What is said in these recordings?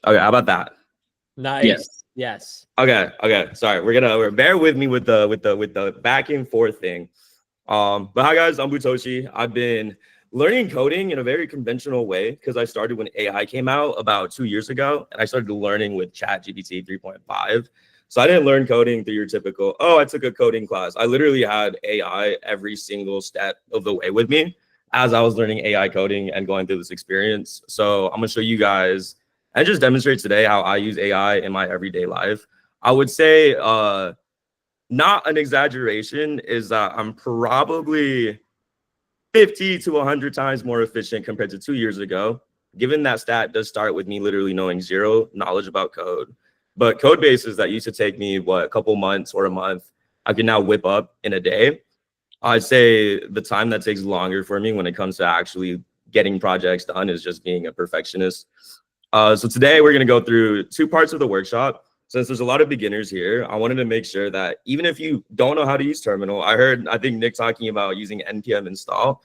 Okay, how about that? Nice. Yes. Okay. Sorry, we're bear with me with the back and forth thing. But hi guys, I'm Butoshi. I've been learning coding in a very conventional way because I started when AI came out about 2 years ago, and I started learning with ChatGPT 3.5. So I didn't learn coding through your typical, oh, I took a coding class. I literally had AI every single step of the way with me as I was learning AI coding and going through this experience. So I'm gonna show you guys and just demonstrate today how I use AI in my everyday life. I would say not an exaggeration is that I'm probably 50 to 100 times more efficient compared to 2 years ago. Given that stat does start with me literally knowing zero knowledge about code. But code bases that used to take me, what, a couple months or a month, I can now whip up in a day. I'd say the time that takes longer for me when it comes to actually getting projects done is just being a perfectionist. So today we're going to go through two parts of the workshop. Since there's a lot of beginners here, I wanted to make sure that even if you don't know how to use terminal, I think Nick talking about using npm install,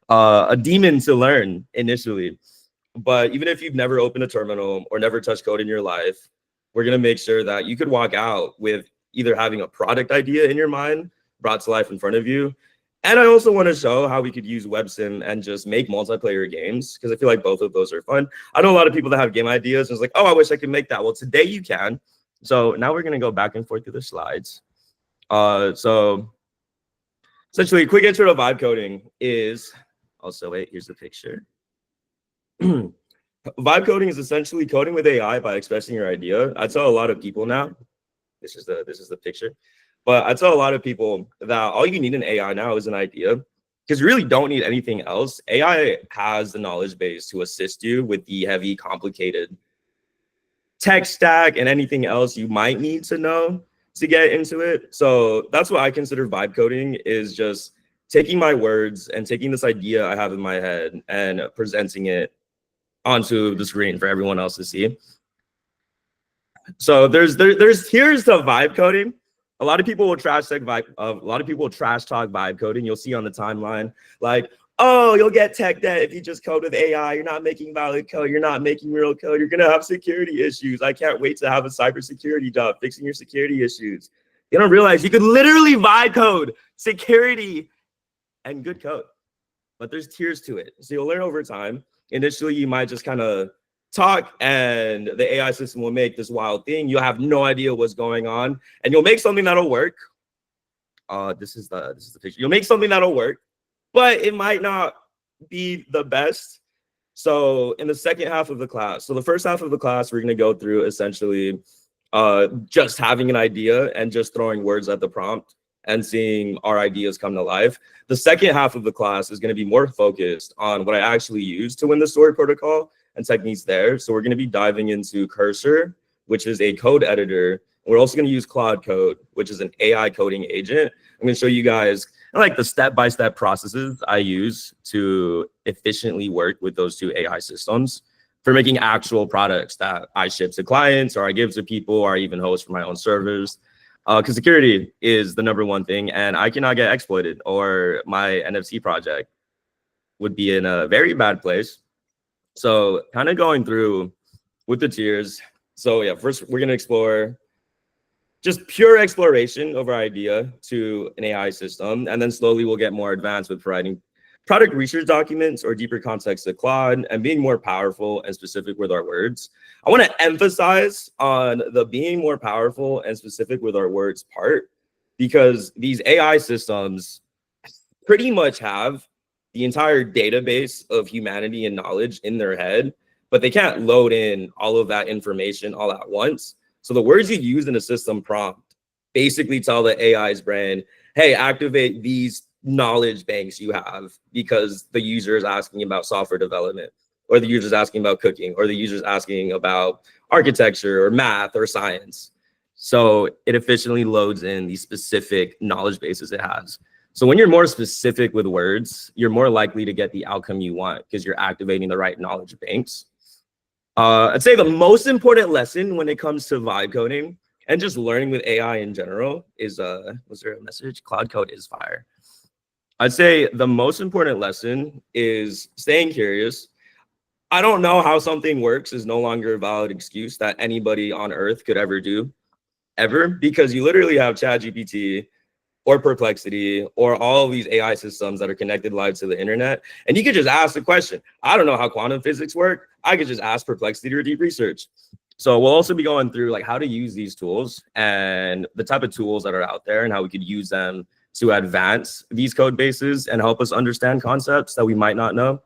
a demon to learn initially. But even if you've never opened a terminal or never touched code in your life, we're going to make sure that you could walk out with either having a product idea in your mind brought to life in front of you. And I also want to show how we could use WebSim and just make multiplayer games, because I feel like both of those are fun. I know a lot of people that have game ideas and it's like, oh, I wish I could make that. Well, today you can. So now we're going to go back and forth through the slides. So essentially, a quick intro to vibe coding is also, wait, here's the picture. Vibe coding is essentially coding with AI by expressing your idea. I tell a lot of people now, this is the picture, but I tell a lot of people that all you need in AI now is an idea, because you really don't need anything else. AI has the knowledge base to assist you with the heavy, complicated tech stack and anything else you might need to know to get into it. So that's what I consider vibe coding, is just taking my words and taking this idea I have in my head and presenting it onto the screen for everyone else to see. So here's the vibe coding. A lot of people will trash talk vibe coding. You'll see on the timeline, like, oh, you'll get tech debt if you just code with AI. You're not making valid code. You're not making real code. You're gonna have security issues. I can't wait to have a cybersecurity job fixing your security issues. You don't realize you could literally vibe code security and good code, but there's tiers to it. So you'll learn over time. Initially, you might just kind of talk and the AI system will make this wild thing. You'll have no idea what's going on, and you'll make something that'll work. This is the picture. You'll make something that'll work, but it might not be the best. So in the second half of the class, so the first half of the class, we're going to go through essentially just having an idea and just throwing words at the prompt and seeing our ideas come to life. The second half of the class is going to be more focused on what I actually use to win the story protocol and techniques there. So we're going to be diving into Cursor, which is a code editor. We're also going to use Claude Code, which is an AI coding agent. I'm going to show you guys like the step-by-step processes I use to efficiently work with those two AI systems for making actual products that I ship to clients or I give to people or I even host for my own servers. Because security is the #1 thing, and I cannot get exploited, or my NFT project would be in a very bad place. So kind of going through with the tiers. So yeah, first we're gonna explore just pure exploration of our idea to an AI system, and then slowly we'll get more advanced with providing product research documents or deeper context to Claude and being more powerful and specific with our words. I want to emphasize on the being more powerful and specific with our words part, because these AI systems pretty much have the entire database of humanity and knowledge in their head, but they can't load in all of that information all at once. So the words you use in a system prompt basically tell the AI's brain, hey, activate these knowledge banks you have, because the user is asking about software development, or the user is asking about cooking, or the user is asking about architecture or math or science. So it efficiently loads in the specific knowledge bases it has. So when you're more specific with words, you're more likely to get the outcome you want because you're activating the right knowledge banks. I'd say the most important lesson when it comes to vibe coding and just learning with AI in general is, was there a message? Claude Code is fire. I'd say the most important lesson is staying curious. I don't know how something works is no longer a valid excuse that anybody on earth could ever do, ever, because you literally have ChatGPT or Perplexity or all of these AI systems that are connected live to the internet. And you could just ask the question. I don't know how quantum physics work. I could just ask Perplexity or deep research. So we'll also be going through like how to use these tools and the type of tools that are out there and how we could use them to advance these code bases and help us understand concepts that we might not know.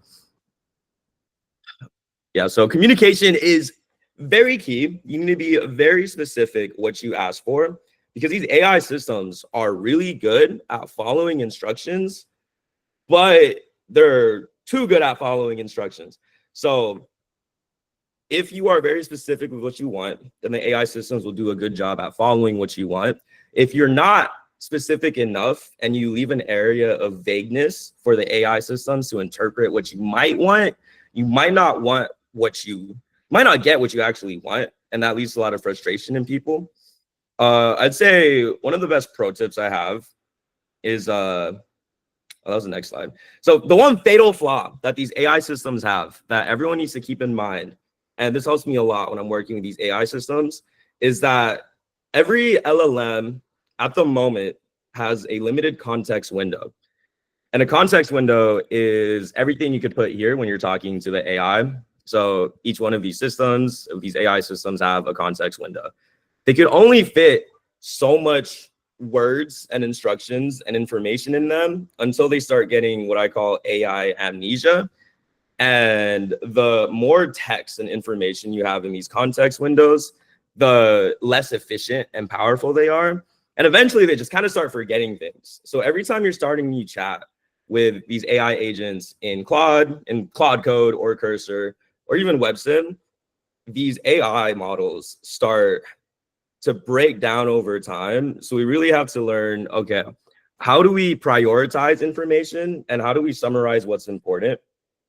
Yeah, so communication is very key. You need to be very specific what you ask for, because these AI systems are really good at following instructions, but they're too good at following instructions. So if you are very specific with what you want, then the AI systems will do a good job at following what you want. If you're not specific enough and you leave an area of vagueness for the AI systems to interpret what you might want, you might not want what you might not get what you actually want. And that leads to a lot of frustration in people. I'd say one of the best pro tips I have is, oh, that was the next slide. So the one fatal flaw that these AI systems have that everyone needs to keep in mind, and this helps me a lot when I'm working with these AI systems, is that every LLM at the moment has a limited context window. And a context window is everything you could put here when you're talking to the AI. So each one of these systems, these AI systems, have a context window. They could only fit so much words and instructions and information in them until they start getting what I call AI amnesia. And the more text and information you have in these context windows, the less efficient and powerful they are. And eventually they just kind of start forgetting things. So every time you're starting a new chat with these AI agents in Claude Code or Cursor or even WebSim, these AI models start to break down over time. So we really have to learn, okay, how do we prioritize information and how do we summarize what's important?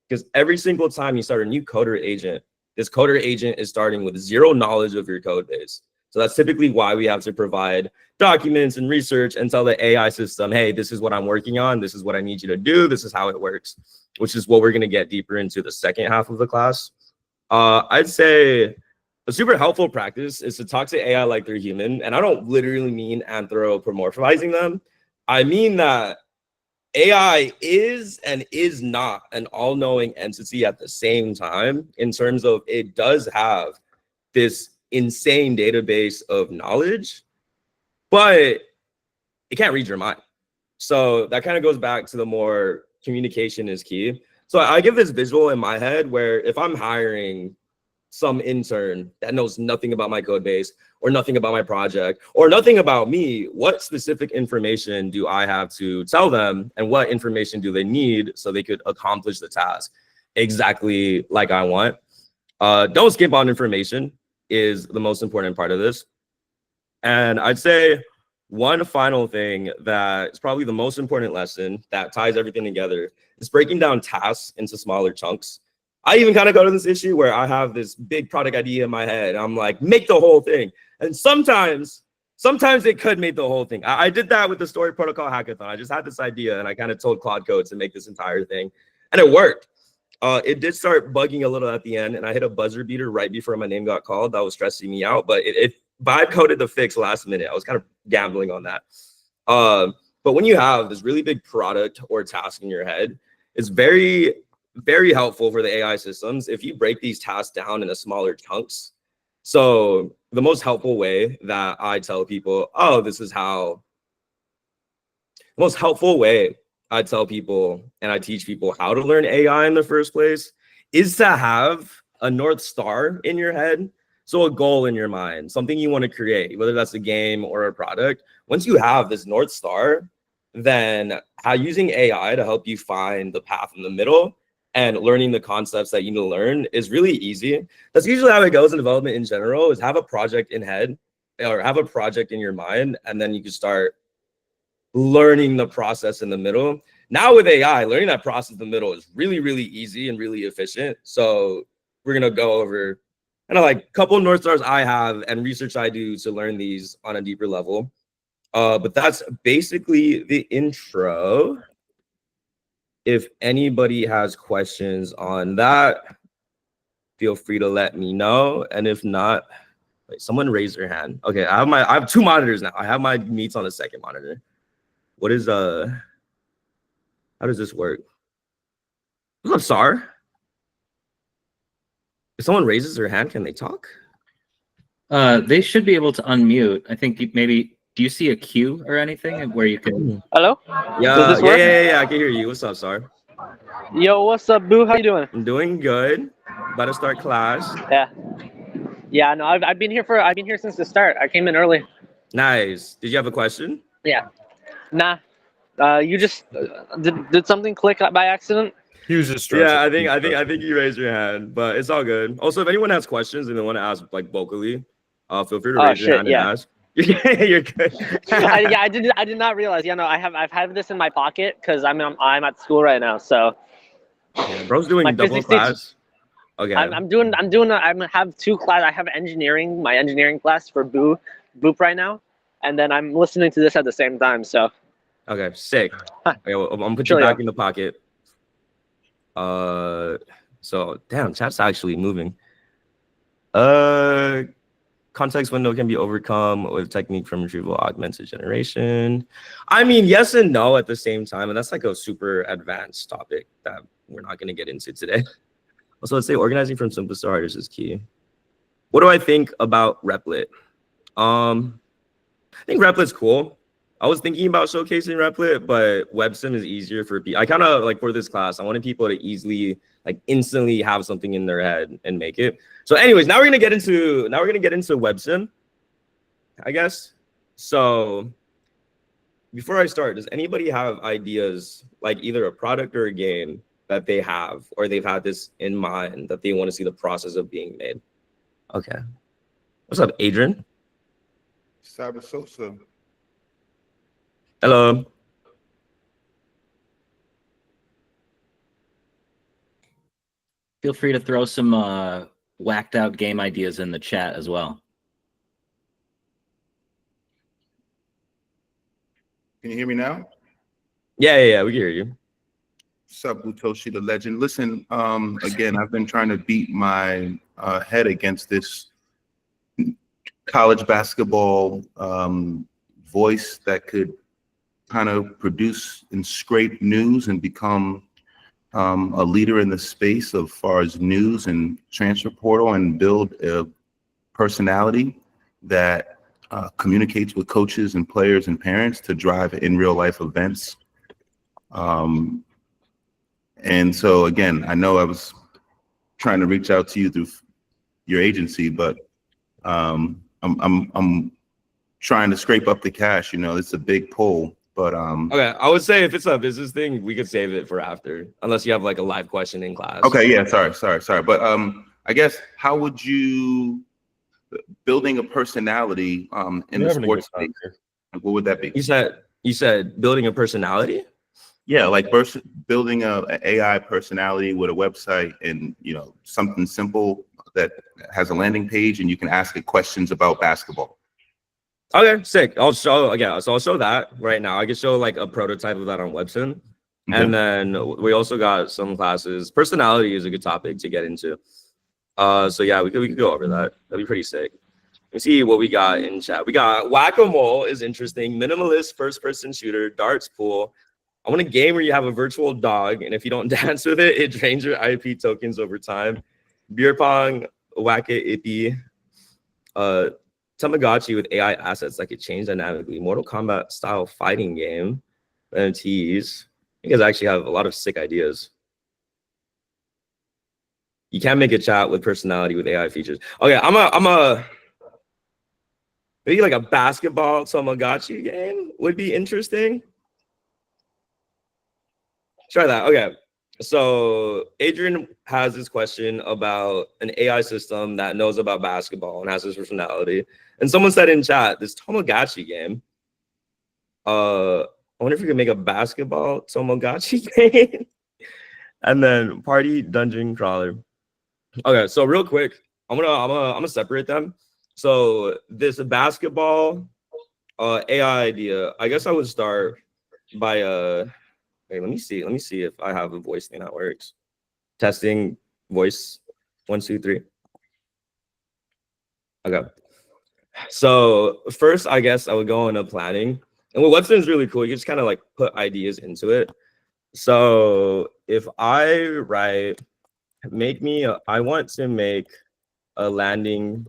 Because every single time you start a new coder agent, this coder agent is starting with zero knowledge of your code base. So that's typically why we have to provide documents and research and tell the AI system, hey, this is what I'm working on. This is what I need you to do. This is how it works, which is what we're going to get deeper into the second half of the class. I'd say a super helpful practice is to talk to AI like they're human. And I don't literally mean anthropomorphizing them. I mean that AI is and is not an all-knowing entity at the same time, in terms of it does have this insane database of knowledge, but it can't read your mind. So that kind of goes back to the more communication is key. So I give this visual in my head where if I'm hiring some intern that knows nothing about my code base or nothing about my project or nothing about me, what specific information do I have to tell them and what information do they need so they could accomplish the task exactly like I want? Don't skip on information is the most important part of this. And I'd say one final thing that is probably the most important lesson that ties everything together is breaking down tasks into smaller chunks. I even kind of go to this issue where I have this big product idea in my head. I'm like, make the whole thing. And sometimes it could make the whole thing. I did that with the Story Protocol hackathon. I just had this idea and I kind of told Claude Code to make this entire thing. And it worked. It did start bugging a little at the end, and I hit a buzzer beater right before my name got called. That was stressing me out, but it vibe coded the fix last minute. I was kind of gambling on that. But when you have this really big product or task in your head, it's very, very helpful for the AI systems if you break these tasks down into smaller chunks. So the most helpful way that I tell people, oh, this is how, the most helpful way I tell people and I teach people how to learn AI in the first place is to have a North Star in your head. So a goal in your mind, something you want to create, whether that's a game or a product. Once you have this North Star, then how using AI to help you find the path in the middle and learning the concepts that you need to learn is really easy. That's usually how it goes in development in general, is have a project in head or have a project in your mind, and then you can start learning the process in the middle. Now with AI, learning that process in the middle is really, really easy and really efficient. So we're going to go over kind of like a couple of North Stars I have and research I do to learn these on a deeper level. But that's basically the intro. If anybody has questions on that, feel free to let me know. And if not, wait, someone raise their hand. Okay, I have two monitors now. I have my meets on the second monitor. What is how does this work? What's up, Sar? If someone raises their hand, can they talk? They should be able to unmute. I think maybe. Do you see a queue or anything where you can? Hello? Yeah, Does this work? yeah. I can hear you. What's up, Sar? Yo, what's up, Boo? How you doing? I'm doing good. About to start class. Yeah. No, I've been here since the start. I came in early. Nice. Did you have a question? Yeah. Nah. You just did something click by accident? He was just Yeah, I think you raised your hand, but it's all good. Also, if anyone has questions and they want to ask like vocally, feel free to raise your hand and ask. You're good. I did not realize. Yeah, no, I've had this in my pocket because I'm at school right now. So Yeah, bro's doing my double physics class. Okay. I have two classes. I have my engineering class for Boop right now, and then I'm listening to this at the same time. So Okay, sick. Huh. Okay, well, I'm gonna put Chill, you back yeah. in the pocket. So damn, chat's actually moving. Context window can be overcome with technique from retrieval augmented generation. I mean, yes and no at the same time, and that's like a super advanced topic that we're not gonna get into today. Also, let's say organizing from simplest to hardest is key. What do I think about Replit? I think Replit's cool. I was thinking about showcasing Replit, but WebSim is easier for people. I kind of like for this class, I wanted people to easily, like instantly have something in their head and make it. So anyways, now we're gonna get into WebSim, I guess. So before I start, does anybody have ideas, like either a product or a game that they have, or they've had this in mind that they want to see the process of being made? Okay. What's up, Adrian? Cyber Sosa. Hello. Feel free to throw some whacked out game ideas in the chat as well. Can you hear me now? Yeah, we can hear you. Sub Butoshi the legend. Listen, again, I've been trying to beat my head against this college basketball voice that could kind of produce and scrape news and become a leader in the space as far as news and transfer portal, and build a personality that communicates with coaches and players and parents to drive in real life events. And so again, I know I was trying to reach out to you through your agency, but I'm trying to scrape up the cash. You know, it's a big pull, but Okay, I would say if it's a business thing, we could save it for after, unless you have like a live question in class. okay, yeah, sorry. But I guess how would you building a personality in the sports space? What would that be? You said building a personality? Yeah, like building a AI personality with a website, and something simple that has a landing page and you can ask it questions about basketball. Okay, sick. I'll show that right now. I can show like a prototype of that on Websim. Okay. And then we also got some classes. Personality is a good topic to get into. So yeah, we could go over that. That'd be pretty sick. Let me see what we got in chat. We got Whack-A-Mole is interesting. Minimalist first-person shooter, darts pool. I want a game where you have a virtual dog, and if you don't dance with it, it drains your IP tokens over time. Beer pong, Whack-A-Ippy. Tamagotchi with AI assets that could change dynamically. Mortal Kombat style fighting game. NFTs. You guys actually have a lot of sick ideas. You can't make a chat with personality with AI features. Okay, I'm a maybe like a basketball Tamagotchi game would be interesting. Try that. Okay. So Adrian has this question about an AI system that knows about basketball and has this personality. And someone said in chat, this Tamagotchi game. I wonder if we could make a basketball Tamagotchi game. And then party dungeon crawler. Okay, so real quick, I'm gonna separate them. So this basketball AI idea, I guess I would start by wait, let me see if I have a voice thing that works. Testing voice. 1, 2, 3. Okay. So first, I guess I would go into planning. And what Websim is really cool, you just kind of like put ideas into it. So if I write, I want to make a landing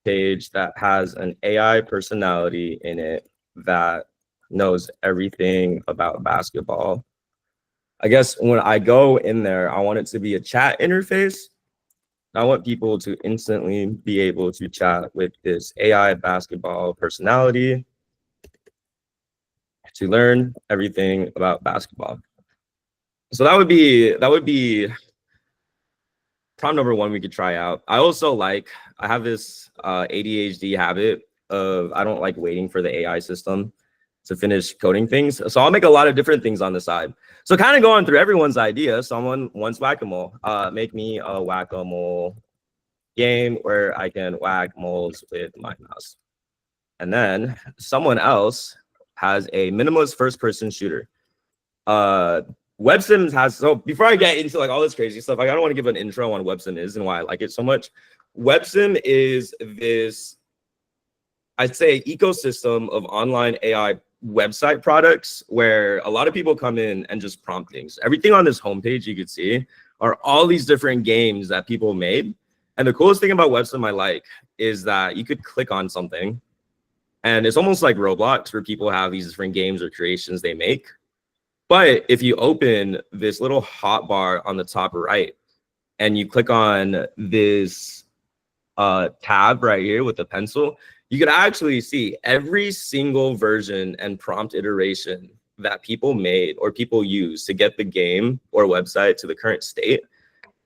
page that has an AI personality in it that knows everything about basketball. I guess when I go in there, I want it to be a chat interface. I want people to instantly be able to chat with this AI basketball personality to learn everything about basketball. So that would be prompt number 1 we could try out. I have this ADHD habit of I don't like waiting for the AI system to finish coding things. So I'll make a lot of different things on the side. So kind of going through everyone's idea. Someone wants whack-a-mole. Make me a whack-a-mole game where I can whack moles with my mouse. And then someone else has a minimalist first-person shooter. WebSims has, so before I get into like all this crazy stuff, I don't want to give an intro on WebSim is and why I like it so much. WebSim is this, I'd say, ecosystem of online AI website products where a lot of people come in and just prompt things. Everything on this homepage you could see are all these different games that people made. And the coolest thing about WebSim I like is that you could click on something and it's almost like Roblox where people have these different games or creations they make. But if you open this little hotbar on the top right and you click on this tab right here with the pencil, you can actually see every single version and prompt iteration that people made or people use to get the game or website to the current state.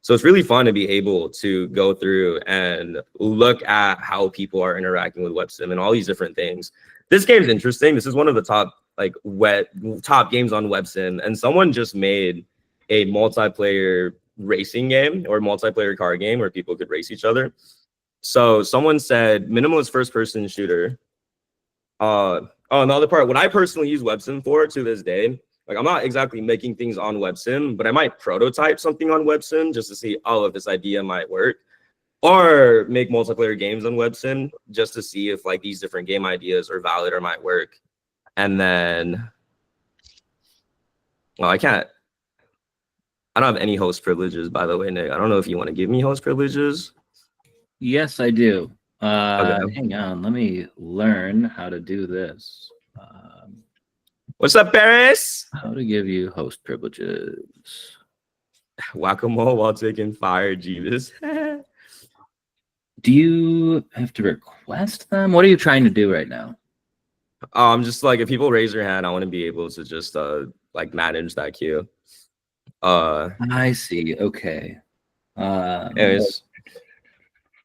So it's really fun to be able to go through and look at how people are interacting with WebSim and all these different things. This game is interesting. This is one of the top games on WebSim, and someone just made a multiplayer racing game or multiplayer car game where people could race each other. So someone said minimalist first-person shooter. Another part, what I personally use WebSim for to this day, like I'm not exactly making things on WebSim, but I might prototype something on WebSim just to see, oh, if this idea might work, or make multiplayer games on WebSim just to see if like these different game ideas are valid or might work. And then, well, I don't have any host privileges, by the way, Nick. I don't know if you want to give me host privileges. Yes, I do. Okay. Hang on, let me learn how to do this. What's up, Paris? How to give you host privileges. Whack-a-mole while taking fire, Jeeves. Do you have to request them? What are you trying to do right now? Just like if people raise their hand, I want to be able to just like manage that queue. I see. Okay. Anyways.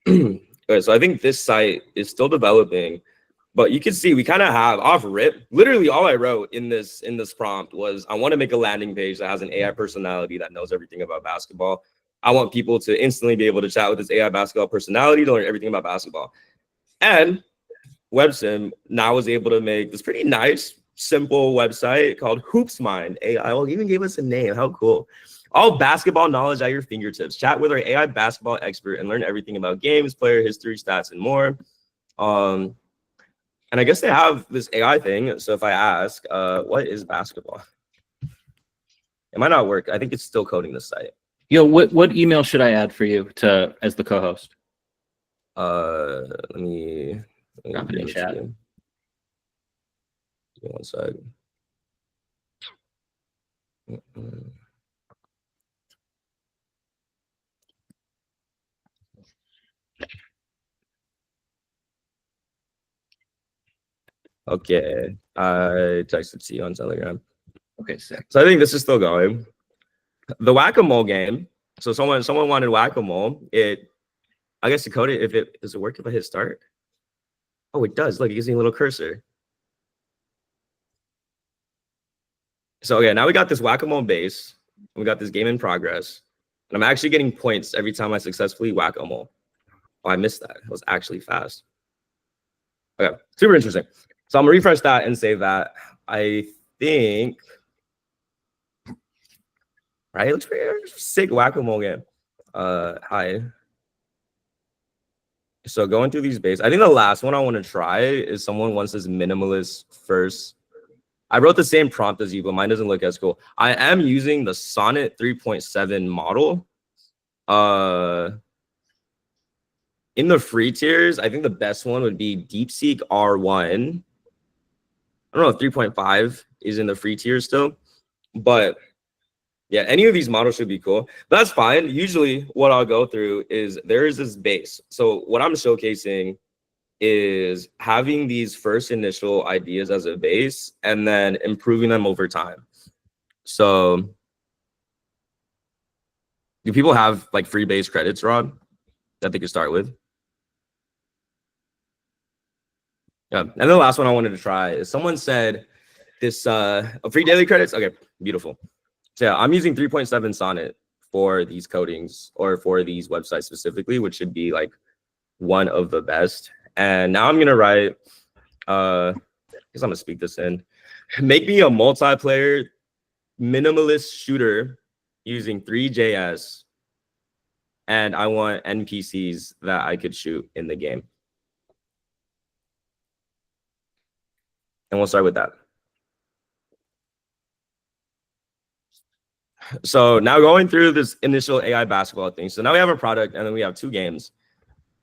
Okay, so I think this site is still developing, but you can see we kind of have off rip. Literally, all I wrote in this prompt was I want to make a landing page that has an AI personality that knows everything about basketball. I want people to instantly be able to chat with this AI basketball personality to learn everything about basketball. And WebSim now was able to make this pretty nice, simple website called HoopsMind AI. Well, even gave us a name. How cool. All basketball knowledge at your fingertips. Chat with our AI basketball expert and learn everything about games, player history, stats, and more. And I guess they have this AI thing. So if I ask, what is basketball? It might not work. I think it's still coding the site. Yo, what email should I add for you as the co-host? Let me Drop it in chat. Give me 1 sec. Okay, I texted to you on Telegram. Okay, sick. So I think this is still going. The whack-a-mole game. So someone wanted whack-a-mole. I guess to code it, does it work if I hit start? Oh, it does. Look, it gives me a little cursor. So okay, now we got this whack-a-mole base. We got this game in progress. And I'm actually getting points every time I successfully whack-a-mole. Oh, I missed that. It was actually fast. Okay, super interesting. So I'm gonna refresh that and save that. I think, right? It looks pretty sick whack-a-mole game. Hi. So going through these base, I think the last one I want to try is someone wants this minimalist first. I wrote the same prompt as you, but mine doesn't look as cool. I am using the Sonnet 3.7 model. In the free tiers, I think the best one would be DeepSeek R1. I don't know if 3.5 is in the free tier still, but yeah, any of these models should be cool. But that's fine. Usually what I'll go through is there is this base. So what I'm showcasing is having these first initial ideas as a base and then improving them over time. So do people have like free base credits, Rod, that they could start with? Yeah, and the last one I wanted to try is someone said this free daily credits. Okay, beautiful. So yeah, I'm using 3.7 Sonnet for these codings or for these websites specifically, which should be like one of the best. And now I'm gonna write, I guess I'm gonna speak this in. Make me a multiplayer minimalist shooter using Three.js, and I want NPCs that I could shoot in the game. And we'll start with that. So now going through this initial AI basketball thing. So now we have a product and then we have 2 games.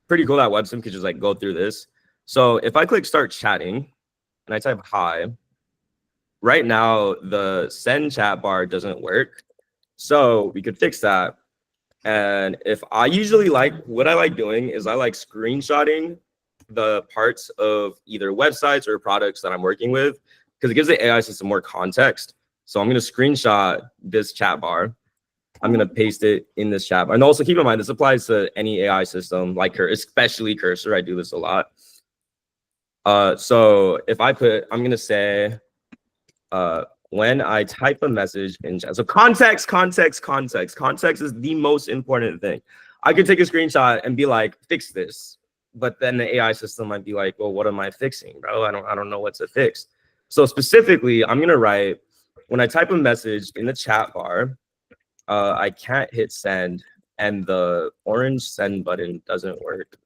Pretty cool that WebSim could just like go through this. So if I click start chatting and I type hi, right now the send chat bar doesn't work. So we could fix that. And if I usually what I like doing is I like screenshotting the parts of either websites or products that I'm working with because it gives the AI system more context. So I'm going to screenshot this chat bar. I'm going to paste it in this chat bar. And also keep in mind, this applies to any AI system like especially Cursor. I do this a lot. So if I'm going to say, when I type a message in chat. So context is the most important thing. I could take a screenshot and be like, fix this. But then the AI system might be like, well, what am I fixing, bro? I don't know what to fix. So specifically, I'm going to write, when I type a message in the chat bar, I can't hit send and the orange send button doesn't work.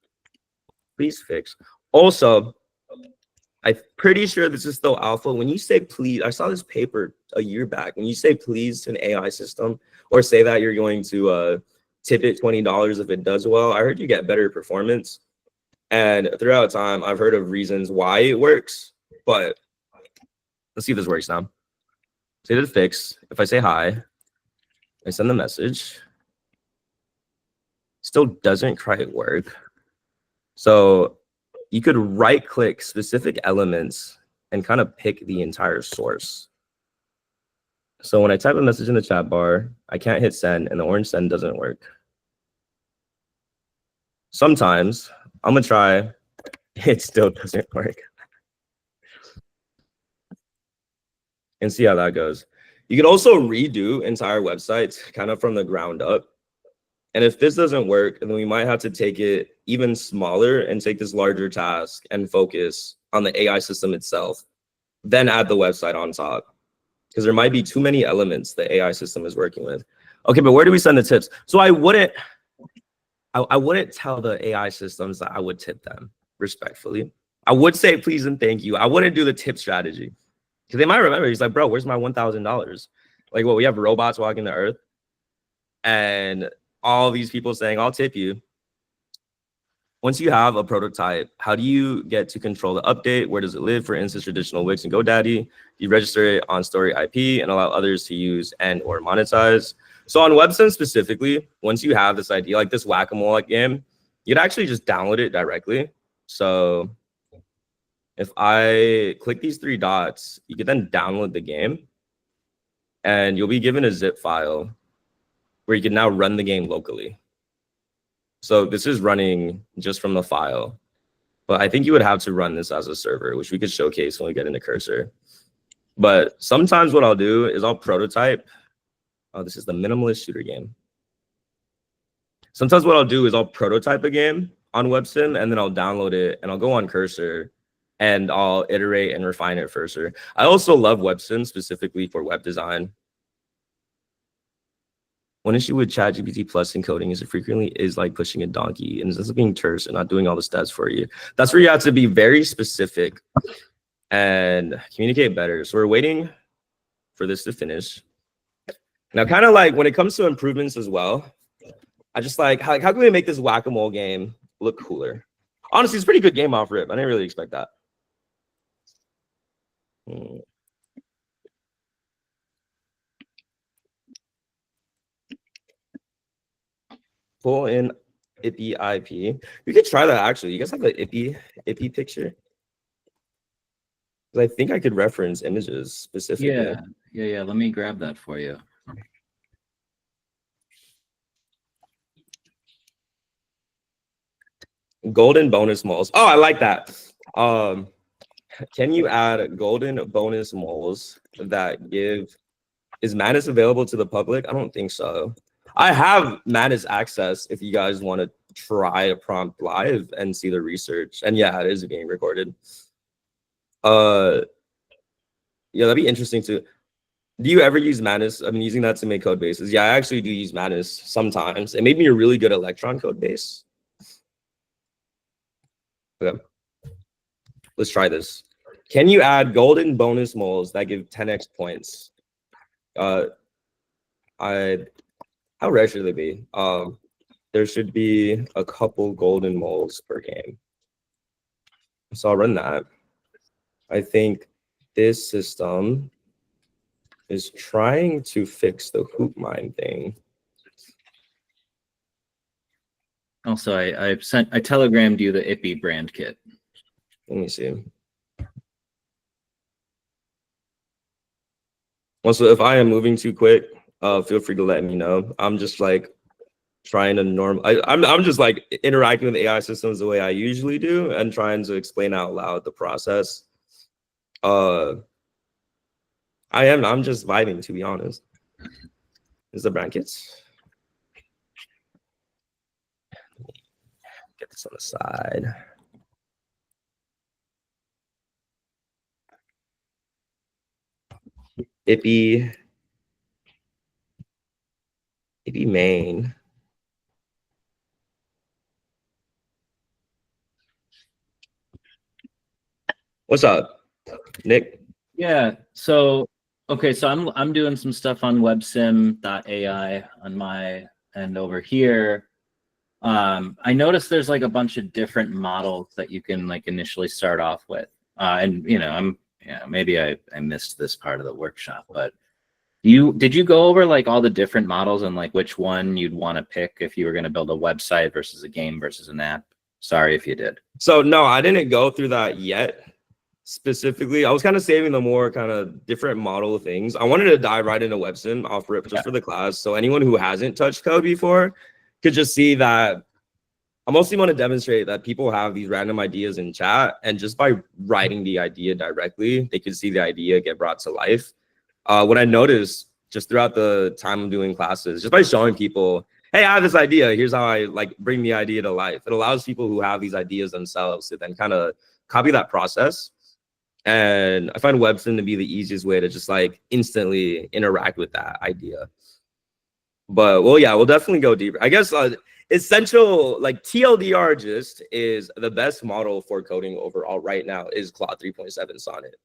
Please fix. Also, I'm pretty sure this is still alpha. When you say please, I saw this paper a year back. When you say please to an AI system or say that you're going to tip it $20 if it does well, I heard you get better performance. And throughout time, I've heard of reasons why it works, but let's see if this works now. Say to fix. If I say hi, I send the message. Still doesn't quite work. So you could right click specific elements and kind of pick the entire source. So when I type a message in the chat bar, I can't hit send and the orange send doesn't work. Sometimes I'm gonna try, it still doesn't work. And see how that goes. You could also redo entire websites kind of from the ground up. And if this doesn't work, then we might have to take it even smaller and take this larger task and focus on the AI system itself, then add the website on top. Because there might be too many elements the AI system is working with. Okay, but where do we send the tips? So I wouldn't tell the AI systems that I would tip them respectfully. I would say please and thank you. I wouldn't do the tip strategy. Because they might remember, he's like, bro, where's my $1,000? Like, well, we have robots walking the earth. And all these people saying, I'll tip you. Once you have a prototype, how do you get to control the update? Where does it live? For instance, traditional Wix and GoDaddy. You register it on Story IP and allow others to use and or monetize. So on WebSim specifically, once you have this idea, like this whack-a-mole game, you'd actually just download it directly. So if I click these 3 dots, you can then download the game and you'll be given a zip file where you can now run the game locally. So this is running just from the file, but I think you would have to run this as a server, which we could showcase when we get into Cursor. But sometimes what I'll do is I'll prototype. Oh, this is the minimalist shooter game. Sometimes what I'll do is I'll prototype a game on WebSim and then I'll download it and I'll go on Cursor and I'll iterate and refine it further. I also love WebSim specifically for web design. One issue with ChatGPT Plus encoding is it frequently is like pushing a donkey and it's just being terse and not doing all the steps for you. That's where you have to be very specific and communicate better. So we're waiting for this to finish. Now, kind of like when it comes to improvements as well, I just like how can we make this whack-a-mole game look cooler? Honestly, it's a pretty good game off rip. I didn't really expect that. Pull in IPI IP. You could try that actually. You guys have an IPI picture? I think I could reference images specifically. Yeah. Let me grab that for you. Golden bonus moles. Oh, I like that. Can you add golden bonus moles that give? Is Manus available to the public? I don't think so. I have Manus access if you guys want to try a prompt live and see the research. And yeah, it is being recorded. Yeah, that'd be interesting too. Do you ever use Manus? I've been using that to make code bases. Yeah, I actually do use Manus sometimes. It made me a really good Electron code base. Okay, let's try this. Can you add golden bonus moles that give 10x points? How rare should they be? There should be a couple golden moles per game. So I'll run that. I think this system is trying to fix the hoop mine thing. Also, I telegrammed you the IPI brand kit. Let me see. Also, if I am moving too quick, feel free to let me know. I'm just like trying to I'm just like interacting with AI systems the way I usually do and trying to explain out loud the process. I'm just vibing, to be honest. Is the blankets? Get this on the side. IPI main. What's up, Nick? Yeah. So okay, so I'm doing some stuff on websim.ai on my end over here. I noticed there's like a bunch of different models that you can like initially start off with. And you know, maybe I missed this part of the workshop, but did you go over like all the different models and like which one you'd want to pick if you were going to build a website versus a game versus an app? Sorry if you did. So no, I didn't go through that yet. Specifically, I was kind of saving the more kind of different model things. I wanted to dive right into WebSim off rip just for the class. So anyone who hasn't touched code before could just see that I mostly want to demonstrate that people have these random ideas in chat, and just by writing the idea directly, they could see the idea get brought to life. What I noticed just throughout the time of doing classes, just by showing people, hey, I have this idea, here's how I like bring the idea to life. It allows people who have these ideas themselves to then kind of copy that process. And I find WebSim to be the easiest way to just like instantly interact with that idea. But well, yeah, we'll definitely go deeper. I guess essential like TLDR just is the best model for coding overall right now is Claude 3.7 Sonnet,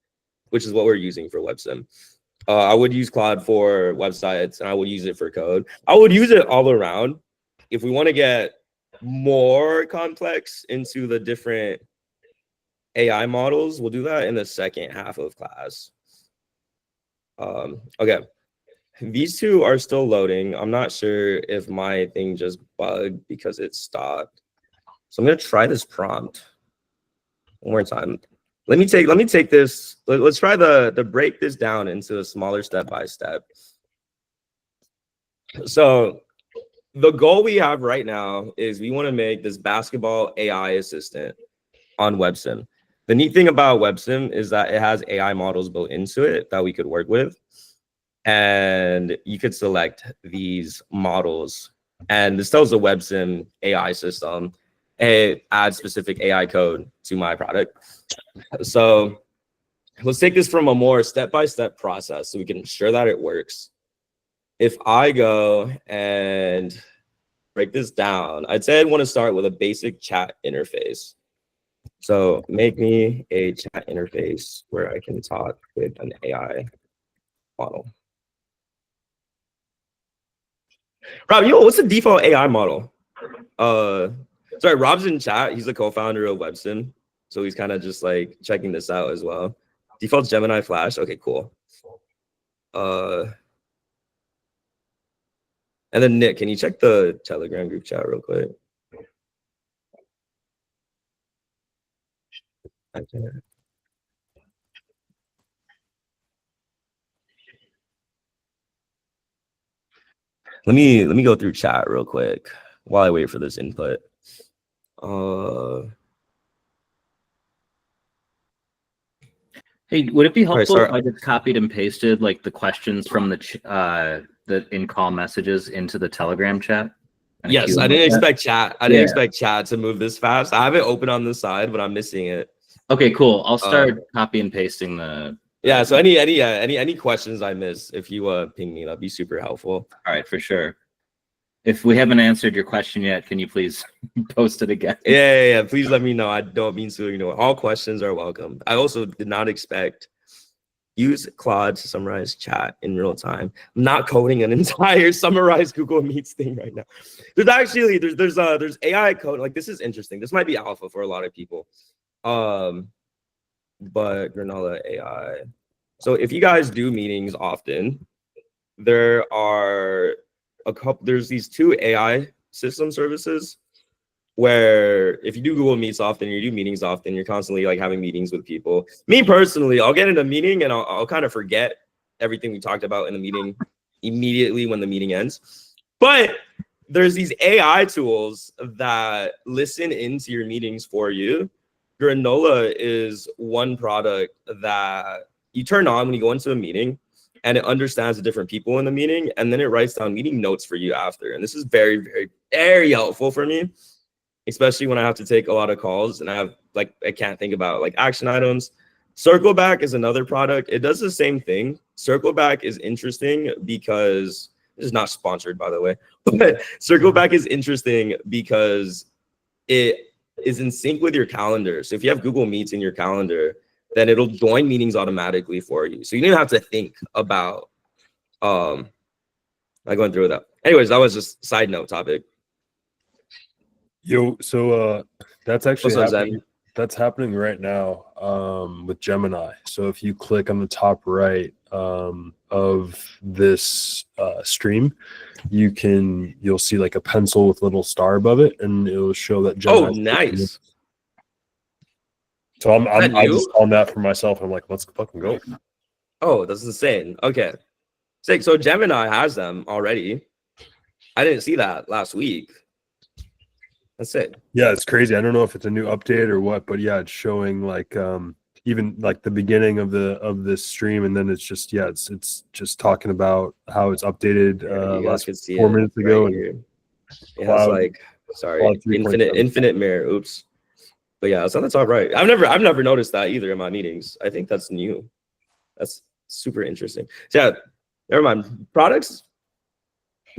which is what we're using for WebSim. I would use Claude for websites and I would use it for code. I would use it all around. If we want to get more complex into the different AI models, we'll do that in the second half of class. Okay, these two are still loading. I'm not sure if my thing just bugged because it stopped. So I'm gonna try this prompt one more time. Let me take this. Let's try to break this down into a smaller step by step. So the goal we have right now is we want to make this basketball AI assistant on WebSim. The neat thing about WebSim is that it has AI models built into it that we could work with. And you could select these models. And this tells the WebSim AI system, hey, add specific AI code to my product. So let's take this from a more step-by-step process so we can ensure that it works. if I go and break this down, I'd say I'd want to start with a basic chat interface. So make me a chat interface where I can talk with an AI model. Rob, what's the default AI model? Sorry, Rob's in chat. He's the co-founder of WebSim. So he's kind of just like checking this out as well. Default Gemini Flash. Okay, cool. And then Nick, can you check the Telegram group chat real quick? Okay. Let me go through chat real quick while I wait for this input. Hey, would it be helpful sorry. if I just copied and pasted like the questions from the in-call messages into the Telegram chat? Yes, I didn't expect chat. I didn't expect chat to move this fast. I have it open on this side, but I'm missing it. Okay, cool. I'll start copy and pasting the. Yeah. So any questions I miss, if you ping me, that'd be super helpful. All right, for sure. If we haven't answered your question yet, can you please post it again? Yeah. Please let me know. I don't mean to ignore. All questions are welcome. I also did not expect use Claude to summarize chat in real time. I'm not coding an entire summarized Google Meets thing right now. There's actually there's AI code. Like this is interesting. This might be alpha for a lot of people. But Granola AI. So if you guys do meetings often, there are there's these two AI system services where if you do Google Meets often, you do meetings often, you're constantly like having meetings with people. Me personally, I'll get in a meeting and I'll kind of forget everything we talked about in the meeting immediately when the meeting ends. But there's these AI tools that listen into your meetings for you. Granola is one product that you turn on when you go into a meeting, and it understands the different people in the meeting, and then it writes down meeting notes for you after. And this is very, very, very helpful for me, especially when I have to take a lot of calls and I can't think about like action items. Circleback is another product. It does the same thing. Circleback is interesting because this is not sponsored, by the way, but Circleback is interesting because it is in sync with your calendar. So if you have Google Meets in your calendar, then it'll join meetings automatically for you. So you don't have to think about going through that. Anyways, that was just a side note topic. Yo, so that's actually What's up, happening. That's happening right now with Gemini. So if you click on the top right of this stream, you'll see like a pencil with a little star above it, and it will show that Gemini. Oh, nice. So I just on that for myself. I'm like, let's fucking go. Oh, that's insane. Okay. Sick. So Gemini has them already. I didn't see that last week. That's it. Yeah, it's crazy. I don't know if it's a new update or what, but yeah, it's showing like even like the beginning of this stream, and then it's just it's just talking about how it's updated last 4 minutes ago. Right here. It has like infinite mirror. Oops. But yeah, it's on the top right. I've never noticed that either in my meetings. I think that's new. That's super interesting. So yeah, never mind. Products.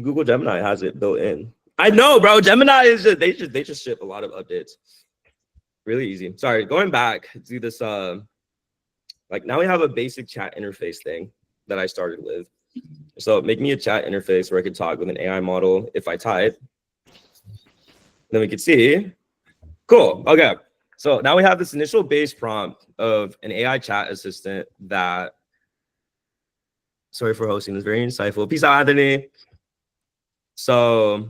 Google Gemini has it built in. I know, bro. Gemini is they just ship a lot of updates. Really easy. Sorry, going back to this. Like now we have a basic chat interface thing that I started with. So make me a chat interface where I could talk with an AI model if I type. Then we could see. Cool. Okay. So now we have this initial base prompt of an AI chat assistant that. Sorry for hosting this. Very insightful. Peace out, Anthony. So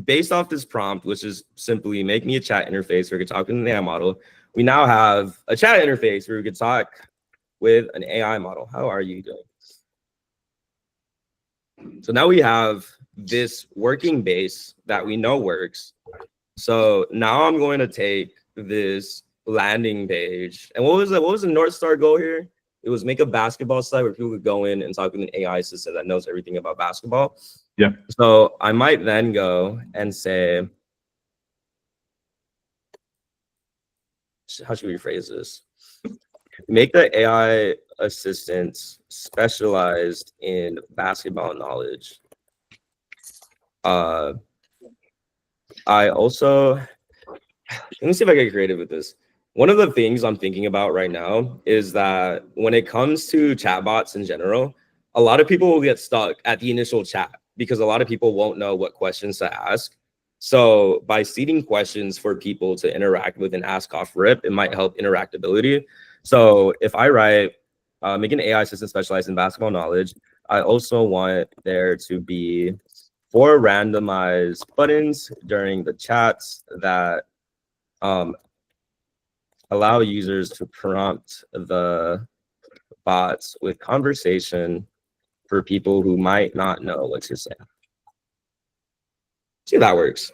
based off this prompt, which is simply make me a chat interface where we could talk with an AI model, we now have a chat interface where we could talk with an AI model. How are you doing? So now we have this working base that we know works. So now I'm going to take this landing page. And what was the North Star goal here? It was make a basketball site where people could go in and talk with an AI assistant that knows everything about basketball. Yeah. So I might then go and say, how should we phrase this? Make the AI assistant specialized in basketball knowledge. I also, let me see if I get creative with this. One of the things I'm thinking about right now is that when it comes to chatbots in general, a lot of people will get stuck at the initial chat because a lot of people won't know what questions to ask. So by seeding questions for people to interact with and ask off rip, it might help interactability. So if I write, make an AI assistant specialized in basketball knowledge, I also want there to be 4 randomized buttons during the chats that allow users to prompt the bots with conversation for people who might not know what to say. See if that works.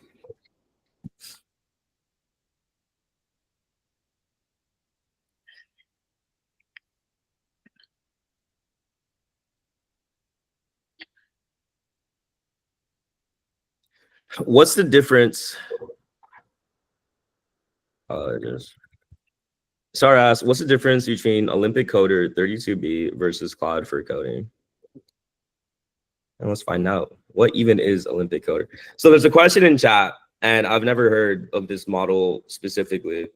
What's the difference? Sarah asks, what's the difference between Olympic Coder 32B versus Claude for coding? And let's find out. What even is Olympic Coder? So there's a question in chat, and I've never heard of this model specifically.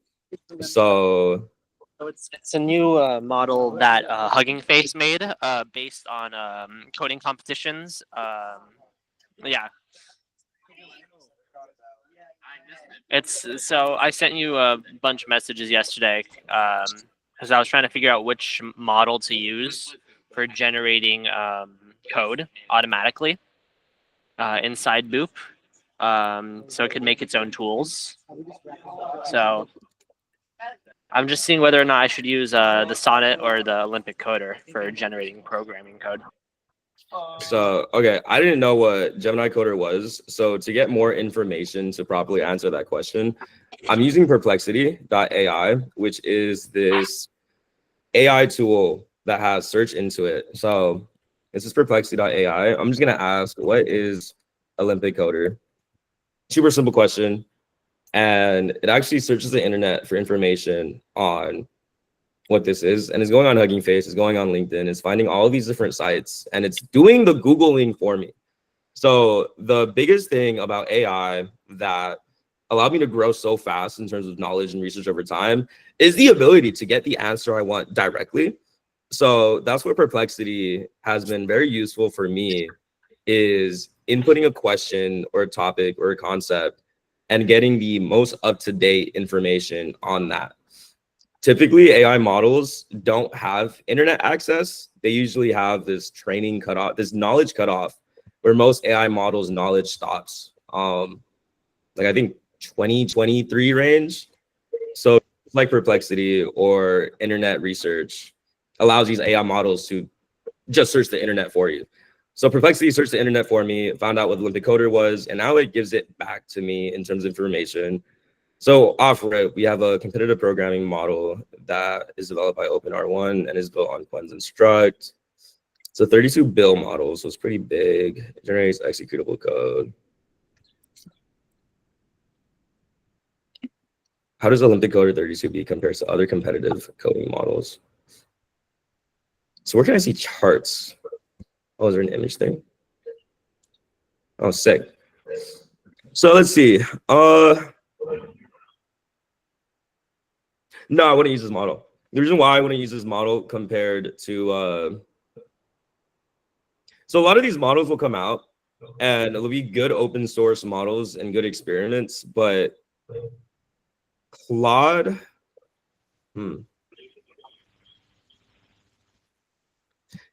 So it's a new model that Hugging Face made based on coding competitions. Yeah. It's so I sent you a bunch of messages yesterday because I was trying to figure out which model to use for generating code automatically inside Boop, so it could make its own tools. So I'm just seeing whether or not I should use the Sonnet or the Olympic Coder for generating programming code. So, okay, I didn't know what Gemini Coder was. So to get more information to properly answer that question, I'm using Perplexity.ai, which is this AI tool that has search into it. So this is Perplexity.ai. I'm just gonna ask, what is Olympic Coder? Super simple question. And it actually searches the internet for information on what this is, and it's going on Hugging Face, it's going on LinkedIn, it's finding all of these different sites, and it's doing the Googling for me. So the biggest thing about AI that allowed me to grow so fast in terms of knowledge and research over time is the ability to get the answer I want directly. So that's what Perplexity has been very useful for me, is inputting a question or a topic or a concept and getting the most up-to-date information on that. Typically, AI models don't have internet access. They usually have this training cutoff, this knowledge cutoff, where most AI models' knowledge stops. Like I think 2023 range. So like Perplexity or internet research allows these AI models to just search the internet for you. So Perplexity searched the internet for me, found out what Olympic Coder was, and now it gives it back to me in terms of information. So off rip, we have a competitive programming model that is developed by OpenR1 and is built on Qwen's Instruct. It's a 32 bill model, so it's pretty big. It generates executable code. How does Olympic Coder 32B compare to other competitive coding models? So where can I see charts? Oh, is there an image thing? Oh, sick. So let's see. No, I wouldn't use this model. The reason why I wouldn't use this model compared to so a lot of these models will come out and it'll be good open source models and good experiments, but Claude,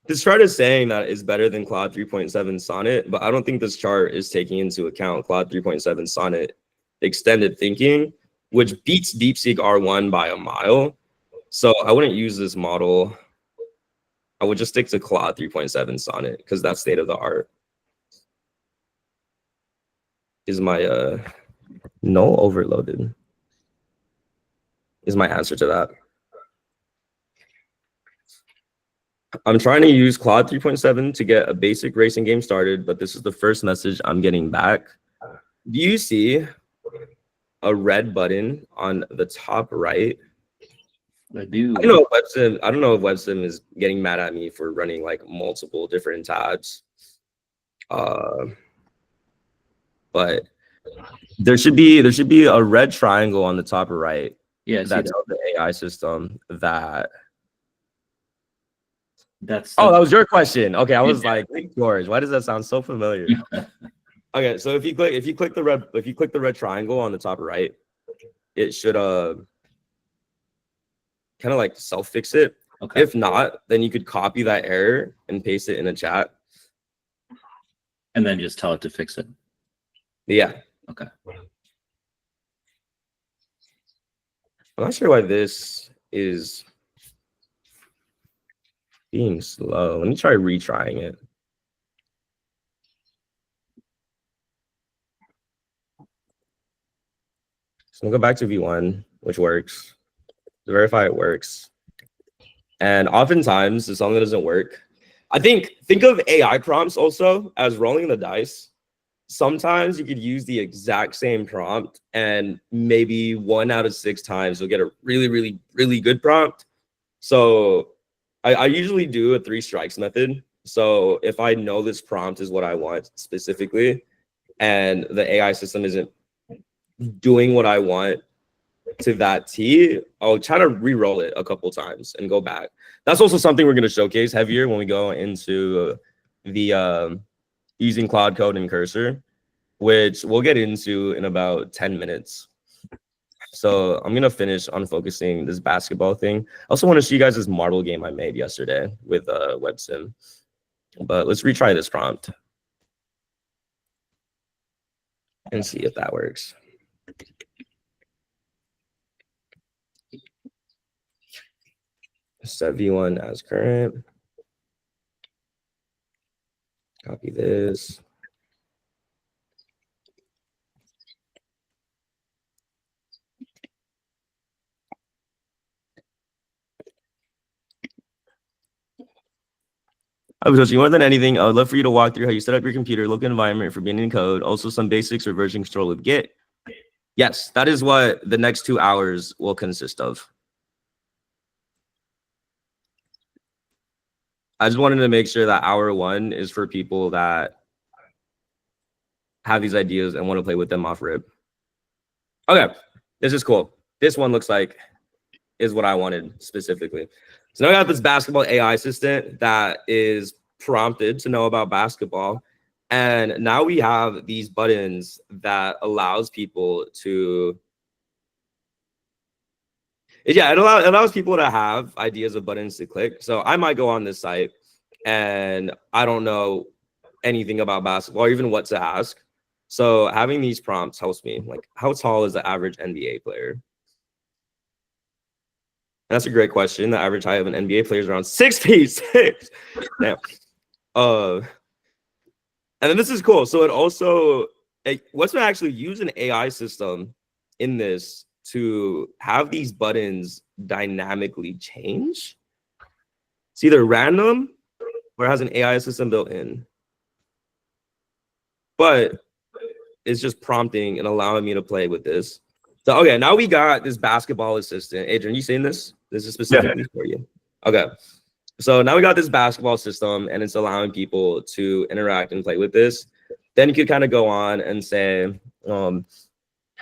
this chart is saying that it's better than Claude 3.7 Sonnet, but I don't think this chart is taking into account Claude 3.7 Sonnet extended thinking, which beats DeepSeek R1 by a mile. So I wouldn't use this model. I would just stick to Claude 3.7 Sonnet because that's state of the art. Is my null overloaded? Is my answer to that. I'm trying to use Claude 3.7 to get a basic racing game started, but this is the first message I'm getting back. Do you see a red button on the top right I do. I don't know if WebSim. I don't know if WebSim is getting mad at me for running like multiple different tabs. But there should be a red triangle on the top right. Yeah, I see That that. tells the AI system that. That's Oh, the- that was your question. Okay, I was like, George, why does that sound so familiar? Okay, so if you click the red triangle on the top right, it should kind of like self-fix it. okay. If not, then you could copy that error and paste it in a chat. And then just tell it to fix it. Yeah. Okay. I'm not sure why this is being slow. Let me try retrying it. So we'll go back to V1, which works. To verify it works. And oftentimes, if something doesn't work, think of AI prompts also as rolling the dice. Sometimes you could use the exact same prompt, and maybe 1 out of 6 times you'll get a really, really, really good prompt. So I usually do a 3 strikes method. So if I know this prompt is what I want specifically, and the AI system isn't doing what I want to that T, I'll try to re-roll it a couple times and go back. That's also something we're going to showcase heavier when we go into the using Cloud Code and Cursor, which we'll get into in about 10 minutes. So I'm going to finish on focusing this basketball thing. I also want to show you guys this marble game I made yesterday with WebSim. But let's retry this prompt and see if that works. Set V1 as current. Copy this. I was more than anything, I would love for you to walk through how you set up your computer, local environment for beginning code, also some basics for version control with Git. Yes, that is what the next 2 hours will consist of. I just wanted to make sure that hour 1 is for people that have these ideas and want to play with them off rip. Okay, this is cool. This one looks like is what I wanted specifically. So now I got this basketball AI assistant that is prompted to know about basketball. And now we have these buttons that allows people to, it allows people to have ideas of buttons to click. So I might go on this site and I don't know anything about basketball or even what to ask. So having these prompts helps me. Like, how tall is the average NBA player? And that's a great question. The average height of an NBA player is around 6'6". Now, and then this is cool. So it also, what's going to actually use an AI system in this to have these buttons dynamically change? It's either random or it has an AI system built in. But it's just prompting and allowing me to play with this. So, okay, now we got this basketball assistant. Adrian, you seen this? This is specifically for you. Okay. So now we got this basketball system and it's allowing people to interact and play with this. Then you could kind of go on and say,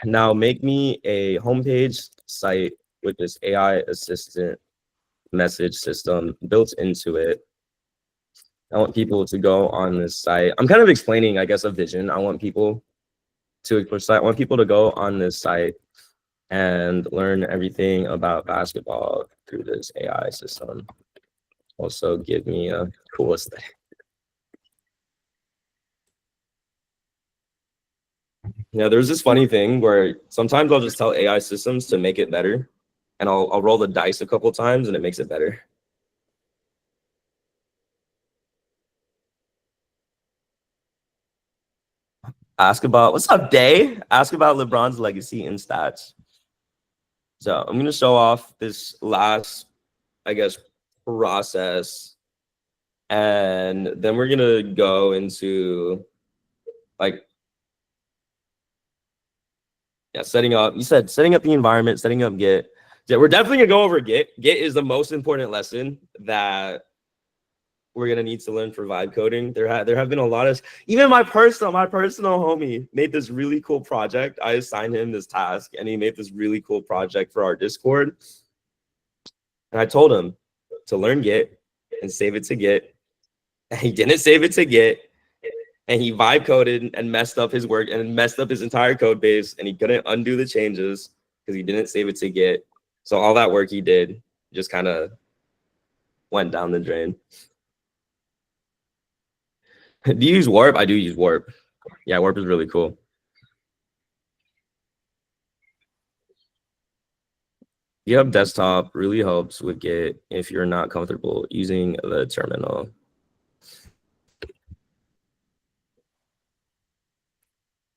now make me a homepage site with this AI assistant message system built into it. I want people to go on this site. I'm kind of explaining, I guess, a vision. I want people to go on this site and learn everything about basketball through this AI system. Also give me a cool aesthetic. Yeah, there's this funny thing where sometimes I'll just tell AI systems to make it better, and I'll roll the dice a couple times and it makes it better. Ask about, what's up, Day? Ask about LeBron's legacy and stats. So I'm going to show off this last, I guess, process. And then we're going to go into, like, yeah, setting up, you said setting up the environment, setting up Git. Yeah, we're definitely gonna go over Git. Git is the most important lesson that we're gonna need to learn for vibe coding. There have been a lot of, even my personal homie made this really cool project. I assigned him this task, and he made this really cool project for our Discord. And I told him to learn Git and save it to Git. And he didn't save it to Git, and he vibe coded and messed up his work and messed up his entire code base, and he couldn't undo the changes because he didn't save it to Git. So all that work he did just kind of went down the drain. Do you use Warp? I do use Warp. Yeah, Warp is really cool. GitHub Desktop really helps with Git if you're not comfortable using the terminal.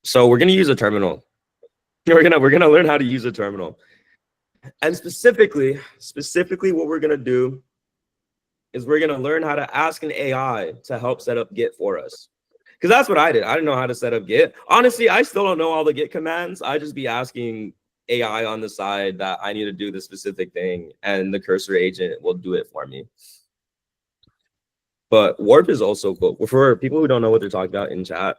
So we're gonna use a terminal. We're gonna learn how to use a terminal. And specifically what we're gonna do is we're gonna learn how to ask an AI to help set up Git for us. Because that's what I did. I didn't know how to set up Git. Honestly, I still don't know all the Git commands. I just be asking AI on the side that I need to do the specific thing, and the cursor agent will do it for me. But Warp is also cool. For people who don't know what they're talking about in chat,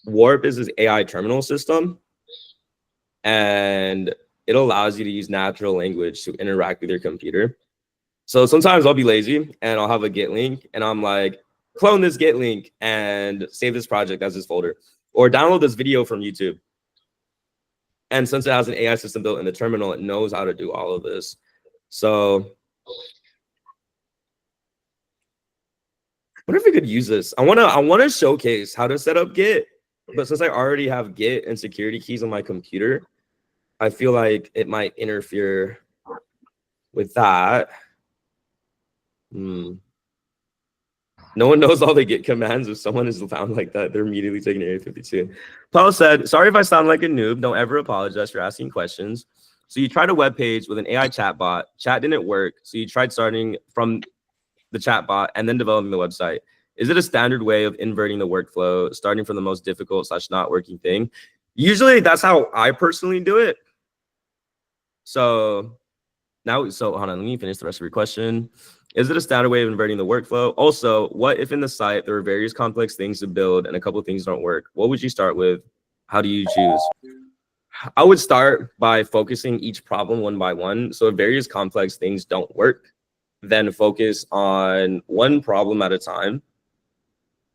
Warp is this AI terminal system, and it allows you to use natural language to interact with your computer. So sometimes I'll be lazy and I'll have a Git link and I'm like, clone this Git link and save this project as this folder, or download this video from YouTube. And since it has an AI system built in the terminal, it knows how to do all of this. So I wonder if we could use this. I wanna showcase how to set up Git, but since I already have Git and security keys on my computer, I feel like it might interfere with that. No one knows all the Git commands. If someone is found like that, they're immediately taking Area 52. Paul said, sorry if I sound like a noob. Don't ever apologize for asking questions. So you tried a web page with an AI chatbot. Chat didn't work. So you tried starting from the chatbot and then developing the website. Is it a standard way of inverting the workflow, starting from the most difficult / not working thing? Usually that's how I personally do it. So hold on, let me finish the rest of your question. Is it a standard way of inverting the workflow? Also, what if in the site there are various complex things to build and a couple of things don't work? What would you start with? How do you choose? I would start by focusing each problem one by one. So if various complex things don't work, then focus on one problem at a time.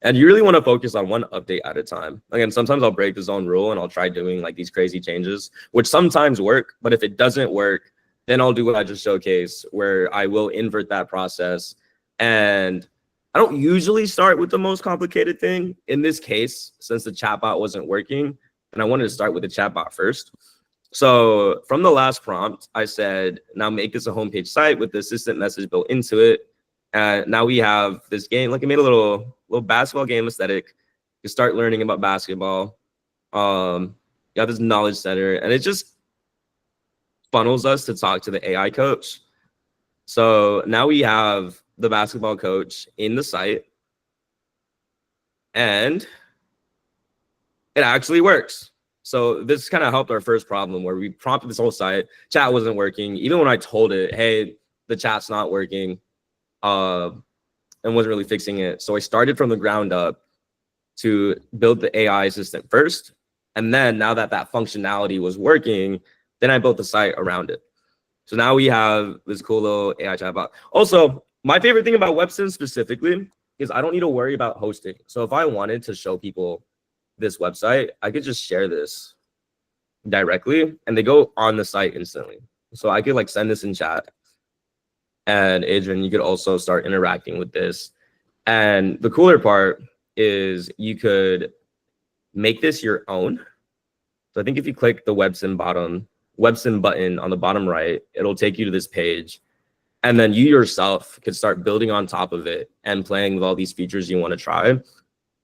And you really want to focus on one update at a time. Again, sometimes I'll break the zone rule and I'll try doing like these crazy changes, which sometimes work. But if it doesn't work, then I'll do what I just showcased, where I will invert that process. And I don't usually start with the most complicated thing. In this case, since the chatbot wasn't working, and I wanted to start with the chatbot first. So from the last prompt, I said, now make this a homepage site with the assistant message built into it. And now we have this game, like I made a little basketball game aesthetic. You start learning about basketball. You have this knowledge center, and it just funnels us to talk to the AI coach. So now we have the basketball coach in the site, and it actually works. So this kind of helped our first problem where we prompted this whole site. Chat wasn't working. Even when I told it, hey, the chat's not working, and wasn't really fixing it. So I started from the ground up to build the AI assistant first. And then now that that functionality was working, then I built the site around it. So now we have this cool little AI chatbot. Also, my favorite thing about WebSim specifically is I don't need to worry about hosting. So if I wanted to show people this website, I could just share this directly and they go on the site instantly. So I could like send this in chat. And Adrian, you could also start interacting with this. And the cooler part is you could make this your own. So I think if you click the WebSim button on the bottom right, it'll take you to this page. And then you yourself could start building on top of it and playing with all these features you want to try.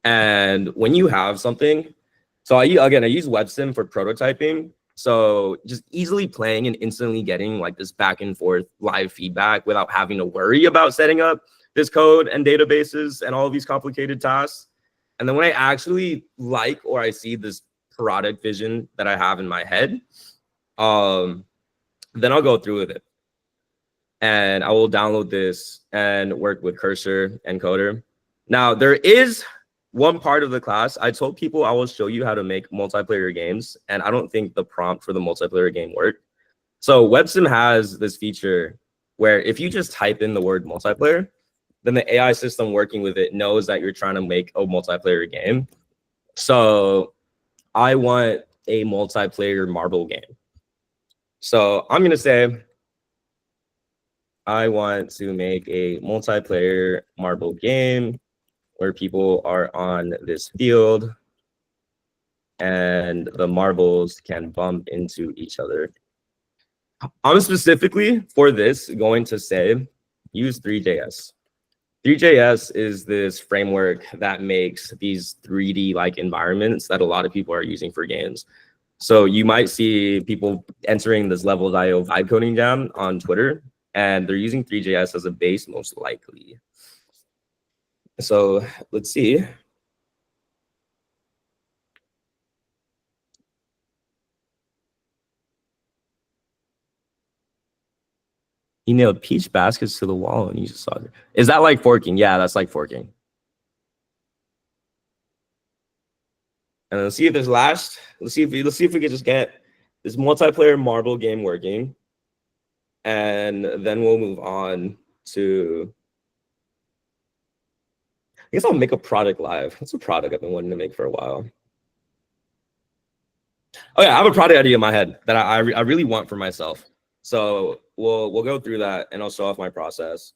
And when you have something, so I use WebSim for prototyping. So just easily playing and instantly getting like this back and forth live feedback without having to worry about setting up this code and databases and all of these complicated tasks. And then when I actually like, or I see this product vision that I have in my head, Then I'll go through with it. And I will download this and work with Cursor and Coder. Now, there is one part of the class. I told people I will show you how to make multiplayer games, and I don't think the prompt for the multiplayer game worked. So WebSim has this feature where if you just type in the word multiplayer, then the AI system working with it knows that you're trying to make a multiplayer game. So I want a multiplayer marble game. So I'm going to say, I want to make a multiplayer marble game where people are on this field and the marbles can bump into each other. I'm specifically for this going to say use Three.js. Three.js is this framework that makes these 3D like environments that a lot of people are using for games. So you might see people entering this Levels.io vibe coding jam on Twitter, and they're using Three.js as a base most likely. So let's see. He nailed peach baskets to the wall and used a solder. Is that like forking? Yeah, that's like forking. And let's see if this last. Let's see if we can just get this multiplayer marble game working, and then we'll move on to. I guess I'll make a product live. That's a product I've been wanting to make for a while. Oh yeah, I have a product idea in my head that I really want for myself. So we'll go through that, and I'll show off my process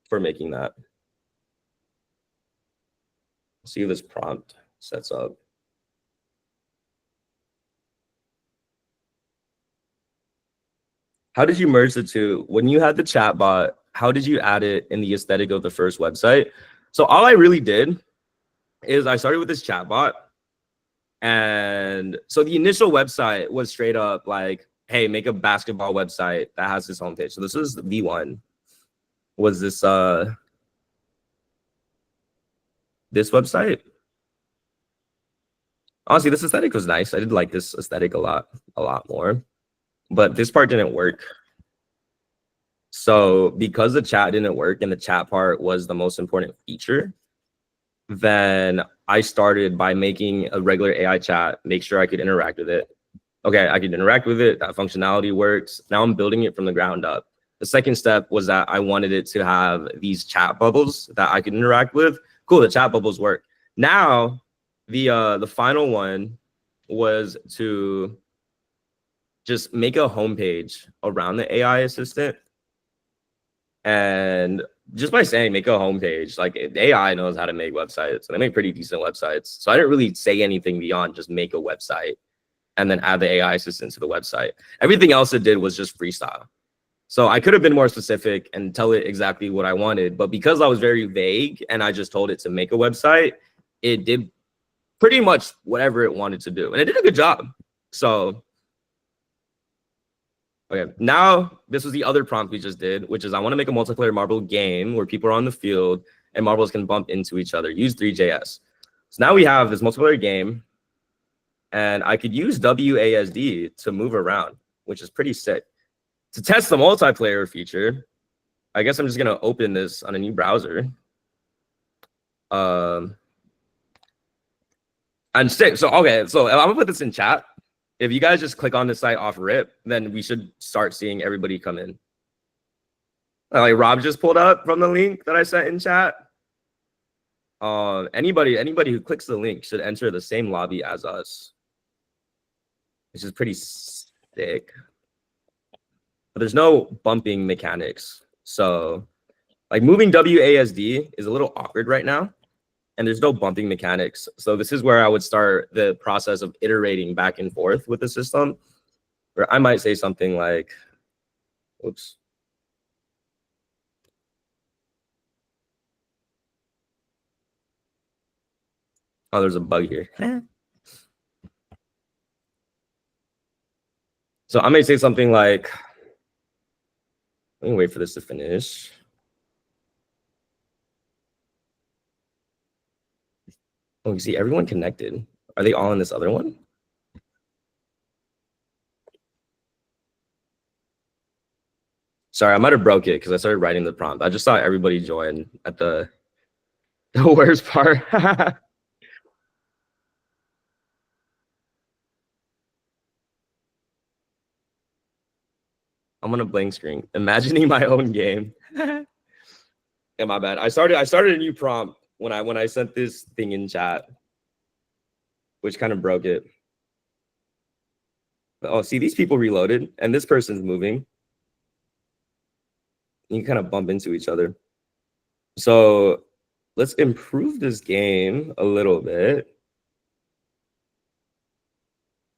for making that. See if this prompt sets up. How did you merge the two? When you had the chat bot, how did you add it in the aesthetic of the first website? So all I really did is I started with this chat bot. And so the initial website was straight up like, hey, make a basketball website that has this homepage. So this was V1. Was this this website? Honestly, this aesthetic was nice. I did like this aesthetic a lot more. But this part didn't work. So because the chat didn't work and the chat part was the most important feature, then I started by making a regular AI chat, make sure I could interact with it. Okay, I could interact with it. That functionality works. Now I'm building it from the ground up. The second step was that I wanted it to have these chat bubbles that I could interact with. Cool, the chat bubbles work. Now, the final one was to just make a homepage around the AI assistant. And just by saying make a homepage, like AI knows how to make websites, and they make pretty decent websites. So I didn't really say anything beyond just make a website and then add the AI assistant to the website. Everything else it did was just freestyle. So I could have been more specific and tell it exactly what I wanted, but because I was very vague and I just told it to make a website, it did pretty much whatever it wanted to do, and it did a good job. So okay, now this was the other prompt we just did, which is I want to make a multiplayer marble game where people are on the field and marbles can bump into each other. Use Three.js. So now we have this multiplayer game, and I could use WASD to move around, which is pretty sick. To test the multiplayer feature, I guess I'm just gonna open this on a new browser. And sick. So okay, so I'm gonna put this in chat. If you guys just click on the site off rip, then we should start seeing everybody come in. Like Rob just pulled up from the link that I sent in chat. Anybody who clicks the link should enter the same lobby as us, which is pretty sick. But there's no bumping mechanics. So like moving WASD is a little awkward right now. And there's no bumping mechanics. So this is where I would start the process of iterating back and forth with the system, where I might say something like, oops. Oh, there's a bug here. So I may say something like, let me wait for this to finish. Oh, you see everyone connected. Are they all in this other one? Sorry, I might have broke it because I started writing the prompt. I just saw everybody join at the worst part. I'm on a blank screen, imagining my own game. Yeah, my bad. I started a new prompt when I sent this thing in chat, which kind of broke it. Oh, see, these people reloaded, and this person's moving. You kind of bump into each other. So let's improve this game a little bit.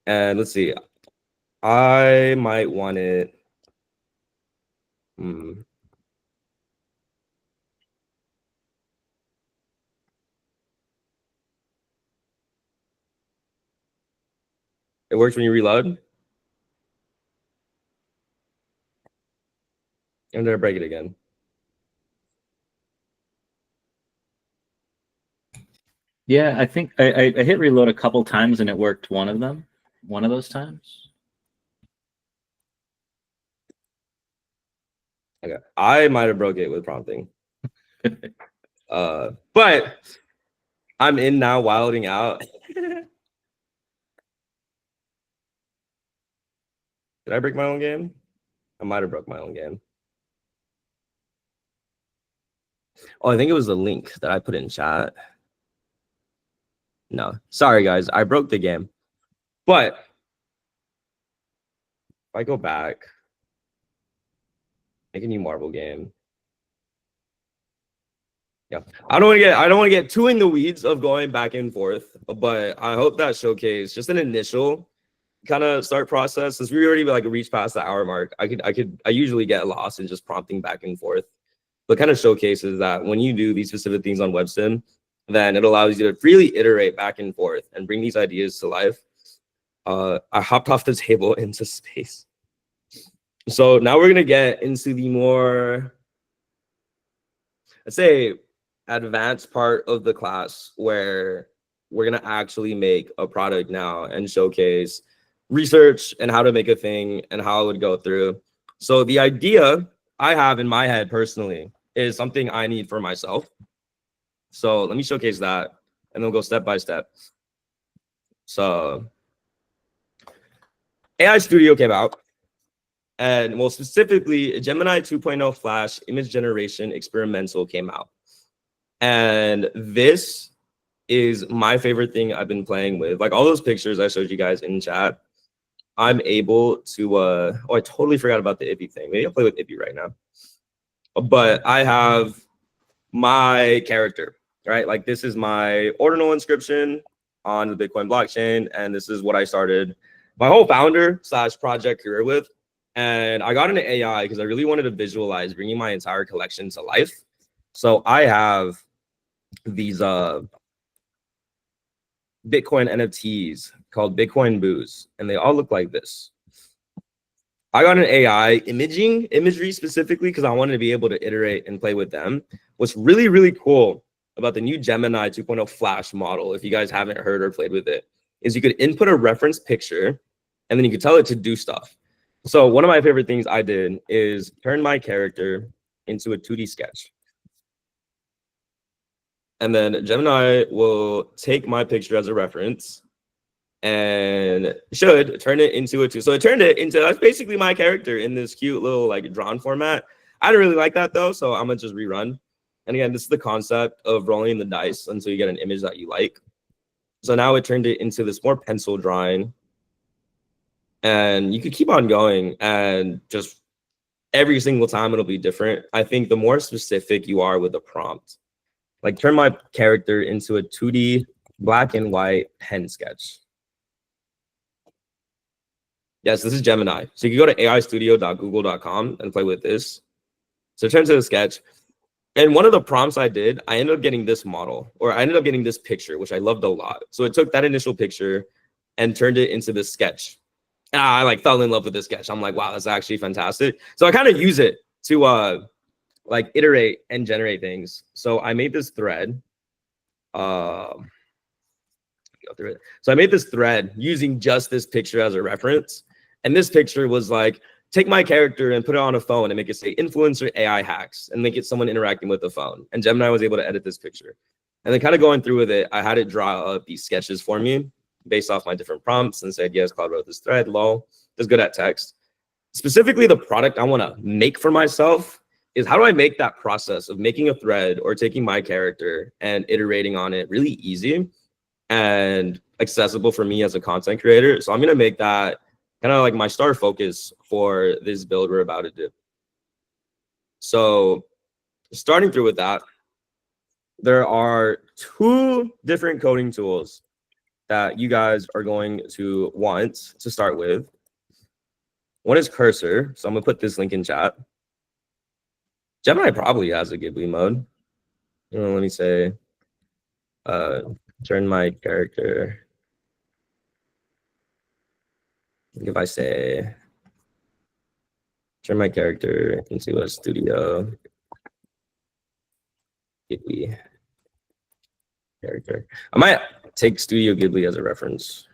And let's see. I might want it. It works when you reload. And then I break it again. Yeah, I think I hit reload a couple times and it worked one of those times. Okay, I might have broke it with prompting. But I'm in now, wilding out. Did I break my own game? I might have broke my own game. Oh, I think it was the link that I put in chat. No, sorry guys, I broke the game. But if I go back, make a new Marvel game. Yeah, I don't want to get too in the weeds of going back and forth, but I hope that showcase just an initial kind of start process. Since we already like reached past the hour mark, I usually get lost in just prompting back and forth, but kind of showcases that when you do these specific things on WebSim, then it allows you to freely iterate back and forth and bring these ideas to life. I hopped off the table into space. So now we're gonna get into the more, let's say, advanced part of the class where we're gonna actually make a product now and showcase research and how to make a thing and how it would go through. So the idea I have in my head personally is something I need for myself. So let me showcase that and then we'll go step by step. So AI Studio came out, and well, specifically Gemini 2.0 Flash image generation experimental came out. And this is my favorite thing I've been playing with. Like all those pictures I showed you guys in chat, I'm able to, oh, I totally forgot about the Ippy thing. Maybe I'll play with Ippy right now. But I have my character, right? Like this is my ordinal inscription on the Bitcoin blockchain. And this is what I started my whole founder / project career with. And I got into AI because I really wanted to visualize bringing my entire collection to life. So I have these Bitcoin NFTs called Bitcoin Booze, and they all look like this. I got an AI imagery specifically because I wanted to be able to iterate and play with them. What's really, really cool about the new Gemini 2.0 Flash model, if you guys haven't heard or played with it, is you could input a reference picture and then you could tell it to do stuff. So one of my favorite things I did is turn my character into a 2D sketch. And then Gemini will take my picture as a reference and should turn it into a 2. So it turned it into, that's basically my character in this cute little like drawn format. I don't really like that though, so I'm gonna just rerun. And again, this is the concept of rolling the dice until you get an image that you like. So now it turned it into this more pencil drawing. And you could keep on going and just every single time it'll be different. I think the more specific you are with the prompt, like turn my character into a 2D black and white pen sketch. Yes, this is Gemini. So you can go to aistudio.google.com and play with this. So it turns into a sketch. And one of the prompts I did, I ended up getting this model, or I ended up getting this picture, which I loved a lot. So it took that initial picture and turned it into this sketch. And I like fell in love with this sketch. I'm like, wow, that's actually fantastic. So I kind of use it to like iterate and generate things. So I made this thread. Go through it. So I made this thread using just this picture as a reference. And this picture was like take my character and put it on a phone and make it say influencer AI hacks and make it someone interacting with the phone. And Gemini was able to edit this picture. And then kind of going through with it, I had it draw up these sketches for me based off my different prompts and said, yes, Claude wrote this thread, lol, is good at text. Specifically, the product I want to make for myself is how do I make that process of making a thread or taking my character and iterating on it really easy and accessible for me as a content creator. So I'm going to make that kind of like my star focus for this build we're about to do. So starting through with that, there are 2 different coding tools that you guys are going to want to start with. One is Cursor. So I'm gonna put this link in chat. Gemini probably has a Ghibli mode. Let me say, turn my character. If I say, turn my character into a Studio Ghibli character. I might take Studio Ghibli as a reference.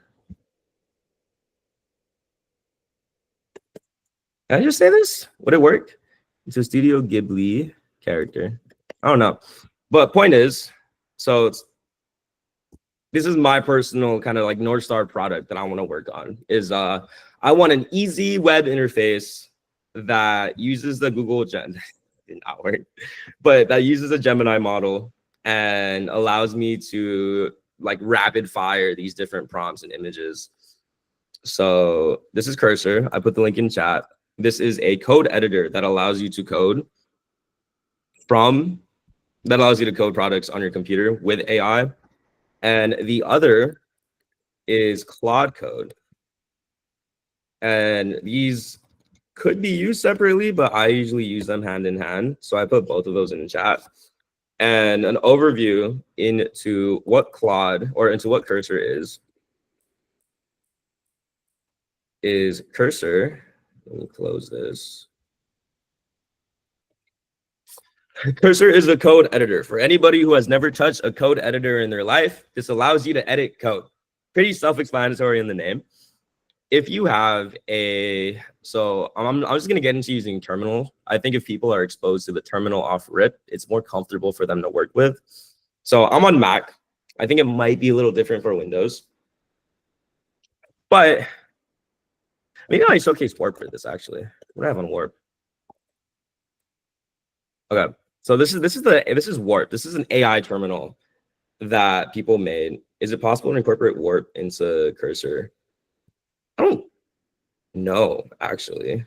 Can I just say this? Would it work? It's a Studio Ghibli character. I don't know. But point is, so this is my personal kind of like North Star product that I want to work on is I want an easy web interface that uses the Google Gen did not work, but that uses a Gemini model and allows me to like rapid fire these different prompts and images. So this is Cursor. I put the link in chat. This is a code editor that allows you to code products on your computer with AI. And the other is Claude Code. And these could be used separately, but I usually use them hand in hand. So I put both of those in the chat. And an overview into what Claude or into what Cursor is Cursor. Let me close this. Cursor is a code editor. For anybody who has never touched a code editor in their life, this allows you to edit code. Pretty self-explanatory in the name. If you have a, so I'm just going to get into using Terminal. I think if people are exposed to the Terminal off rip, it's more comfortable for them to work with. So I'm on Mac. I think it might be a little different for Windows. But maybe I showcase Warp for this actually. What do I have on Warp? Okay, so this is Warp. This is an AI terminal that people made. Is it possible to incorporate Warp into Cursor? I don't know actually,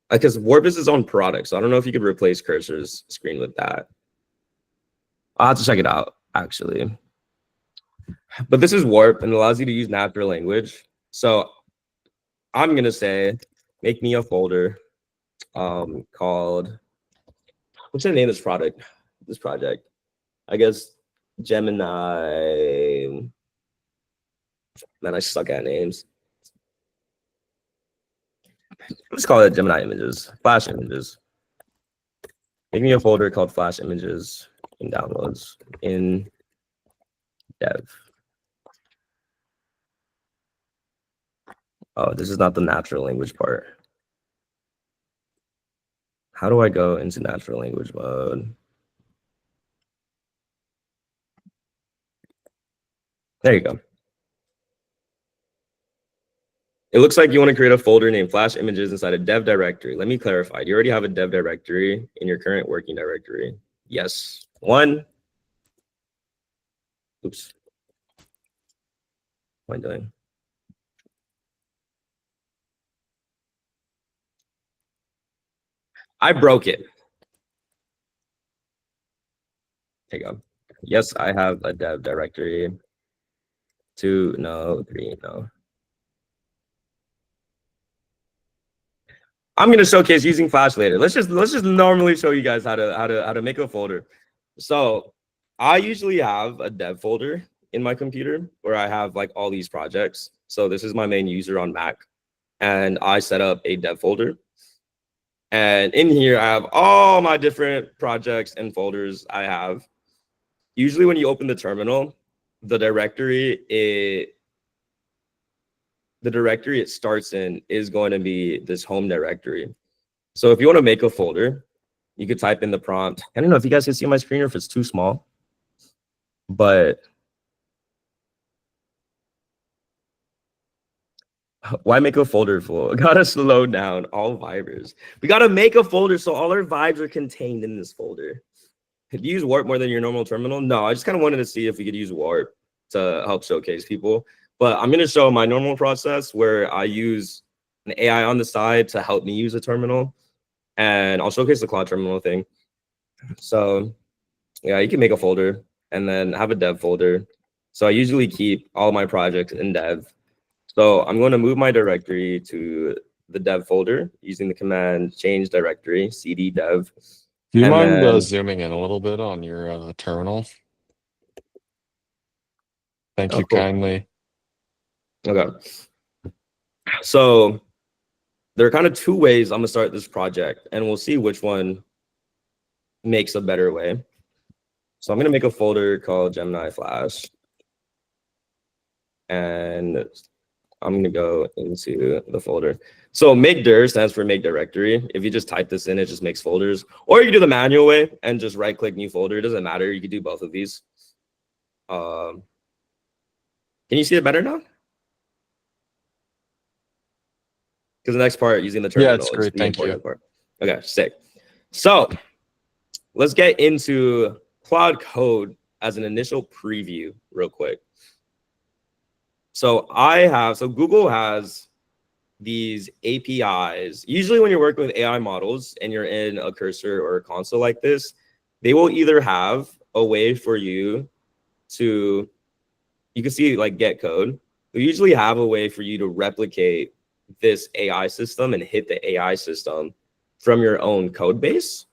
because Warp is its own product. So I don't know if you could replace Cursor's screen with that. I'll have to check it out actually. But this is Warp and it allows you to use natural language. So I'm gonna say, make me a folder called, what's the name of this product? This project, I guess Gemini. Man, I suck at names. Let's call it Gemini Images, Flash Images. Make me a folder called Flash Images in Downloads in Dev. Oh, this is not the natural language part. How do I go into natural language mode? There you go. It looks like you want to create a folder named Flash Images inside a dev directory. Let me clarify. Do you already have a dev directory in your current working directory? Yes. One. Oops. What am I doing? I broke it. There you go. Yes, I have a dev directory. 2, no. 3, no. I'm gonna showcase using Flash later. Let's just normally show you guys how to make a folder. So I usually have a dev folder in my computer where I have like all these projects. So this is my main user on Mac, and I set up a dev folder. And in here, I have all my different projects and folders I have. Usually when you open the terminal, the directory, the directory it starts in is going to be this home directory. So if you want to make a folder, you could type in the prompt. I don't know if you guys can see my screen or if it's too small, but why make a folder full? Gotta slow down all vibers. We gotta make a folder so all our vibes are contained in this folder. Could you use Warp more than your normal terminal? No, I just kind of wanted to see if we could use Warp to help showcase people. But I'm gonna show my normal process where I use an AI on the side to help me use a terminal. And I'll showcase the Claude terminal thing. So yeah, you can make a folder and then have a dev folder. So I usually keep all my projects in dev. So I'm going to move my directory to the dev folder using the command change directory, cd dev. Do you And mind then- zooming in a little bit on your terminal? Thank Oh, you cool. kindly. Okay. So there are kind of two ways I'm gonna start this project, and we'll see which one makes a better way. So I'm gonna make a folder called Gemini Flash. And I'm gonna go into the folder. So make dir stands for make directory. If you just type this in, it just makes folders. Or you can do the manual way and just right click new folder. It doesn't matter. You can do both of these. Can you see it better now? Because the next part, using the terminal, it's is great. the Thank you. important part. Okay, sick. So let's get into Claude Code as an initial preview real quick. So Google has these APIs. Usually when you're working with AI models and you're in a cursor or a console like this, they will either have a way for you to, you can see like get code. They usually have a way for you to replicate this AI system and hit the AI system from your own code base.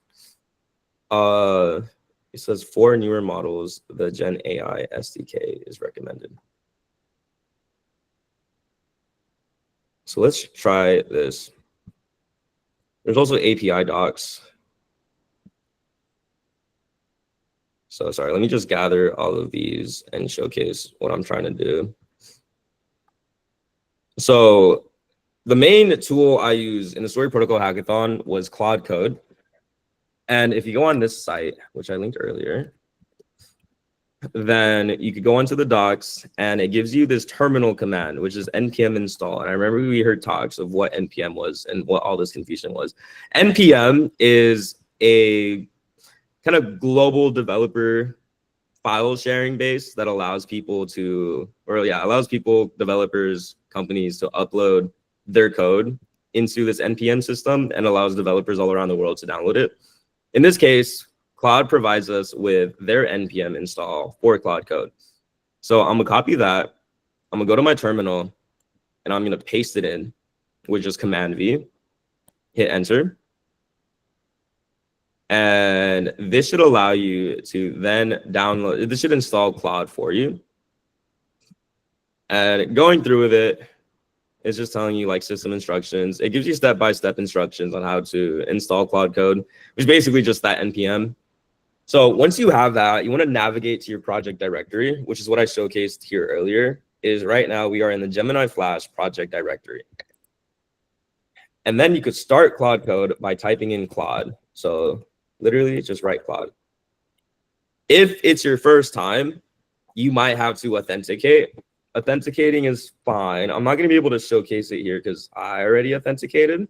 It says for newer models, the Gen AI SDK is recommended. So let's try this. There's also API docs. So sorry, let me just gather all of these and showcase what I'm trying to do. So the main tool I use in the Story Protocol Hackathon was Claude Code. And if you go on this site, which I linked earlier, then you could go into the docs and it gives you this terminal command, which is npm install. And I remember we heard talks of what npm was and what all this confusion was. npm is a kind of global developer file sharing base that allows people to, allows people, developers, companies to upload their code into this npm system and allows developers all around the world to download it. In this case, Claude provides us with their npm install for Claude Code. So I'm gonna copy that. I'm gonna go to my terminal and I'm gonna paste it in with just Command V, hit enter. And this should allow you to then download, this should install Claude for you. And going through with it, it's just telling you like system instructions. It gives you step-by-step instructions on how to install Claude Code, which is basically just that npm. So once you have that, you want to navigate to your project directory, which is what I showcased here earlier, is right now we are in the Gemini Flash project directory. And then you could start Claude Code by typing in Claude. So literally just write Claude. If it's your first time, you might have to authenticate. Authenticating is fine. I'm not going to be able to showcase it here because I already authenticated.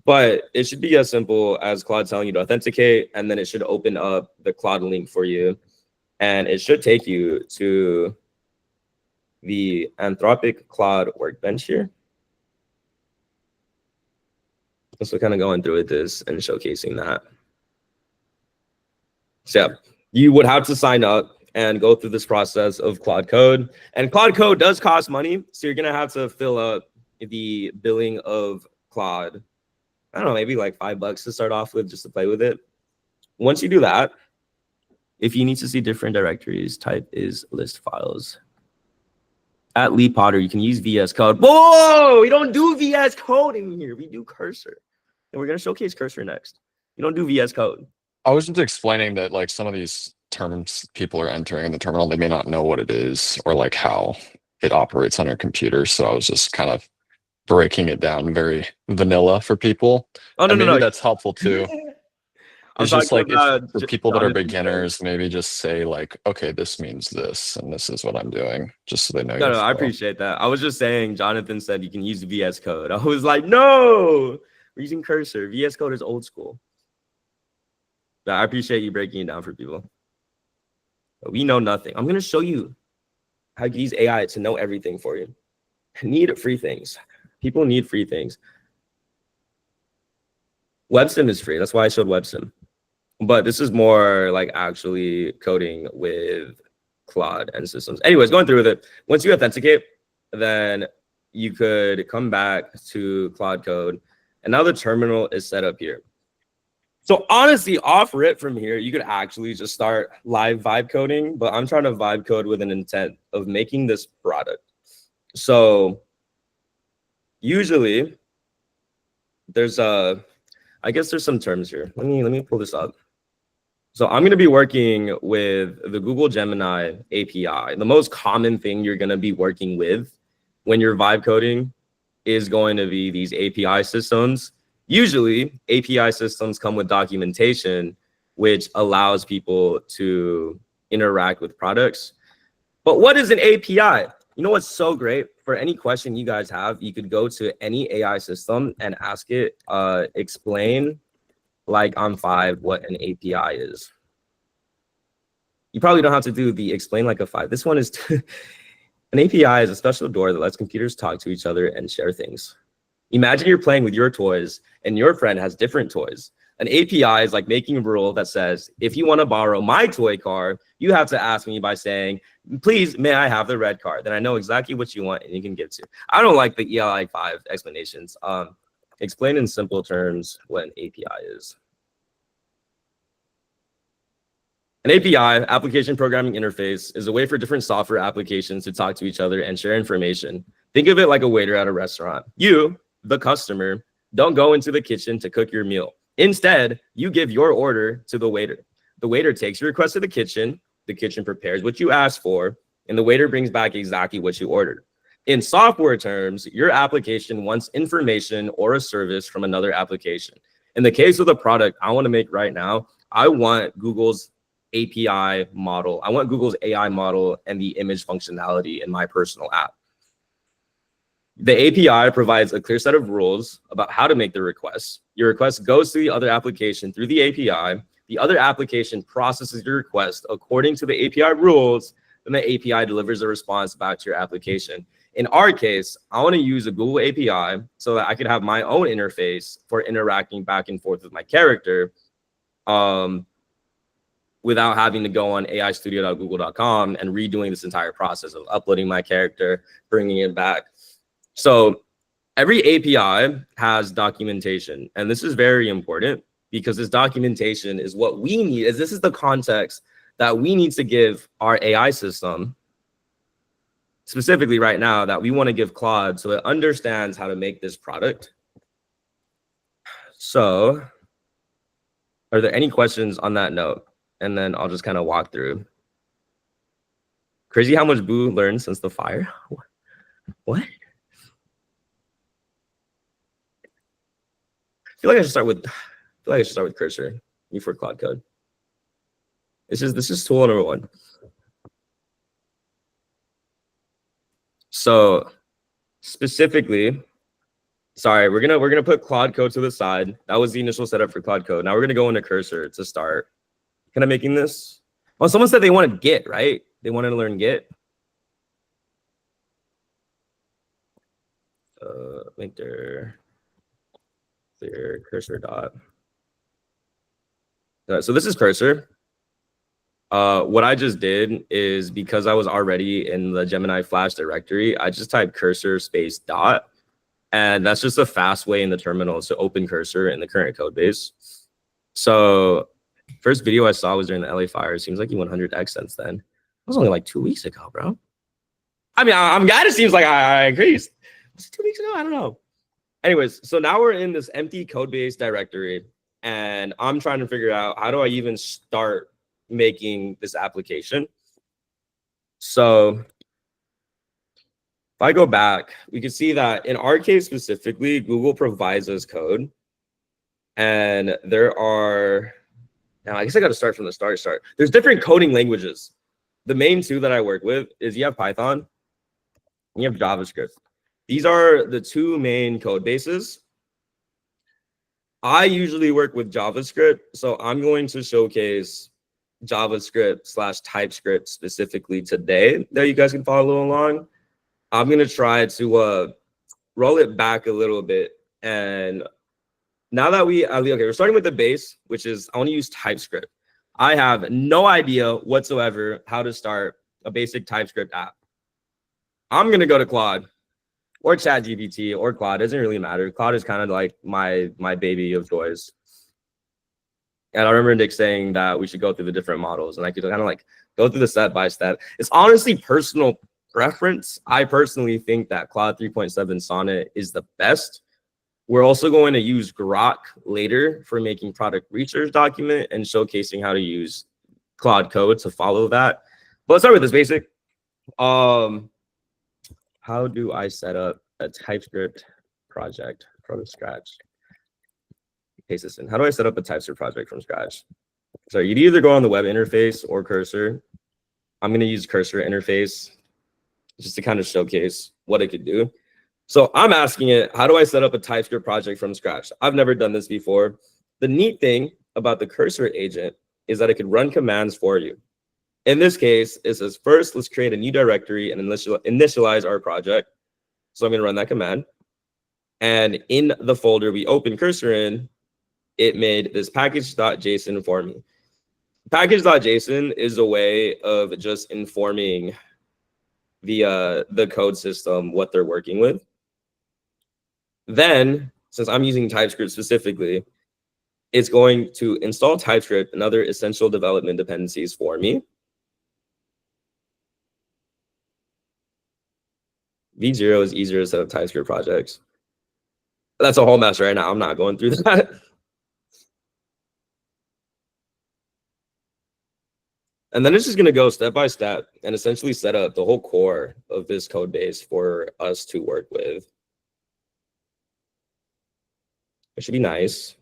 But it should be as simple as Claude telling you to authenticate, and then it should open up the Claude link for you. And it should take you to the Anthropic Claude workbench here. So kind of going through with this and showcasing that. So yeah, you would have to sign up and go through this process of Claude Code. And Claude Code does cost money. So you're going to have to fill up the billing of Claude. I don't know, maybe like $5 to start off with just to play with it. Once you do that, if you need to see different directories, type is list files. At Lee Potter, you can use VS Code. Whoa, we don't do VS Code in here. We do Cursor. And we're going to showcase Cursor next. You don't do VS Code. I was just explaining that like some of these terms people are entering in the terminal, they may not know what it is or like how. it operates on your computer. So I was just kind of breaking it down very vanilla for people. Oh no, And no, maybe no. that's helpful too. I'm It's just talking like about if, for people that are Jonathan. beginners, maybe just say like, okay, this means this, and this is what I'm doing, just so they know. No, your no, I flow. appreciate that. I was just saying, Jonathan said you can use VS Code. I was like, no, we're using Cursor. VS Code is old school. But I appreciate you breaking it down for people. But we know nothing. I'm gonna show you how to use AI to know everything for you. Need free things. People need free things. WebSim is free. That's why I showed WebSim. But this is more like actually coding with Claude and systems. Anyways, going through with it. Once you authenticate, then you could come back to Claude Code. And now the terminal is set up here. So honestly, off rip from here, you could actually just start live vibe coding, but I'm trying to vibe code with an intent of making this product. So usually there's I guess there's some terms here. Let me pull this up. So I'm going to be working with the Google Gemini API. The most common thing you're going to be working with when you're vibe coding is going to be these API systems. Usually API systems come with documentation, which allows people to interact with products. But what is an API? You know what's so great? For any question you guys have, you could go to any AI system and ask it, explain like on 5 what an API is. You probably don't have to do the explain like a 5. This one is an API is a special door that lets computers talk to each other and share things. Imagine you're playing with your toys and your friend has different toys. An API is like making a rule that says, if you want to borrow my toy car, you have to ask me by saying, please, may I have the red car? Then I know exactly what you want and you can give to. I don't like the ELI 5 explanations. Explain in simple terms what an API is. An API, application programming interface, is a way for different software applications to talk to each other and share information. Think of it like a waiter at a restaurant. You, the customer, don't go into the kitchen to cook your meal. Instead, you give your order to the waiter. The waiter takes your request to the kitchen prepares what you asked for, and the waiter brings back exactly what you ordered. In software terms, your application wants information or a service from another application. In the case of the product I want to make right now, I want Google's API model. I want Google's AI model and the image functionality in my personal app. The API provides a clear set of rules about how to make the request. Your request goes to the other application through the API. The other application processes your request according to the API rules, then the API delivers a response back to your application. In our case, I want to use a Google API so that I could have my own interface for interacting back and forth with my character without having to go on aistudio.google.com and redoing this entire process of uploading my character, bringing it back. So every API has documentation, and this is very important because this documentation is what we need. This is the context that we need to give our AI system, specifically right now, that we want to give Claude so it understands how to make this product. So are there any questions on that note? And then I'll just kind of walk through. Crazy how much Boo learned since the fire. What? I feel like I should start with Cursor before Claude Code. This is tool number 1. So specifically, sorry, we're gonna put Claude Code to the side. That was the initial setup for Claude Code. Now we're gonna go into Cursor to start. Kind of making this. Well, someone said they wanted Git, right? They wanted to learn Git. Make their cursor dot. So this is Cursor. What I just did is, because I was already in the Gemini Flash directory, I just typed cursor space dot, and that's just a fast way in the terminal to open Cursor in the current code base. So first video I saw was during the LA fire. It seems like you 100x since then. It was only like 2 weeks ago, bro. I mean, I'm glad it seems like I increased. Was it 2 weeks ago? I don't know. Anyways, so now we're in this empty code base directory, and I'm trying to figure out, how do I even start making this application? So If I go back, we can see that in our case specifically, Google provides us code. And there are, now I guess I got to start from the start. There's different coding languages. The main two that I work with is you have Python and you have JavaScript. These are the two main code bases. I usually work with JavaScript, so I'm going to showcase JavaScript / TypeScript specifically today that you guys can follow along. I'm going to try to roll it back a little bit. And now that we're starting with the base, which is I want to use TypeScript. I have no idea whatsoever how to start a basic TypeScript app. I'm going to go to Claude or ChatGPT or Claude. It doesn't really matter. Claude is kind of like my baby of toys. And I remember Nick saying that we should go through the different models, and I could kind of like go through the step by step. It's honestly personal preference. I personally think that Claude 3.7 Sonnet is the best. We're also going to use Grok later for making product research document and showcasing how to use Claude Code to follow that. But let's start with this basic. How do I set up a TypeScript project from scratch? Paste this in. How do I set up a TypeScript project from scratch? So you'd either go on the web interface or Cursor. I'm going to use Cursor interface just to kind of showcase what it could do. So I'm asking it, how do I set up a TypeScript project from scratch? I've never done this before. The neat thing about the Cursor agent is that it could run commands for you. In this case, it says, first, let's create a new directory and initialize our project. So I'm going to run that command. And in the folder we open Cursor in, it made this package.json for me. Package.json is a way of just informing the code system what they're working with. Then, since I'm using TypeScript specifically, it's going to install TypeScript and other essential development dependencies for me. V0 is easier to set up TypeScript projects. That's a whole mess right now. I'm not going through that. And then it's just going to go step by step and essentially set up the whole core of this code base for us to work with. It should be nice.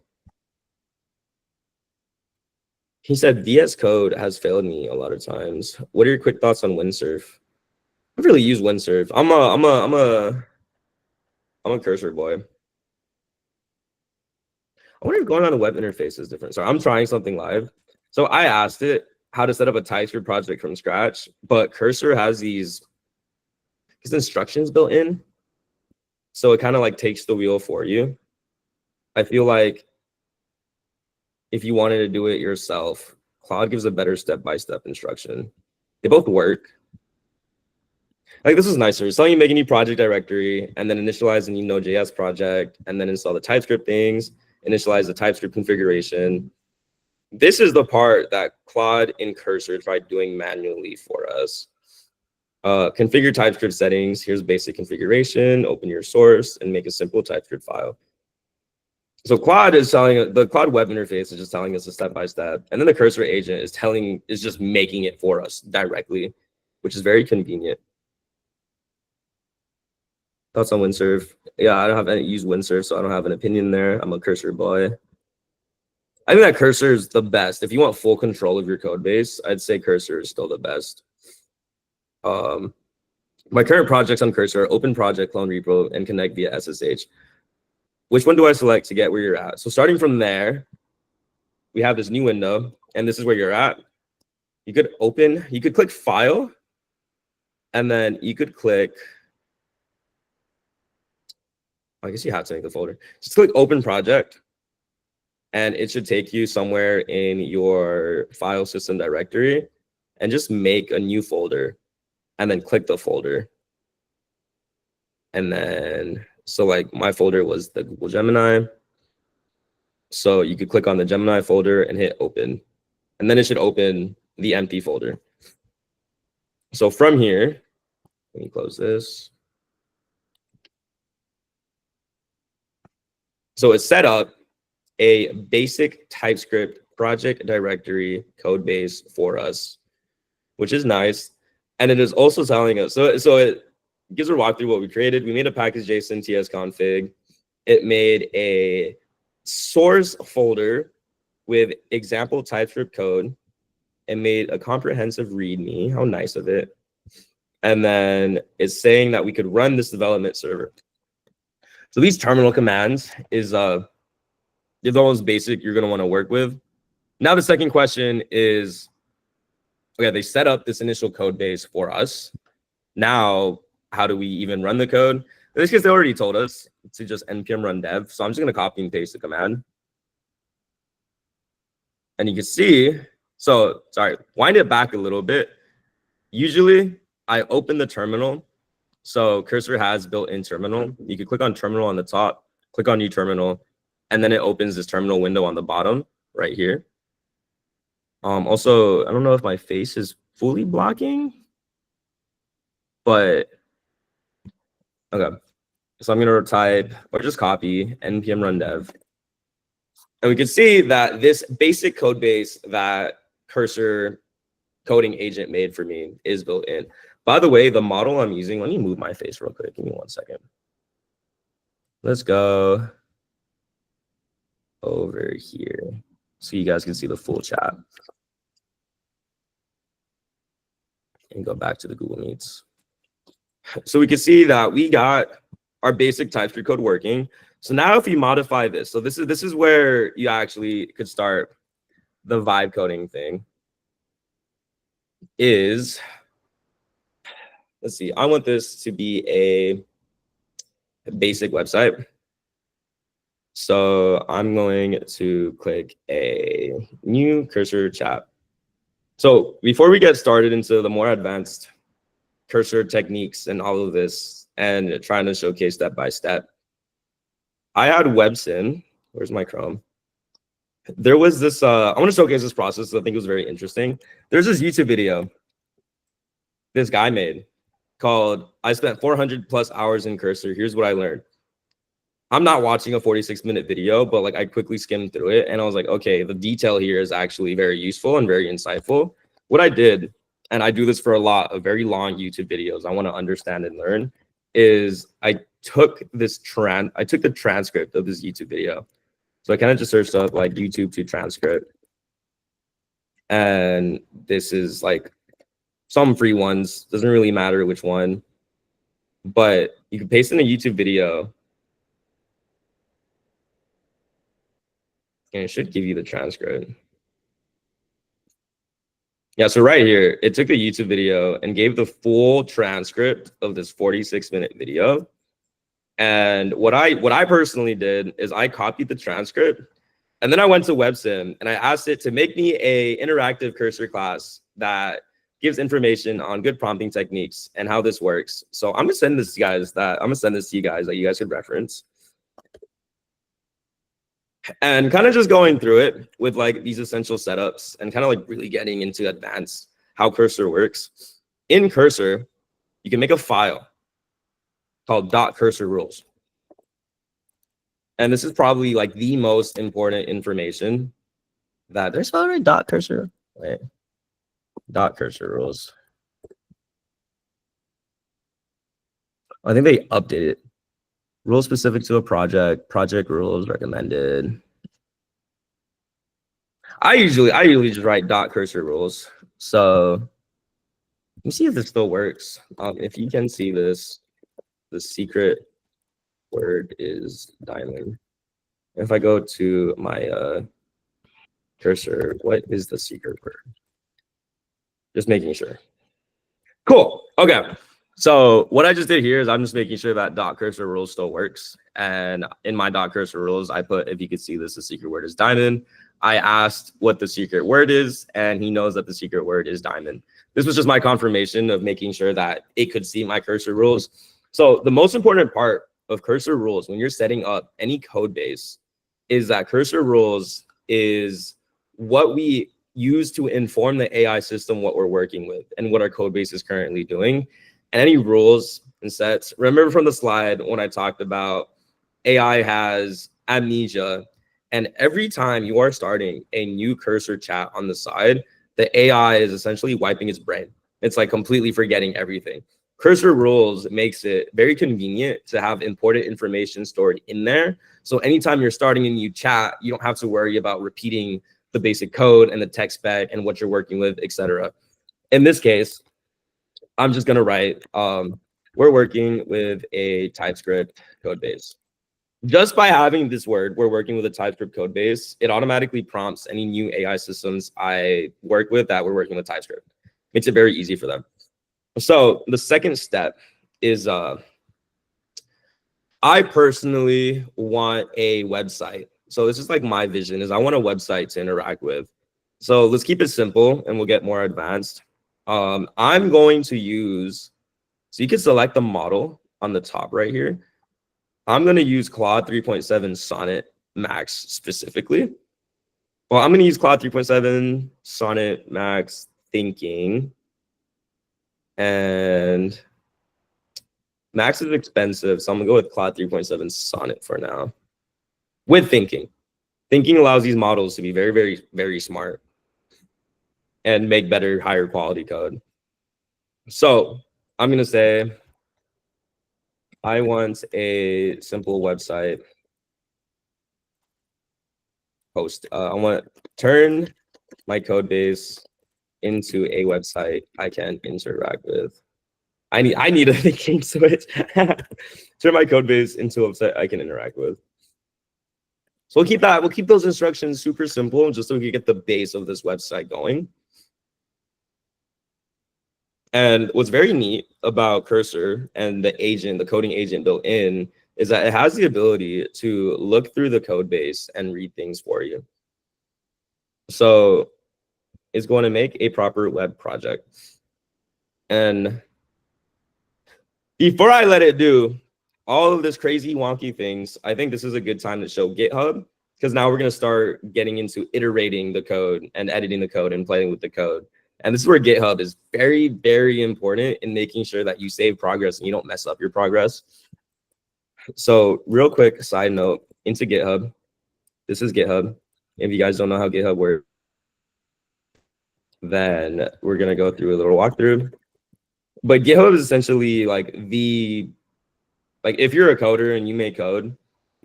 He said VS Code has failed me a lot of times. What are your quick thoughts on Windsurf? I've really used Windsurf. I'm a Cursor boy. I wonder if going on a web interface is different. Sorry, I'm trying something live. So I asked it how to set up a TypeScript project from scratch, but Cursor has these instructions built in. So it kind of like takes the wheel for you. I feel like if you wanted to do it yourself, Claude gives a better step-by-step instruction. They both work. Like this is nicer. It's telling you make a new project directory and then initialize a new Node.js project and then install the TypeScript things, initialize the TypeScript configuration. This is the part that Claude and Cursor tried doing manually for us. Configure TypeScript settings. Here's basic configuration. Open your source and make a simple TypeScript file. So Claude is telling the Claude web interface is just telling us a step-by-step, and then the Cursor agent is just making it for us directly, which is very convenient. Thoughts on Windsurf? Yeah, I don't have any use Windsurf, so I don't have an opinion there. I'm a Cursor boy. I think that Cursor is the best. If you want full control of your code base, I'd say Cursor is still the best. My current projects on Cursor are Open Project, Clone Repo, and Connect via SSH. Which one do I select to get where you're at? So starting from there, we have this new window, and this is where you're at. You could click File, and then you could click, I guess you have to make the folder. Just click Open Project, and it should take you somewhere in your file system directory, and just make a new folder, and then click the folder. And then, so like my folder was the Google Gemini. So you could click on the Gemini folder and hit open. And then it should open the empty folder. So from here, let me close this. So it set up a basic TypeScript project directory code base for us, which is nice. And it is also telling us, so gives a walkthrough what we created. We made a package JSON tsconfig. It made a source folder with example TypeScript code. It made a comprehensive README. How nice of it. And then it's saying that we could run this development server. So these terminal commands is they're the most basic you're going to want to work with. Now the second question is, okay, they set up this initial code base for us. Now, how do we even run the code? In this case, they already told us to just npm run dev. So I'm just going to copy and paste the command. And you can see, so sorry, wind it back a little bit. Usually I open the terminal. So Cursor has built-in terminal. You can click on terminal on the top, click on new terminal, and then it opens this terminal window on the bottom right here. Also, I don't know if my face is fully blocking, but okay. So I'm going to type or just copy npm run dev. And we can see that this basic code base that Cursor coding agent made for me is built in. By the way, the model I'm using, let me move my face real quick. Give me 1 second. Let's go over here so you guys can see the full chat. And go back to the Google Meets. So we can see that we got our basic TypeScript code working. So now if you modify this, so this is where you actually could start the vibe coding thing. Is, let's see, I want this to be a basic website. So I'm going to click a new Cursor chat. So before we get started into the more advanced Cursor techniques and all of this and trying to showcase step by step, I had WebSim. Where's my Chrome? There was this, I want to showcase this process. I think it was very interesting. There's this YouTube video this guy made called, I spent 400+ hours in Cursor. Here's what I learned. I'm not watching a 46-minute video, but like I quickly skimmed through it and I was like, okay, the detail here is actually very useful and very insightful. What I did, and I do this for a lot of very long YouTube videos, I want to understand and learn, is I took the transcript of this YouTube video. So I kind of just searched up like YouTube to transcript. And this is like some free ones, doesn't really matter which one, but you can paste in a YouTube video and it should give you the transcript. Yeah, so right here, it took a YouTube video and gave the full transcript of this 46-minute video. And what I personally did is I copied the transcript and then I went to WebSim and I asked it to make me a interactive Cursor class that gives information on good prompting techniques and how this works. So I'm gonna send this to you guys that you guys could reference. And kind of just going through it with like these essential setups and kind of like really getting into advanced how Cursor works. In Cursor, you can make a file called .cursor rules. And this is probably like the most important information that there's already .cursor. Wait, .cursor rules. I think they updated it. Rules specific to a project rules recommended. I usually just write .cursor rules. So let me see if this still works. If you can see this, the secret word is diamond. If I go to my Cursor, what is the secret word? Just making sure. Cool. Okay. So what I just did here is I'm just making sure that .cursor rules still works. And in my .cursor rules, I put, if you could see this, the secret word is diamond. I asked what the secret word is, and he knows that the secret word is diamond. This was just my confirmation of making sure that it could see my Cursor rules. So the most important part of Cursor rules when you're setting up any code base is that Cursor rules is what we use to inform the AI system what we're working with and what our code base is currently doing. And any rules and sets, remember from the slide when I talked about AI has amnesia, and every time you are starting a new Cursor chat on the side, the AI is essentially wiping its brain. It's like completely forgetting everything. Cursor rules makes it very convenient to have important information stored in there. So anytime you're starting a new chat, you don't have to worry about repeating the basic code and the tech spec and what you're working with, etc. In this case, I'm just gonna write, we're working with a TypeScript code base. Just by having this word, we're working with a TypeScript code base, it automatically prompts any new AI systems I work with that we're working with TypeScript. Makes it very easy for them. So the second step is I personally want a website. So this is like my vision is I want a website to interact with. So let's keep it simple and we'll get more advanced. I'm going to use, so you can select the model on the top right here. I'm going to use Claude 3.7 Sonnet Max specifically. Well, I'm going to use Claude 3.7 Sonnet Max Thinking. And Max is expensive, so I'm gonna go with Claude 3.7 Sonnet for now. With Thinking. Thinking allows these models to be very, very, very smart and make better, higher quality code. So I'm gonna say, I want a simple website host. I want to turn my code base into a website I can interact with. I need a thinking switch. Turn my code base into a website I can interact with. So we'll keep those instructions super simple just so we can get the base of this website going. And what's very neat about Cursor and the agent, the coding agent built in, is that it has the ability to look through the code base and read things for you. So it's going to make a proper web project. And before I let it do all of this crazy wonky things, I think this is a good time to show GitHub, because now we're going to start getting into iterating the code and editing the code and playing with the code. And this is where GitHub is very, very important in making sure that you save progress and you don't mess up your progress. So real quick side note into GitHub. This is GitHub. If you guys don't know how GitHub works, then we're going to go through a little walkthrough. But GitHub is essentially like if you're a coder and you make code,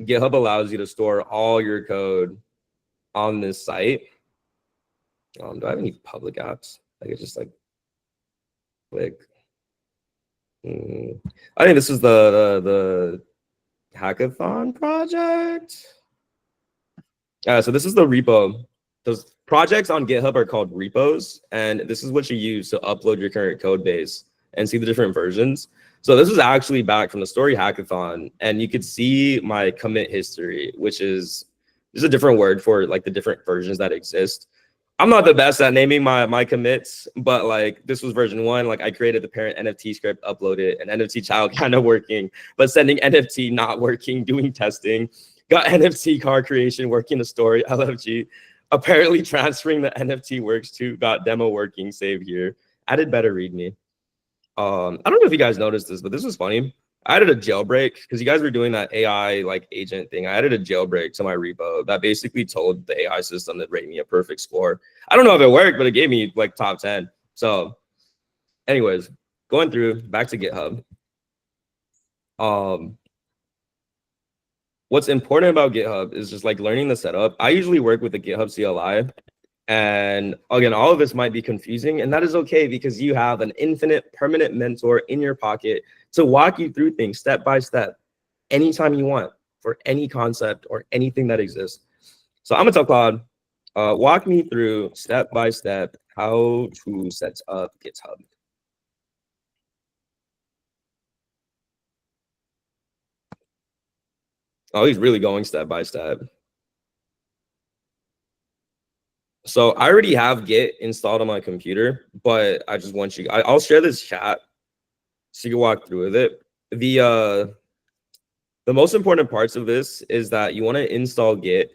GitHub allows you to store all your code on this site. Do I have any public apps? I could just like click. I think this is the hackathon project. So this is the repo. Those projects on GitHub are called repos, and this is what you use to upload your current code base and see the different versions. So this is actually back from the Story Hackathon, and you could see my commit history, which is there's a different word for like the different versions that exist. I'm not the best at naming my commits, but like this was version 1. Like I created the parent NFT script, uploaded, and NFT child kind of working, but sending NFT not working, doing testing, got NFT car creation working the story, LFG, apparently transferring the NFT works to, got demo working, save here, added better readme. I don't know if you guys noticed this, but this was funny. I added a jailbreak because you guys were doing that AI like agent thing. I added a jailbreak to my repo that basically told the AI system to rate me a perfect score. I don't know if it worked, but it gave me like top 10. So anyways, going through back to GitHub. What's important about GitHub is just like learning the setup. I usually work with the GitHub CLI. And again, all of this might be confusing, and that is okay because you have an infinite permanent mentor in your pocket to walk you through things step by step, anytime you want for any concept or anything that exists. So I'm gonna tell Claude, walk me through step by step how to set up GitHub. Oh, he's really going step by step. So I already have Git installed on my computer, but I just want you, I'll share this chat so you can walk through with it. The most important parts of this is that you want to install Git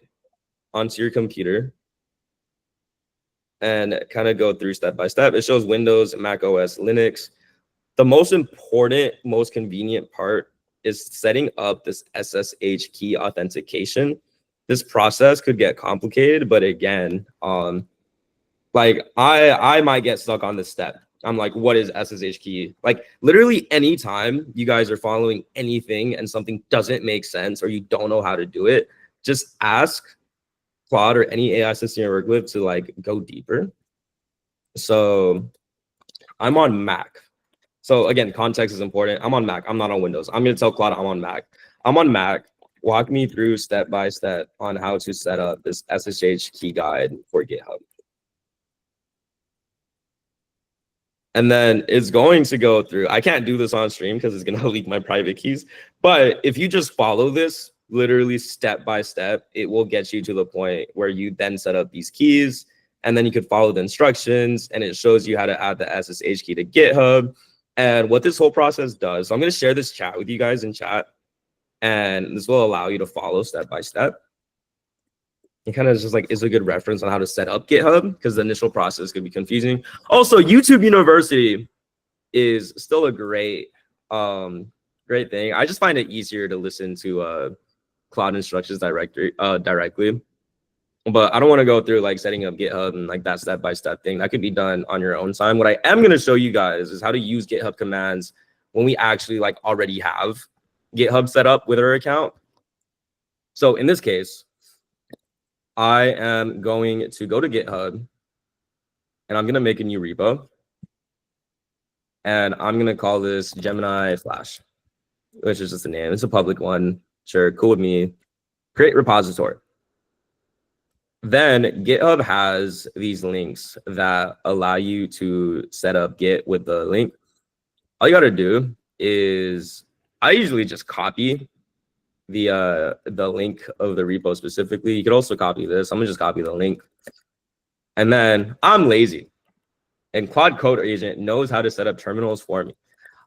onto your computer and kind of go through step by step. It shows Windows, Mac OS, Linux. The most important, most convenient part is setting up this SSH key authentication. This process could get complicated, but again, like I might get stuck on this step. I'm like, what is SSH key? Like literally anytime you guys are following anything and something doesn't make sense or you don't know how to do it, just ask Claude or any AI system you work with to like go deeper. So I'm on Mac. So again, context is important. I'm on Mac. I'm not on Windows. I'm going to tell Claude I'm on Mac. I'm on Mac. Walk me through step by step on how to set up this SSH key guide for GitHub. And then it's going to go through. I can't do this on stream because it's going to leak my private keys. But if you just follow this literally step by step, it will get you to the point where you then set up these keys. And then you could follow the instructions. And it shows you how to add the SSH key to GitHub. And what this whole process does. So I'm going to share this chat with you guys in chat. And this will allow you to follow step by step. It kind of just like is a good reference on how to set up GitHub because the initial process could be confusing. Also, YouTube University is still a great thing. I just find it easier to listen to Claude instructions directly. But I don't want to go through like setting up GitHub and like that step-by-step thing. That could be done on your own time. What I am going to show you guys is how to use GitHub commands when we actually like already have GitHub set up with our account. So in this case, I am going to go to GitHub and I'm going to make a new repo. And I'm going to call this Gemini Flash, which is just a name. It's a public one. Sure, cool with me. Create repository. Then GitHub has these links that allow you to set up Git with the link. All you got to do is I usually just copy the link of the repo specifically. You could also copy this. I'm gonna just copy the link. And then I'm lazy. And Claude Code Agent knows how to set up terminals for me.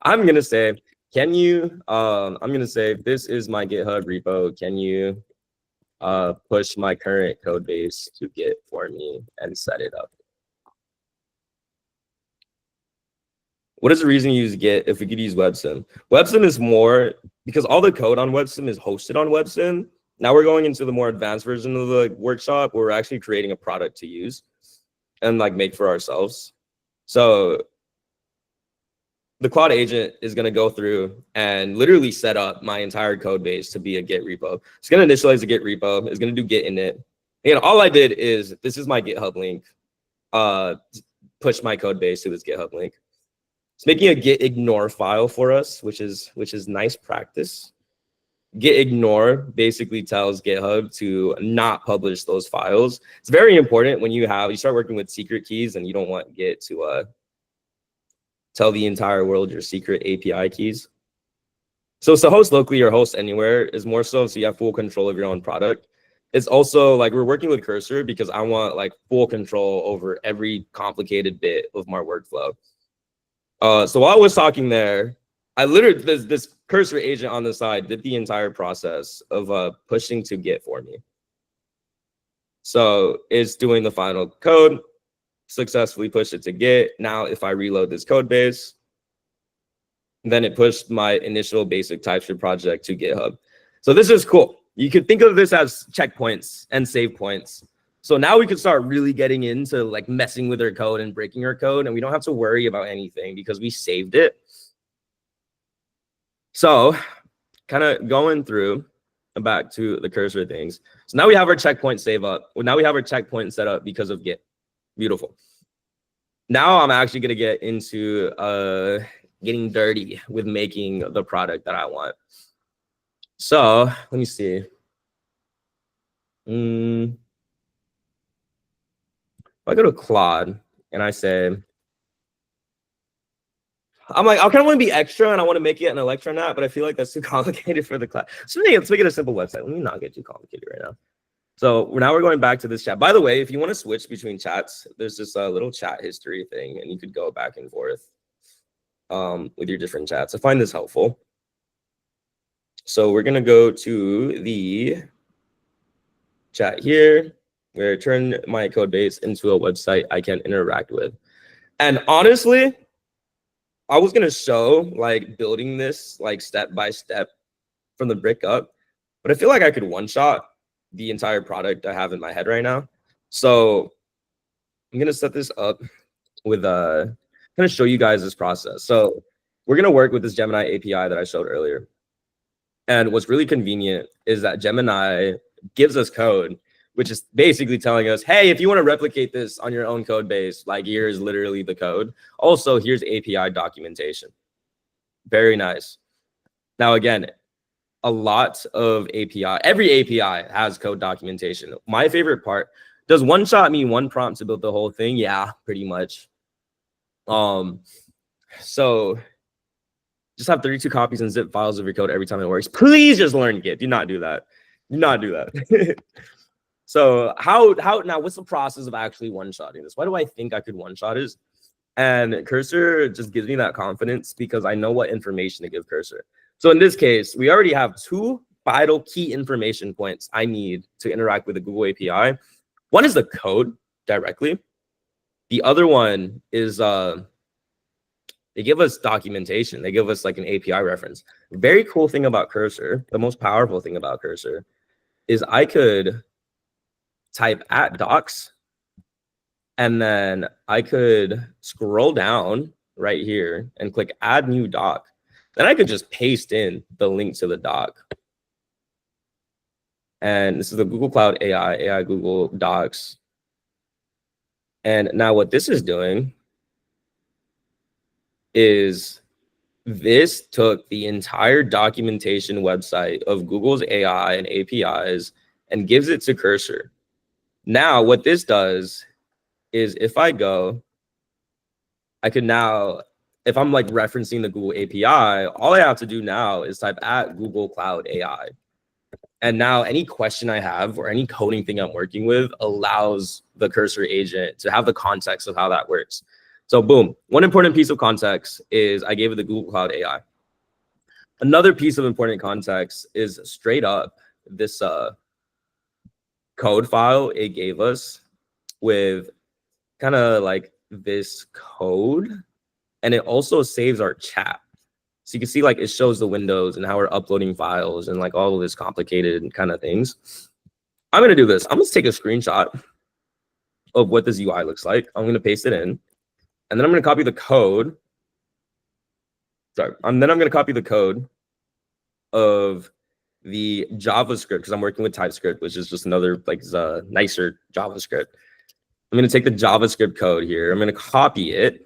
I'm gonna say, can you, I'm gonna say, this is my GitHub repo. Can you push my current code base to Git for me and set it up? What is the reason you use Git if we could use WebSim? WebSim is more, because all the code on WebSim is hosted on WebSim. Now we're going into the more advanced version of the workshop where we're actually creating a product to use and like make for ourselves. So the Claude agent is going to go through and literally set up my entire code base to be a Git repo. It's going to initialize a Git repo. It's going to do Git init. And all I did is, this is my GitHub link, push my code base to this GitHub link. It's making a git ignore file for us, which is nice practice. Git ignore basically tells GitHub to not publish those files. It's very important when you start working with secret keys and you don't want Git to tell the entire world your secret API keys. So it's to host locally or host anywhere is more so you have full control of your own product. It's also like we're working with Cursor because I want like full control over every complicated bit of my workflow. So while I was talking there, I literally, this Cursor agent on the side did the entire process of pushing to Git for me. So it's doing the final code, successfully pushed it to Git. Now, if I reload this code base, then it pushed my initial basic TypeScript project to GitHub. So this is cool. You could think of this as checkpoints and save points. So now we can start really getting into like messing with our code and breaking our code, and we don't have to worry about anything because we saved it. So kind of going through back to the Cursor things. So now we have our checkpoint save up. Well, now we have our checkpoint set up because of Git. Beautiful. Now I'm actually going to get into getting dirty with making the product that I want. So let me see. If I go to Claude and I say, I'm like, I kind of want to be extra and I want to make it an Electron app, but I feel like that's too complicated for the class. So let's make it a simple website. Let me not get too complicated right now. So now we're going back to this chat. By the way, if you want to switch between chats, there's this little chat history thing, and you could go back and forth with your different chats. I find this helpful. So we're going to go to the chat here, where I turn my code base into a website I can interact with. And honestly, I was going to show like building this like step by step from the brick up, but I feel like I could one shot the entire product I have in my head right now. So I'm going to set this up with the kind of show you guys this process. So we're going to work with this Gemini API that I showed earlier. And what's really convenient is that Gemini gives us code, which is basically telling us, hey, if you want to replicate this on your own code base, like here's literally the code. Also, here's API documentation. Very nice. Now, again, a lot of every API has code documentation. My favorite part, does one shot mean one prompt to build the whole thing? Yeah, pretty much. So just have 32 copies and zip files of your code every time it works. Please just learn Git. Do not do that. Do not do that. So how now, what's the process of actually one-shotting this? Why do I think I could one-shot it? And Cursor just gives me that confidence because I know what information to give Cursor. So in this case, we already have 2 vital key information points I need to interact with the Google API. One is the code directly. The other one is they give us documentation. They give us like an API reference. Very cool thing about Cursor, the most powerful thing about Cursor, is I could type @docs, and then I could scroll down right here and click add new doc. Then I could just paste in the link to the doc. And this is the Google Cloud AI Google Docs. And now what this is doing is this took the entire documentation website of Google's AI and APIs and gives it to Cursor. Now what this does is if I go, I could now, if I'm like referencing the Google API, all I have to do now is type @Google Cloud AI. And now any question I have or any coding thing I'm working with allows the Cursor agent to have the context of how that works. So boom, one important piece of context is I gave it the Google Cloud AI. Another piece of important context is straight up this code file it gave us with kind of like this code. And it also saves our chat. So you can see like it shows the windows and how we're uploading files and like all of this complicated kind of things. I'm going to do this. I'm going to take a screenshot of what this UI looks like. I'm going to paste it in. And then I'm going to copy the code. Sorry. And then I'm going to copy the code of the JavaScript because I'm working with TypeScript, which is just another like nicer JavaScript. I'm going to take the JavaScript code here. I'm going to copy it.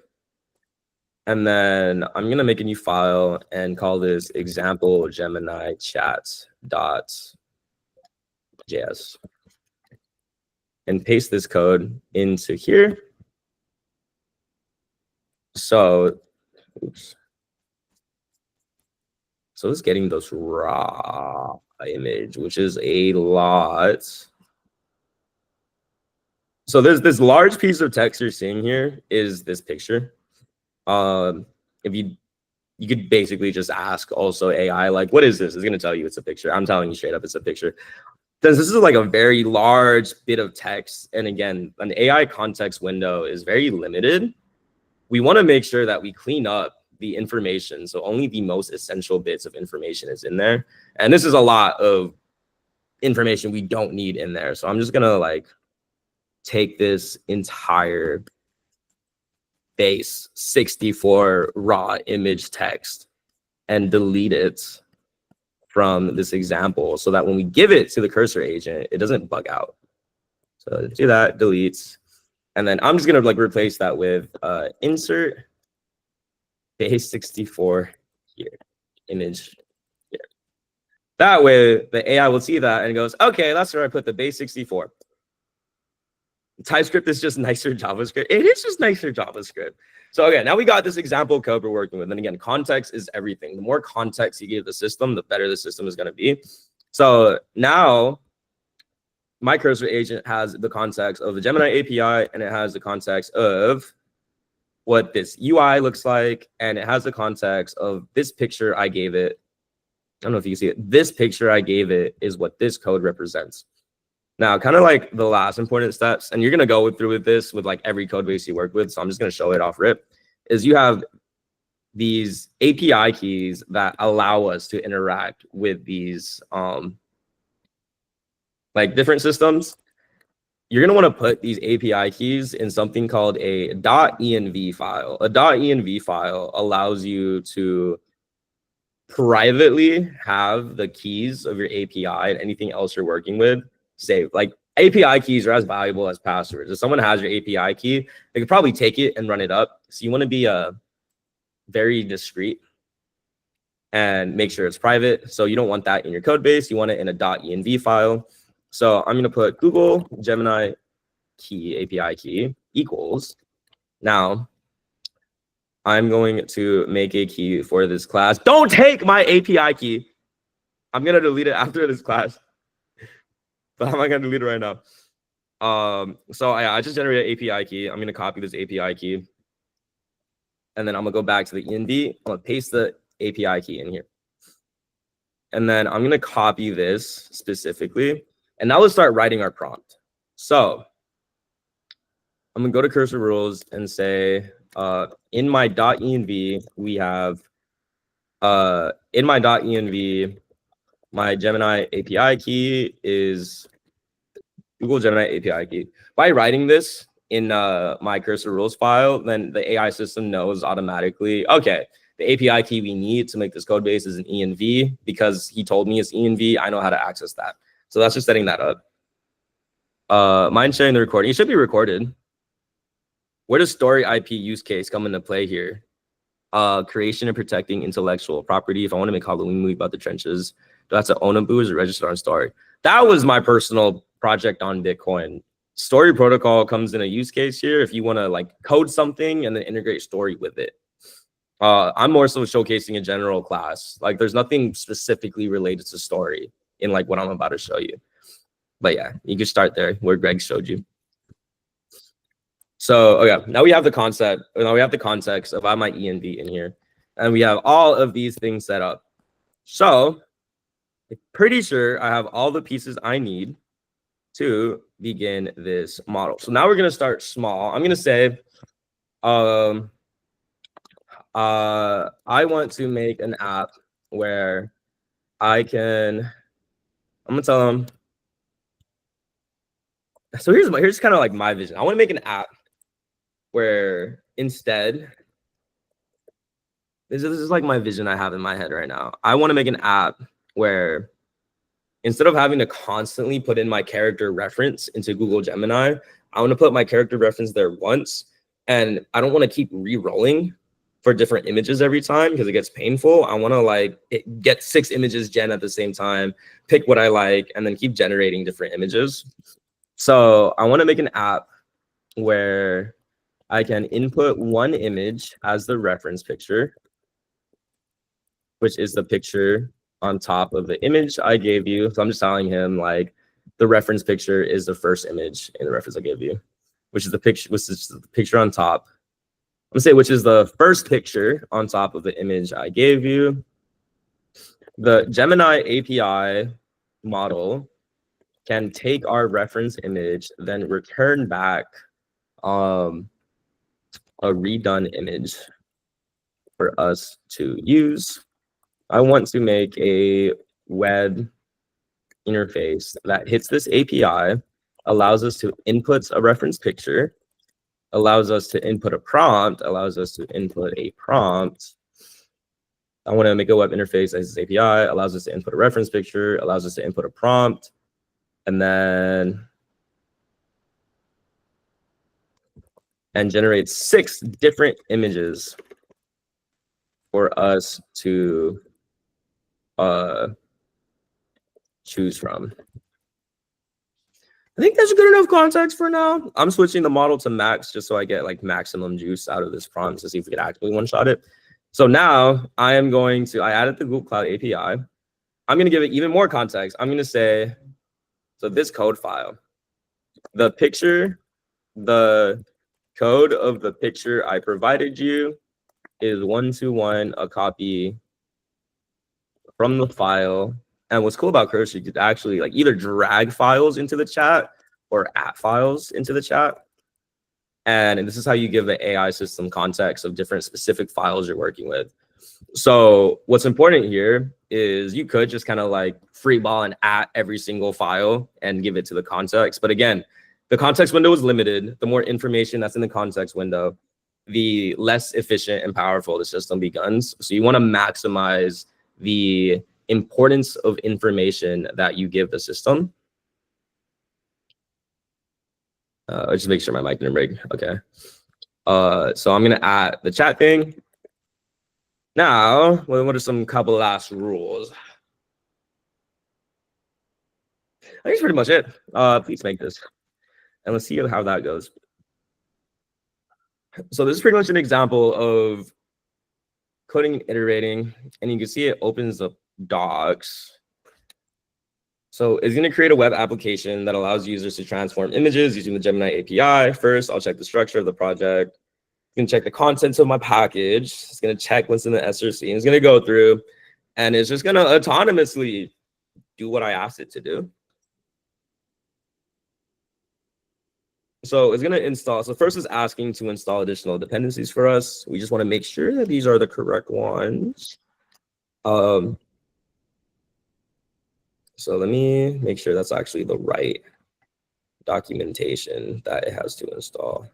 And then I'm going to make a new file and call this example Gemini chats.js and paste this code into here. So, oops. So it's getting this raw image, which is a lot. So there's this large piece of text you're seeing here is this picture. If you could basically just ask also AI, like, what is this? It's going to tell you it's a picture. I'm telling you straight up, it's a picture. Since this is like a very large bit of text, and again, an AI context window is very limited, we want to make sure that we clean up the information. So only the most essential bits of information is in there. And this is a lot of information we don't need in there. So I'm just going to like take this entire base 64 raw image text and delete it from this example so that when we give it to the Cursor agent, it doesn't bug out. So do that, deletes. And then I'm just going to like replace that with insert base 64 here, image here. That way the AI will see that and it goes, okay, that's where I put the base 64. TypeScript is just nicer JavaScript. It is just nicer JavaScript. So again, now we got this example code we're working with. And again, context is everything. The more context you give the system, the better the system is going to be. So now my Cursor agent has the context of the Gemini API, and it has the context of what this UI looks like. And it has the context of this picture I gave it. I don't know if you can see it. This picture I gave it is what this code represents. Now, kind of like the last important steps, and you're going to go through with this with like every code base you work with, so I'm just going to show it off rip, is you have these API keys that allow us to interact with these like different systems. you're going to want to put these API keys in something called a .env file. A .env file allows you to privately have the keys of your API and anything else you're working with saved. Like API keys are as valuable as passwords. If someone has your API key, they could probably take it and run it up. So you want to be very discreet and make sure it's private. So you don't want that in your code base. You want it in a .env file. So I'm going to put Google Gemini key, API key equals. Now I'm going to make a key for this class. Don't take my API key. I'm going to delete it after this class. But I'm not going to delete it right now. So I just generated an API key. I'm going to copy this API key. And then I'm going to go back to the env. I'm going to paste the API key in here. And then I'm going to copy this specifically. And now let's start writing our prompt. So I'm going to go to Cursor Rules and say, in my .env, we have, in my .env, my Gemini API key is Google Gemini API key. By writing this in my Cursor Rules file, then the AI system knows automatically, okay, the API key we need to make this code base is an env. Because he told me it's env, I know how to access that. So that's just setting that up. Mind sharing the recording. It should be recorded. Where does story IP use case come into play here? Creation and protecting intellectual property. If I want to make Halloween movie about the trenches, do I have to own a boo? Is it registered on Story? That was my personal project on Bitcoin. Story protocol comes in a use case here if you want to like code something and then integrate Story with it. I'm more so showcasing a general class. Like there's nothing specifically related to Story in like what I'm about to show you. But yeah, you can start there where Greg showed you. So okay, now we have the concept. Now we have the context of I have my env in here, and we have all of these things set up. So I'm pretty sure I have all the pieces I need to begin this model. So now we're gonna start small. I'm gonna say, I want to make an app where I'm gonna tell them. So here's kind of like my vision. I want to make an app where instead, this is like my vision I have in my head right now. I want to make an app where instead of having to constantly put in my character reference into Google Gemini, I want to put my character reference there once, and I don't want to keep re-rolling for different images every time because it gets painful. I want to like get 6 images gen at the same time, pick what I like, and then keep generating different images. So I want to make an app where I can input one image as the reference picture, which is the picture on top of the image I gave you. So I'm just telling him like the reference picture is the first image in the reference I gave you, which is the picture on top. I'm gonna say which is the first picture on top of the image I gave you. The Gemini API model can take our reference image, then return back a redone image for us to use. I want to make a web interface that hits this API, allows us to input a reference picture, allows us to input a prompt, allows us to input a prompt. I want to make a web interface as this API, allows us to input a reference picture, allows us to input a prompt, and then generate 6 different images for us to choose from. I think that's good enough context for now. I'm switching the model to max just so I get like maximum juice out of this prompt to see if we can actually one-shot it. So now I added the Google Cloud API. I'm going to give it even more context. I'm going to say, so this code file, the code of the picture I provided you is 1-to-1 a copy from the file. And what's cool about Cursor, you could actually like either drag files into the chat or at files into the chat. And this is how you give the AI system context of different specific files you're working with. So what's important here is you could just kind of like free ball and at every single file and give it to the context. But again, The context window is limited. The more information that's in the context window, the less efficient and powerful the system becomes. So you want to maximize the importance of information that you give the system. Just make sure my mic didn't break. Okay. So I'm gonna add the chat thing. Now, what are some couple last rules? I think it's pretty much it. Please make this. And let's see how that goes. So this is pretty much an example of coding and iterating. And you can see it opens up docs. So it's going to create a web application that allows users to transform images using the Gemini API. First, I'll check the structure of the project. You can check the contents of my package. It's going to check what's in the SRC. And it's going to go through. And it's just going to autonomously do what I asked it to do. So it's going to install. So first is asking to install additional dependencies for us. We just want to make sure that these are the correct ones. So let me make sure that's actually the right documentation that it has to install.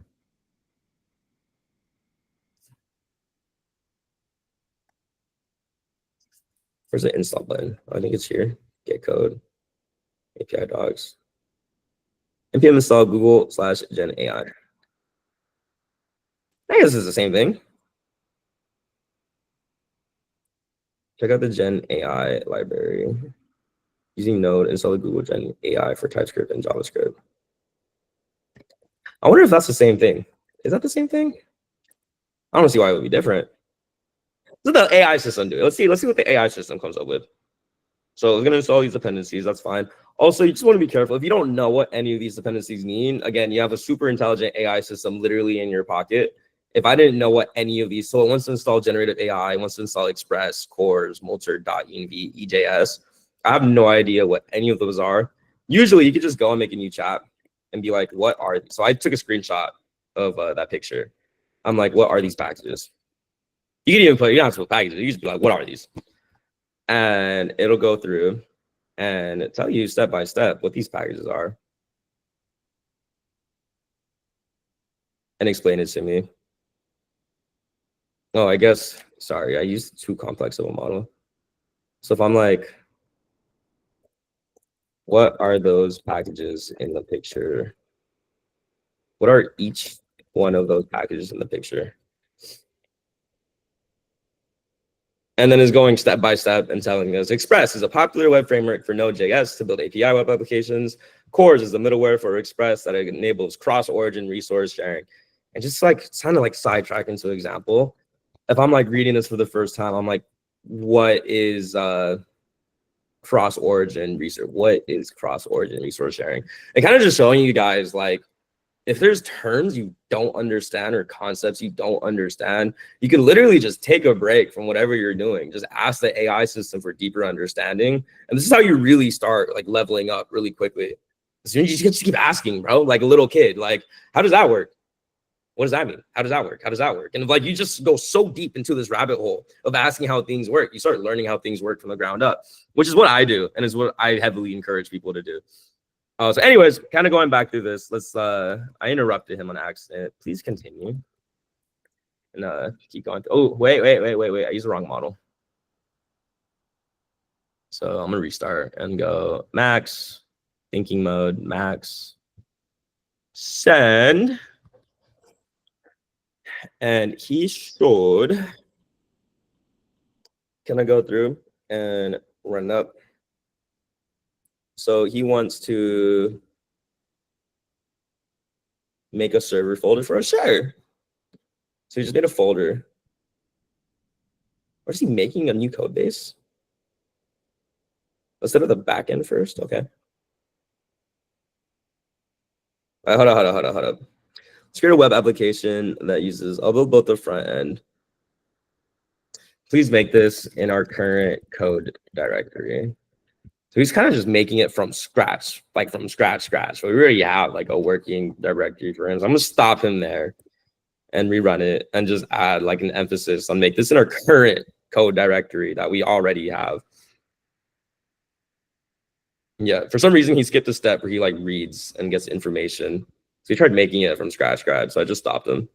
Where's the install button? I think it's here. Get code, API docs. npm install Google/Gen AI. I guess it's the same thing. Check out the Gen AI library. Using Node, install the Google Gen AI for TypeScript and JavaScript. I wonder if that's the same thing. Is that the same thing? I don't see why it would be different. What does the AI system do? Let's see what the AI system comes up with. So it's going to install these dependencies. That's fine. Also, you just want to be careful. If you don't know what any of these dependencies mean, again, you have a super intelligent AI system literally in your pocket. If I didn't know what any of these, so it wants to install generative AI, it wants to install Express, Cores, Multer.env, EJS. I have no idea what any of those are. Usually, you could just go and make a new chat and be like, what are these? So I took a screenshot of that picture. I'm like, what are these packages? You can even put, you don't have to put packages. You just be like, what are these? And it'll go through and tell you step by step what these packages are and explain it to me. Oh, I guess, sorry, I used too complex of a model. So if I'm like, what are those packages in the picture? What are each one of those packages in the picture? And then is going step by step and telling us Express is a popular web framework for Node.js to build API web applications. Cores is the middleware for Express that enables cross-origin resource sharing. And just like kind of like sidetrack into an example. If I'm like reading this for the first time, I'm like, what is cross-origin research? What is cross-origin resource sharing? And kind of just showing you guys like, if there's terms you don't understand or concepts you don't understand, you can literally just take a break from whatever you're doing. Just ask the AI system for deeper understanding. And this is how you really start like leveling up really quickly. As soon as you just keep asking, bro, like a little kid, like, how does that work? What does that mean? How does that work? How does that work? And like, you just go so deep into this rabbit hole of asking how things work. You start learning how things work from the ground up, which is what I do. And is what I heavily encourage people to do. So anyways, kind of going back through this, let's, I interrupted him on accident. Please continue. And keep going. Oh, wait. I used the wrong model. So I'm gonna restart and go max, thinking mode, max, send. And he should, can I go through and run up? So he wants to make a server folder for a share. So he just made a folder. Or is he making a new code base? Let's set up the backend first. Okay. Hold up. Let's create a web application that uses, I'll build both the front end. Please make this in our current code directory. So he's kind of just making it from scratch, like from scratch. So we already have like a working directory for him. So I'm gonna stop him there and rerun it and just add like an emphasis on make this in our current code directory that we already have. Yeah, for some reason he skipped a step where he like reads and gets information. So he tried making it from scratch, so I just stopped him.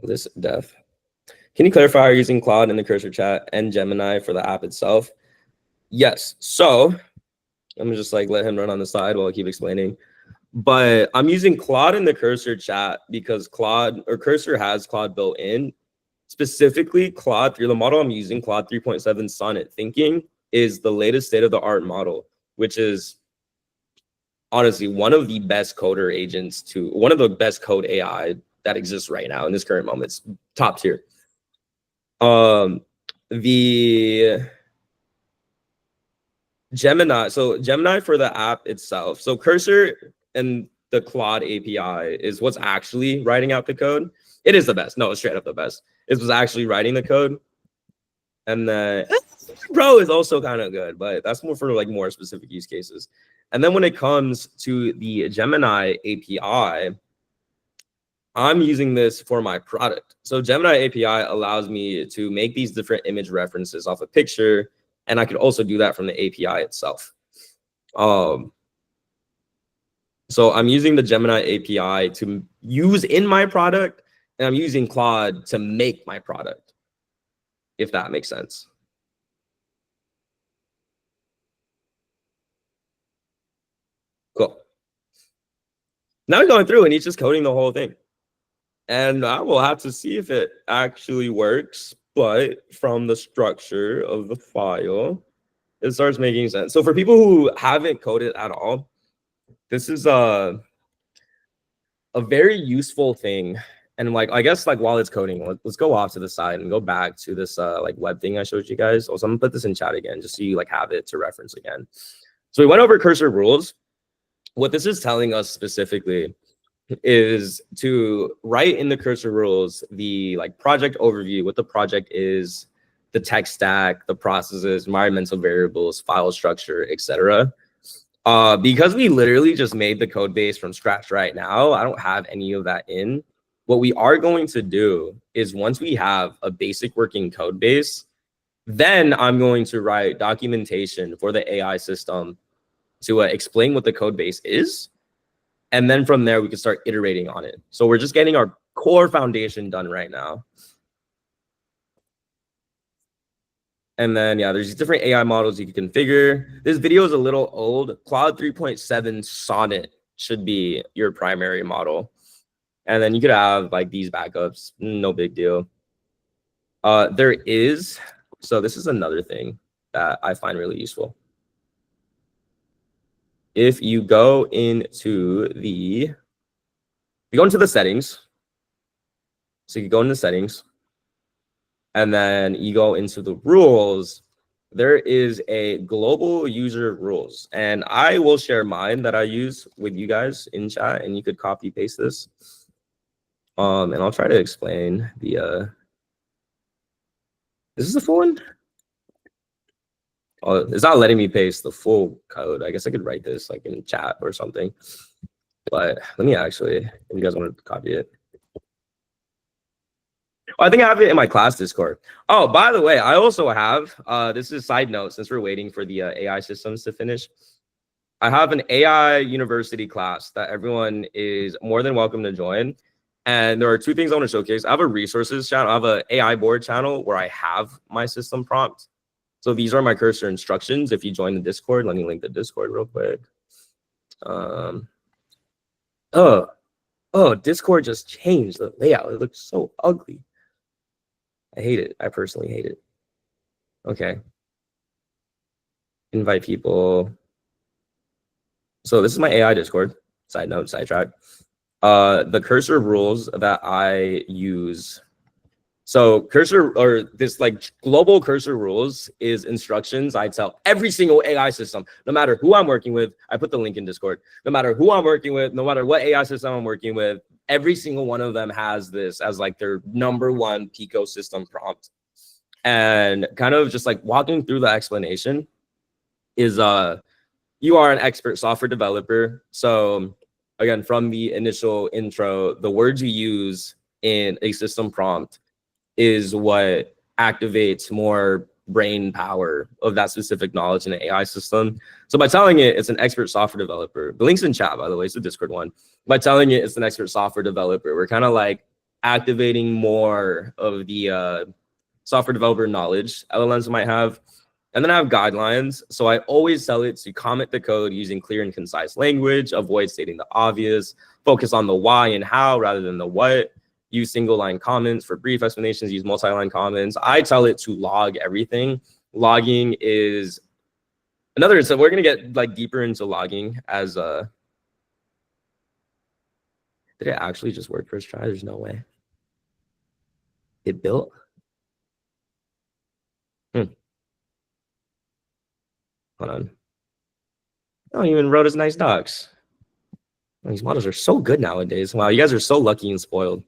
This deaf. Can you clarify, are you using Claude in the cursor chat and Gemini for the app itself? Yes. So I'm gonna just like let him run on the side while I keep explaining. But I'm using Claude in the cursor chat because Cursor has Claude built in. Specifically, Claude 3, the model I'm using, Claude 3.7 Sonnet Thinking, is the latest state-of-the-art model, which is honestly one of the best coder agents one of the best code AI that exists right now in this current moment. It's top tier. The Gemini, so Gemini for the app itself. So Cursor and the Claude API is what's actually writing out the code. It is the best. No, it's straight up the best. It was actually writing the code. And then Pro is also kind of good, but that's more for like more specific use cases. And then when it comes to the Gemini API, I'm using this for my product. So Gemini API allows me to make these different image references off a picture, and I could also do that from the API itself. So I'm using the Gemini API to use in my product, and I'm using Claude to make my product, if that makes sense. Cool. Now we're going through and he's just coding the whole thing. And I will have to see if it actually works, but from the structure of the file, it starts making sense. So for people who haven't coded at all, this is a very useful thing. And like, I guess like while it's coding, let's go off to the side and go back to this like web thing I showed you guys. Also, I'm gonna put this in chat again, just so you like have it to reference again. So we went over cursor rules. What this is telling us specifically is to write in the cursor rules the like project overview, what the project is, the tech stack, the processes, environmental variables, file structure, etc. Because we literally just made the code base from scratch right now, I don't have any of that in. What we are going to do is once we have a basic working code base, then I'm going to write documentation for the AI system to explain what the code base is. And then from there, we can start iterating on it. So we're just getting our core foundation done right now. And then, yeah, there's different AI models you can configure. This video is a little old. Claude 3.7 Sonnet should be your primary model. And then you could have like these backups, no big deal. So this is another thing that I find really useful. If you go into the settings, so you go into settings, and then you go into the rules, there is a global user rules. And I will share mine that I use with you guys in chat, and you could copy paste this. And I'll try to explain the, this is the full one? Oh, it's not letting me paste the full code. I guess I could write this like in chat or something. But let me actually, if you guys want to copy it. Oh, I think I have it in my class Discord. Oh, by the way, I also have, this is a side note since we're waiting for the AI systems to finish. I have an AI university class that everyone is more than welcome to join. And there are two things I want to showcase. I have a resources channel. I have an AI board channel where I have my system prompt. So these are my cursor instructions. If you join the Discord, let me link the Discord real quick. Discord just changed the layout. It looks so ugly. I hate it. I personally hate it. Okay. Invite people. So this is my AI Discord. Side note, sidetrack. The cursor rules that I use. So cursor, or this like global cursor rules, is instructions I tell every single AI system, no matter who I'm working with. I put the link in Discord. No matter who I'm working with, no matter what AI system I'm working with, every single one of them has this as like their #1 Pico system prompt. And kind of just like walking through the explanation is you are an expert software developer. So again, from the initial intro, the words you use in a system prompt is what activates more brain power of that specific knowledge in an AI system. So by telling it it's an expert software developer, the link's in chat, by the way, it's the Discord one. By telling it it's an expert software developer, we're kind of like activating more of the software developer knowledge LLMs might have. And then I have guidelines. So I always tell it to comment the code using clear and concise language, avoid stating the obvious, focus on the why and how rather than the what, use single line comments for brief explanations, use multi-line comments. I tell it to log everything. Logging is another, so we're gonna get like deeper into logging as did it actually just work first try? There's no way. It built? Hold on. Oh, you even wrote us nice docs. These models are so good nowadays. Wow, you guys are so lucky and spoiled.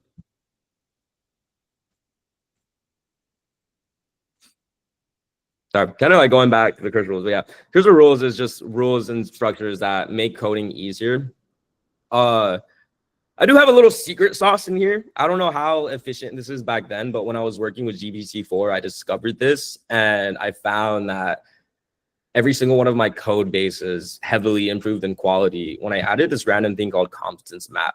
Sorry, kind of like going back to the cursor rules. But yeah, cursor rules is just rules and structures that make coding easier. I do have a little secret sauce in here. I don't know how efficient this is back then, but when I was working with GPT-4, I discovered this and I found that every single one of my code bases heavily improved in quality when I added this random thing called competence map.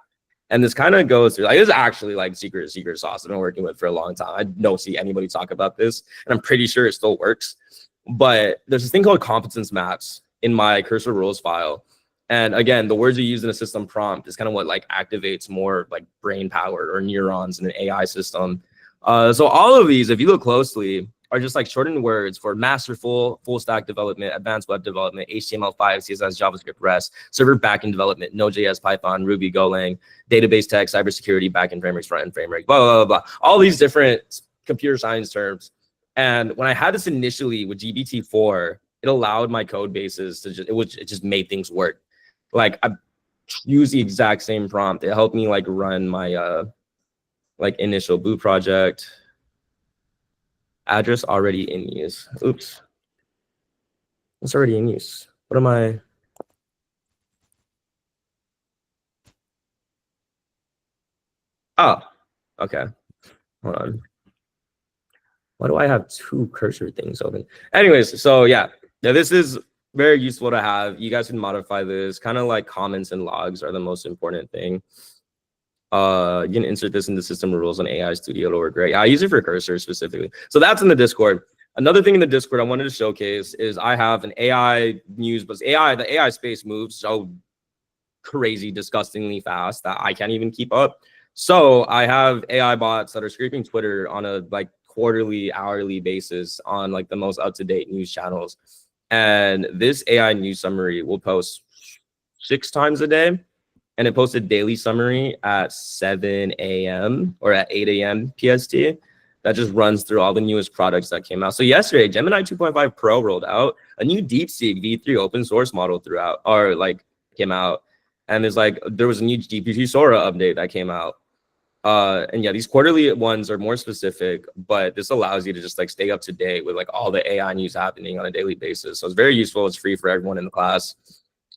And this kind of goes through, like, this is actually like secret sauce I've been working with for a long time. I don't see anybody talk about this, and I'm pretty sure it still works. But there's this thing called competence maps in my cursor rules file. And again, the words you use in a system prompt is kind of what like activates more like brain power or neurons in an AI system. So all of these, if you look closely, are just like shortened words for masterful full stack development, advanced web development, HTML5, CSS, JavaScript, REST, server backend development, Node.js, Python, Ruby, Golang, database tech, cybersecurity, backend frameworks, front-end framework, blah, blah, blah, blah. All these different computer science terms. And when I had this initially with GPT-4, it allowed my code bases to it just made things work. Like I use the exact same prompt. It helped me like run my like initial boot project. Address already in use. Oops. It's already in use. What am I? Oh, okay. Hold on. Why do I have two cursor things open? Anyways, so yeah, this is very useful to have. You guys can modify this. Kind of like comments and logs are the most important thing. You can insert this into system rules on AI Studio. It'll work great. I use it for cursor specifically. So that's in the Discord. Another thing in the Discord I wanted to showcase is I have an AI news, but the AI space moves so crazy, disgustingly fast that I can't even keep up. So I have AI bots that are scraping Twitter on a like quarterly, hourly basis on like the most up-to-date news channels. And this AI news summary will post 6 times a day. And it posted daily summary at 7 a.m. or at 8 a.m. PST. That just runs through all the newest products that came out. So yesterday, Gemini 2.5 Pro rolled out. A new DeepSeek V3 open source model came out. And there was a new GPT Sora update that came out. And yeah, these quarterly ones are more specific, but this allows you to just like stay up to date with like all the AI news happening on a daily basis. So it's very useful. It's free for everyone in the class.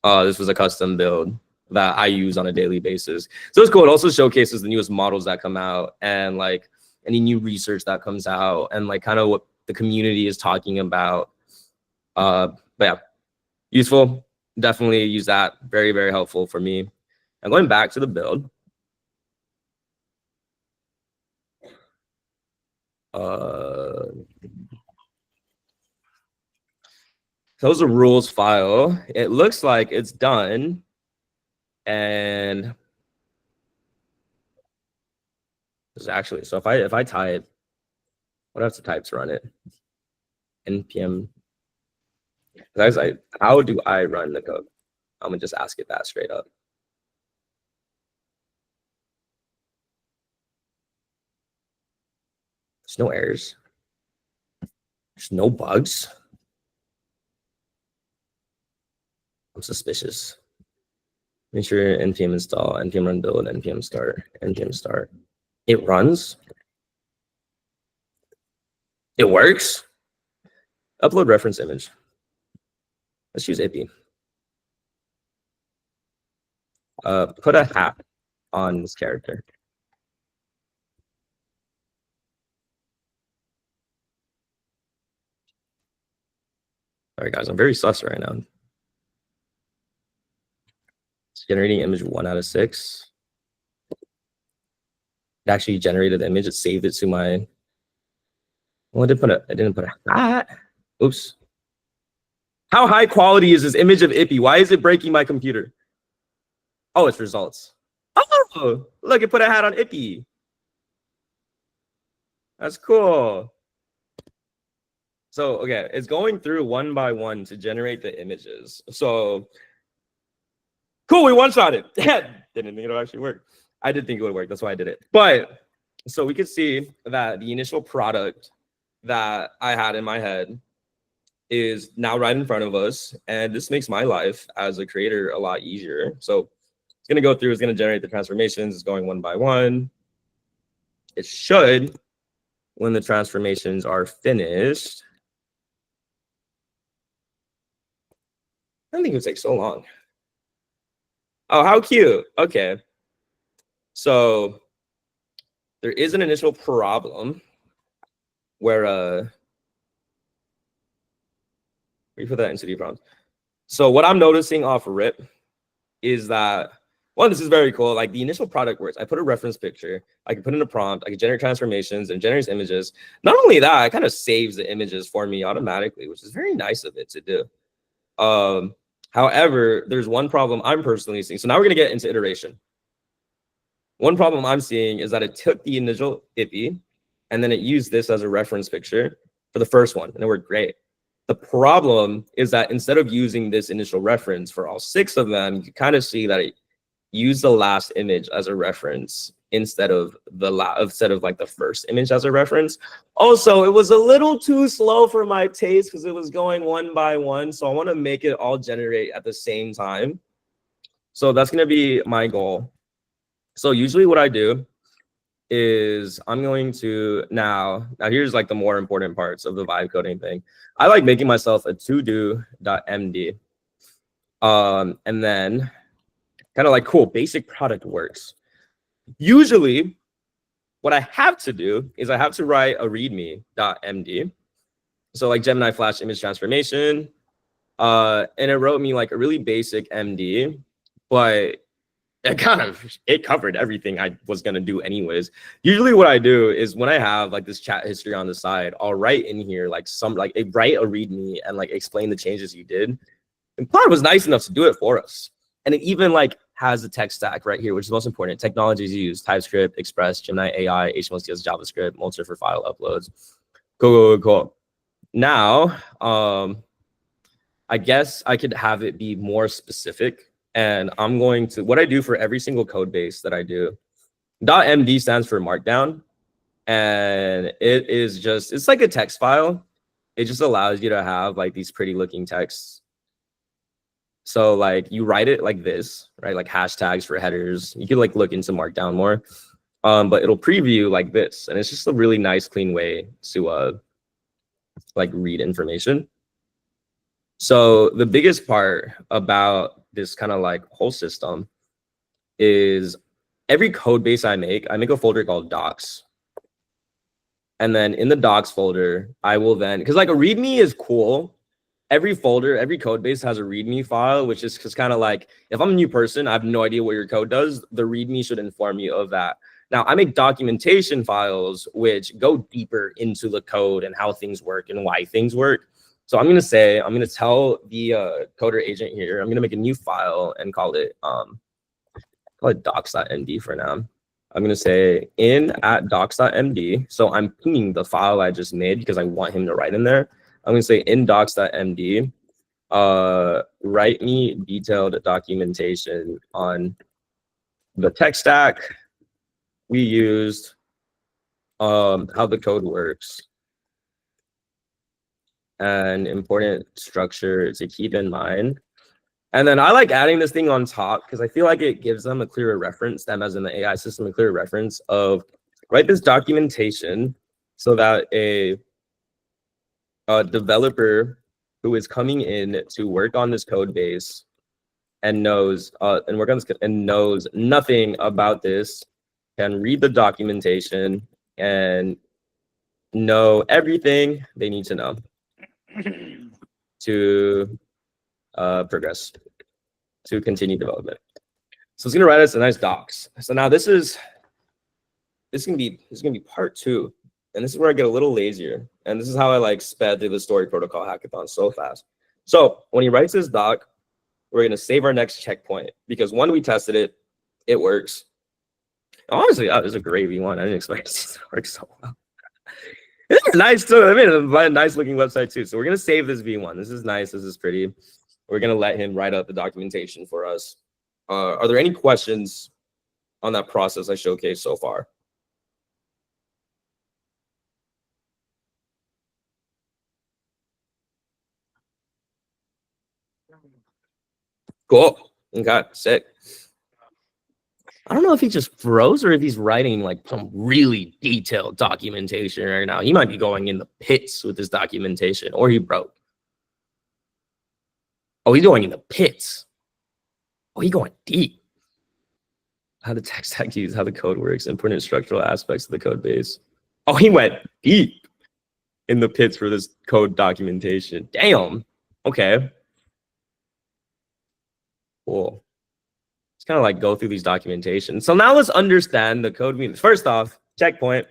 This was a custom build that I use on a daily basis. So it's cool. It also showcases the newest models that come out and like any new research that comes out and like kind of what the community is talking about. But yeah, useful. Definitely use that. Very, very helpful for me. And going back to the build. So was a rules file. It looks like it's done. And this is actually, so if I type, what else to type to run it? npm. I was like, how do I run the code? I'm gonna just ask it that straight up. There's no errors. There's no bugs. I'm suspicious. Make sure npm install, npm run build, npm start, npm start. It runs. It works. Upload reference image. Let's use IPI. put a hat on this character. All right, guys, I'm very sus right now. It's generating image 1 out of 6. It actually generated the image. It saved it to my. Well, I didn't put a hat. Oops. How high quality is this image of Ippy? Why is it breaking my computer? Oh, it's results. Oh, look, it put a hat on Ippy. That's cool. So, okay, it's going through one by one to generate the images. So, cool, we one-shot it. Didn't think it would actually work. I did think it would work. That's why I did it. But, so we could see that the initial product that I had in my head is now right in front of us. And this makes my life as a creator a lot easier. So, it's going to go through, it's going to generate the transformations. It's going one by one. It should, when the transformations are finished. I don't think it would take so long. Oh, how cute. Okay. So there is an initial problem where we put that into the prompt. So what I'm noticing off rip is that, well, this is very cool. Like the initial product works. I put a reference picture. I can put in a prompt. I can generate transformations and generates images. Not only that, it kind of saves the images for me automatically, which is very nice of it to do. However, there's one problem I'm personally seeing. So now we're going to get into iteration. One problem I'm seeing is that it took the initial Ippy and then it used this as a reference picture for the first one, and it worked great. The problem is that instead of using this initial reference for all 6 of them, you kind of see that it used the last image as a reference instead of like the first image as a reference. Also, it was a little too slow for my taste because it was going one by one. So I want to make it all generate at the same time. So that's going to be my goal. So usually what I do is I'm going to now here's like the more important parts of the vibe coding thing. I like making myself a to-do.md. And then kind of like, cool, basic product works. Usually, what I have to do is I have to write a readme.md. So like Gemini Flash image transformation. And it wrote me like a really basic MD, but it covered everything I was going to do anyways. Usually what I do is when I have like this chat history on the side, I'll write in here like write a readme and like explain the changes you did. And Claude was nice enough to do it for us. And it even like has the tech stack right here, which is most important. Technologies used: TypeScript, Express, Gemini AI, HTML, CSS, JavaScript, Multir for file uploads. Cool. Now, I guess I could have it be more specific. And I'm going to, what I do for every single code base that I do, .md stands for Markdown. And it is just, it's like a text file. It just allows you to have like these pretty looking texts. So like you write it like this, right? Like hashtags for headers. You could like look into Markdown more, but it'll preview like this. And it's just a really nice, clean way to like read information. So the biggest part about this kind of like whole system is every code base I make a folder called docs. And then in the docs folder, I will then, because like a readme is cool. Every folder, every code base has a readme file, which is just kind of like, if I'm a new person, I have no idea what your code does, the readme should inform you of that. Now, I make documentation files, which go deeper into the code and how things work and why things work. So I'm going to tell the coder agent here, I'm going to make a new file and call it docs.md for now. I'm going to say in@docs.md. So I'm pinging the file I just made because I want him to write in there. I'm going to say in docs.md, write me detailed documentation on the tech stack we used, how the code works, and important structure to keep in mind. And then I like adding this thing on top because I feel like it gives them a clearer reference, them as in the AI system, a clearer reference of write this documentation so that a developer who is coming in to work on this code base and knows and knows nothing about this can read the documentation and know everything they need to know to progress, to continue development. So it's gonna write us a nice docs. So now this is gonna be part 2, and this is where I get a little lazier, and this is how I like sped through the story protocol hackathon so fast. So when he writes this doc, we're gonna save our next checkpoint because one, we tested it, it works. Honestly, that was a great V1. I didn't expect it to work so well. It's nice too. I mean, a nice looking website too. So we're gonna save this V1. This is nice. This is pretty. We're gonna let him write up the documentation for us. Are there any questions on that process I showcased so far? Cool. Okay, sick. I don't know if he just froze or if he's writing like some really detailed documentation right now. He might be going in the pits with this documentation, or he broke. Oh, he's going in the pits. Oh, he's going deep. How the tech stack use, how the code works, important structural aspects of the code base. Oh, he went deep in the pits for this code documentation. Damn. Okay. Cool. Let's kind of like go through these documentations. So now let's understand the code means. First off, checkpoint.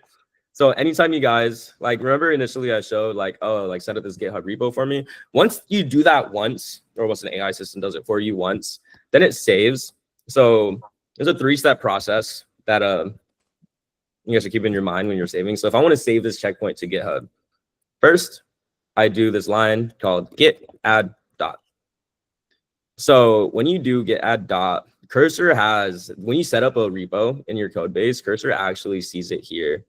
So anytime you guys, like, remember initially I showed like, oh, like set up this GitHub repo for me. Once you do that once, or once an AI system does it for you once, then it saves. So there's a 3-step process that you guys should keep in your mind when you're saving. So if I want to save this checkpoint to GitHub, first I do this line called git add dot. So when you do git add dot, Cursor has, when you set up a repo in your code base, Cursor actually sees it here.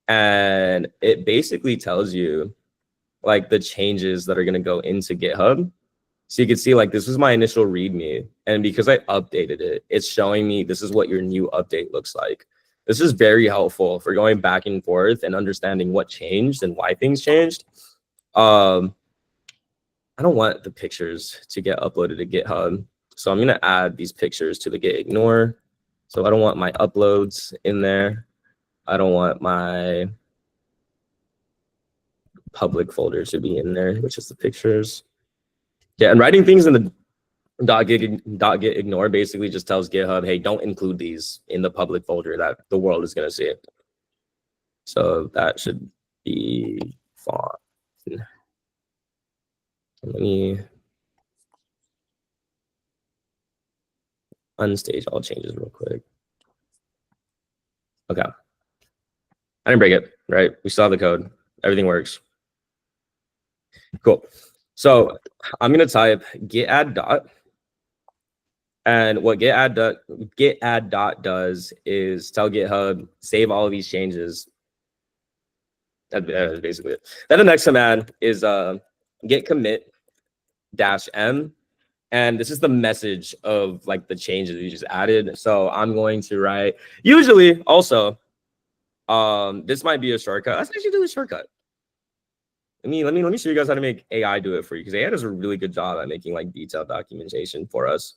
And it basically tells you like the changes that are going to go into GitHub. So you can see like this was my initial README. And because I updated it, it's showing me this is what your new update looks like. This is very helpful for going back and forth and understanding what changed and why things changed. I don't want the pictures to get uploaded to GitHub. So I'm going to add these pictures to the git ignore. So I don't want my uploads in there. I don't want my public folder to be in there, which is the pictures. Yeah, and writing things in the .git ignore basically just tells GitHub, hey, don't include these in the public folder that the world is going to see. So that should be fine. Let me unstage all changes real quick. Okay. I didn't break it, right? We still have the code. Everything works. Cool. So I'm going to type git add dot. And what git add dot does is tell GitHub, save all of these changes. That's basically it. Then the next command is git commit -m. And this is the message of like the changes we just added. So I'm going to write, usually also, this might be a shortcut. Let's actually do a shortcut. Let me show you guys how to make AI do it for you, because AI does a really good job at making like detailed documentation for us.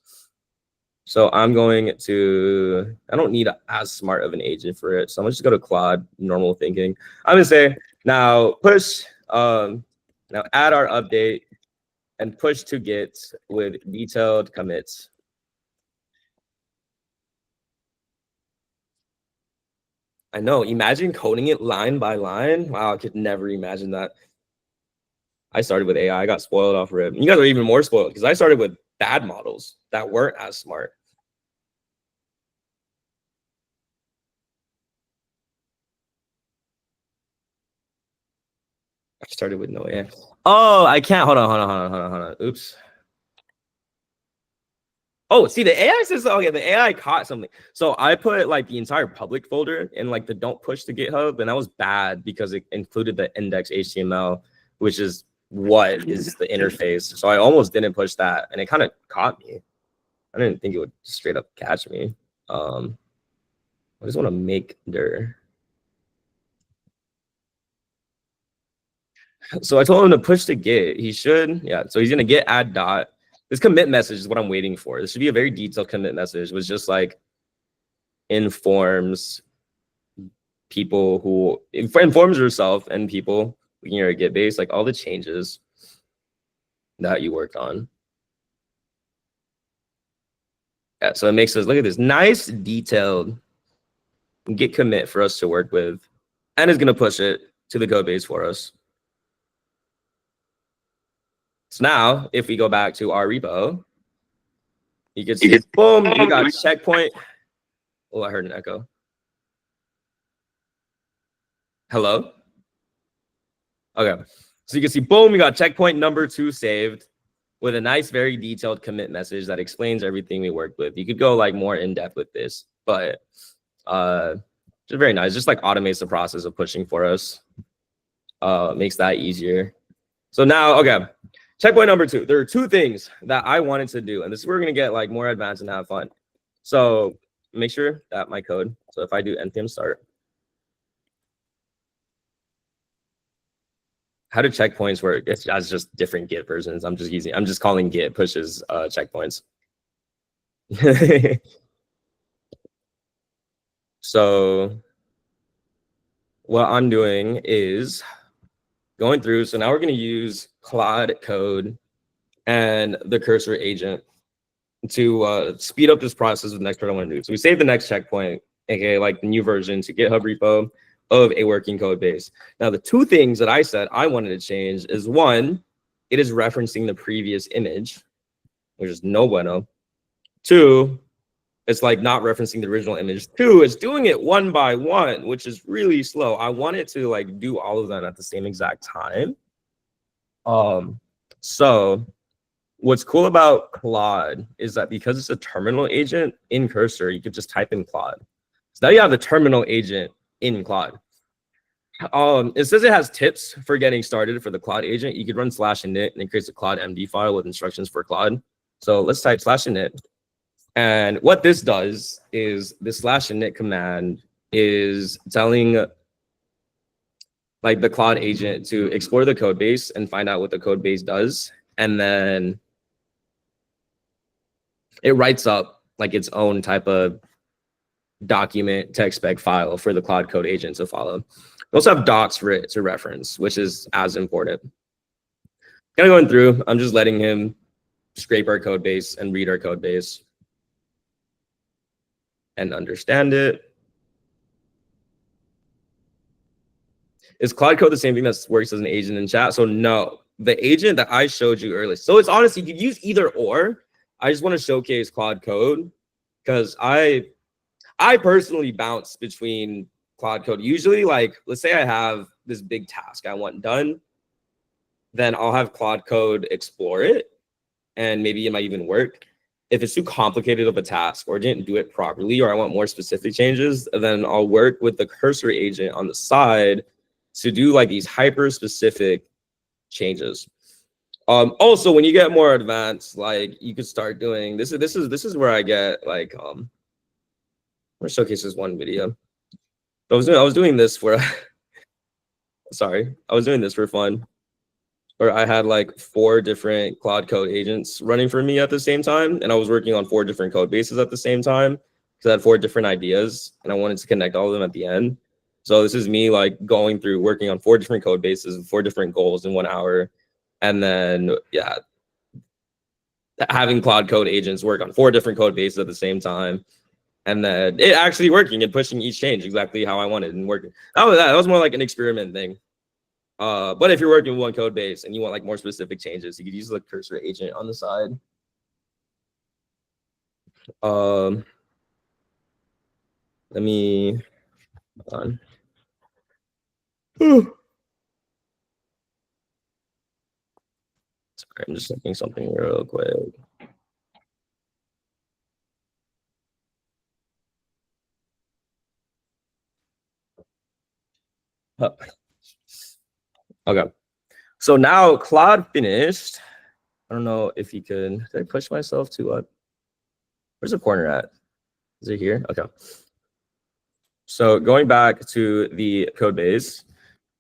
So I'm going to, I don't need as smart of an agent for it. So I'm gonna just go to Claude, normal thinking. I'm gonna say, now push, now add our update and push to Git with detailed commits. I know, imagine coding it line by line. Wow, I could never imagine that. I started with AI, I got spoiled off rip. You guys are even more spoiled because I started with bad models that weren't as smart. I started with no AI. Oh, I can't. Hold on. Oops. Oh, see, the AI says, okay, the AI caught something. So I put like the entire public folder in like the don't push to GitHub, and that was bad because it included the index HTML, which is what is the interface. So I almost didn't push that, and it kind of caught me. I didn't think it would straight up catch me. I just want to make dir. So I told him to push to Git. He should, yeah. So he's gonna git add dot. This commit message is what I'm waiting for. This should be a very detailed commit message. It was just like informs people who informs yourself and people in your Git base, like all the changes that you worked on. Yeah, so it makes us look at this nice detailed Git commit for us to work with, and is going to push it to the code base for us. So now, if we go back to our repo, you can see, boom, we got checkpoint. Oh, I heard an echo. Hello? Okay, so you can see, boom, we got checkpoint number 2 saved with a nice, very detailed commit message that explains everything we worked with. You could go like more in depth with this, but just very nice. Just like automates the process of pushing for us. Makes that easier. So now, okay, checkpoint number 2. There are 2 things that I wanted to do, and this is where we're gonna get like more advanced and have fun. So make sure that my code. So if I do npm start, how do checkpoints work? It's just different Git versions. I'm just calling Git pushes checkpoints. So what I'm doing is going through. So now we're going to use Claude Code and the cursor agent to speed up this process with the next part I want to do. So we save the next checkpoint, aka like the new version, to GitHub repo of a working code base. Now, the 2 things that I said I wanted to change is 1, it is referencing the previous image, which is no bueno. 2, it's like not referencing the original image. 2, it's doing it one by one, which is really slow. I want it to like do all of them at the same exact time. So what's cool about Claude is that because it's a terminal agent in Cursor, you could just type in Claude. So now you have the terminal agent in Claude. It says it has tips for getting started for the Claude agent. You could run /init and it creates a Claude MD file with instructions for Claude. So let's type /init. And what this does is the /init command is telling like the Claude agent to explore the code base and find out what the code base does. And then it writes up like its own type of document text spec file for the Claude Code agent to follow. We also have docs for it to reference, which is as important. Kind of going through, I'm just letting him scrape our code base and read our code base and understand it. Is Claude Code the same thing that works as an agent in chat? So no, the agent that I showed you earlier. So it's honestly, you could use either or. I just want to showcase Claude Code because I personally bounce between Claude Code. Usually, like, let's say I have this big task I want done, then I'll have Claude Code explore it, and maybe it might even work. If it's too complicated of a task or didn't do it properly, or I want more specific changes, then I'll work with the cursor agent on the side to do like these hyper specific changes. Also, when you get more advanced, like you could start doing this is where I get like I'm gonna showcase this one video. I was doing this for sorry, I was doing this for fun, where I had like 4 different Claude Code agents running for me at the same time, and I was working on 4 different code bases at the same time because I had 4 different ideas and I wanted to connect all of them at the end. So this is me like going through working on 4 different code bases with 4 different goals in 1 hour. And then, yeah, having Claude Code agents work on 4 different code bases at the same time. And then it actually working and pushing each change exactly how I wanted and working. That was more like an experiment thing. But if you're working with 1 code base and you want like more specific changes, you could use the cursor agent on the side. Let me, hold on. Sorry, I'm just looking something real quick. Okay, so now Claude finished. I don't know if you could. Did I push myself too up? Where's the corner at? Is it here? Okay. So going back to the code base,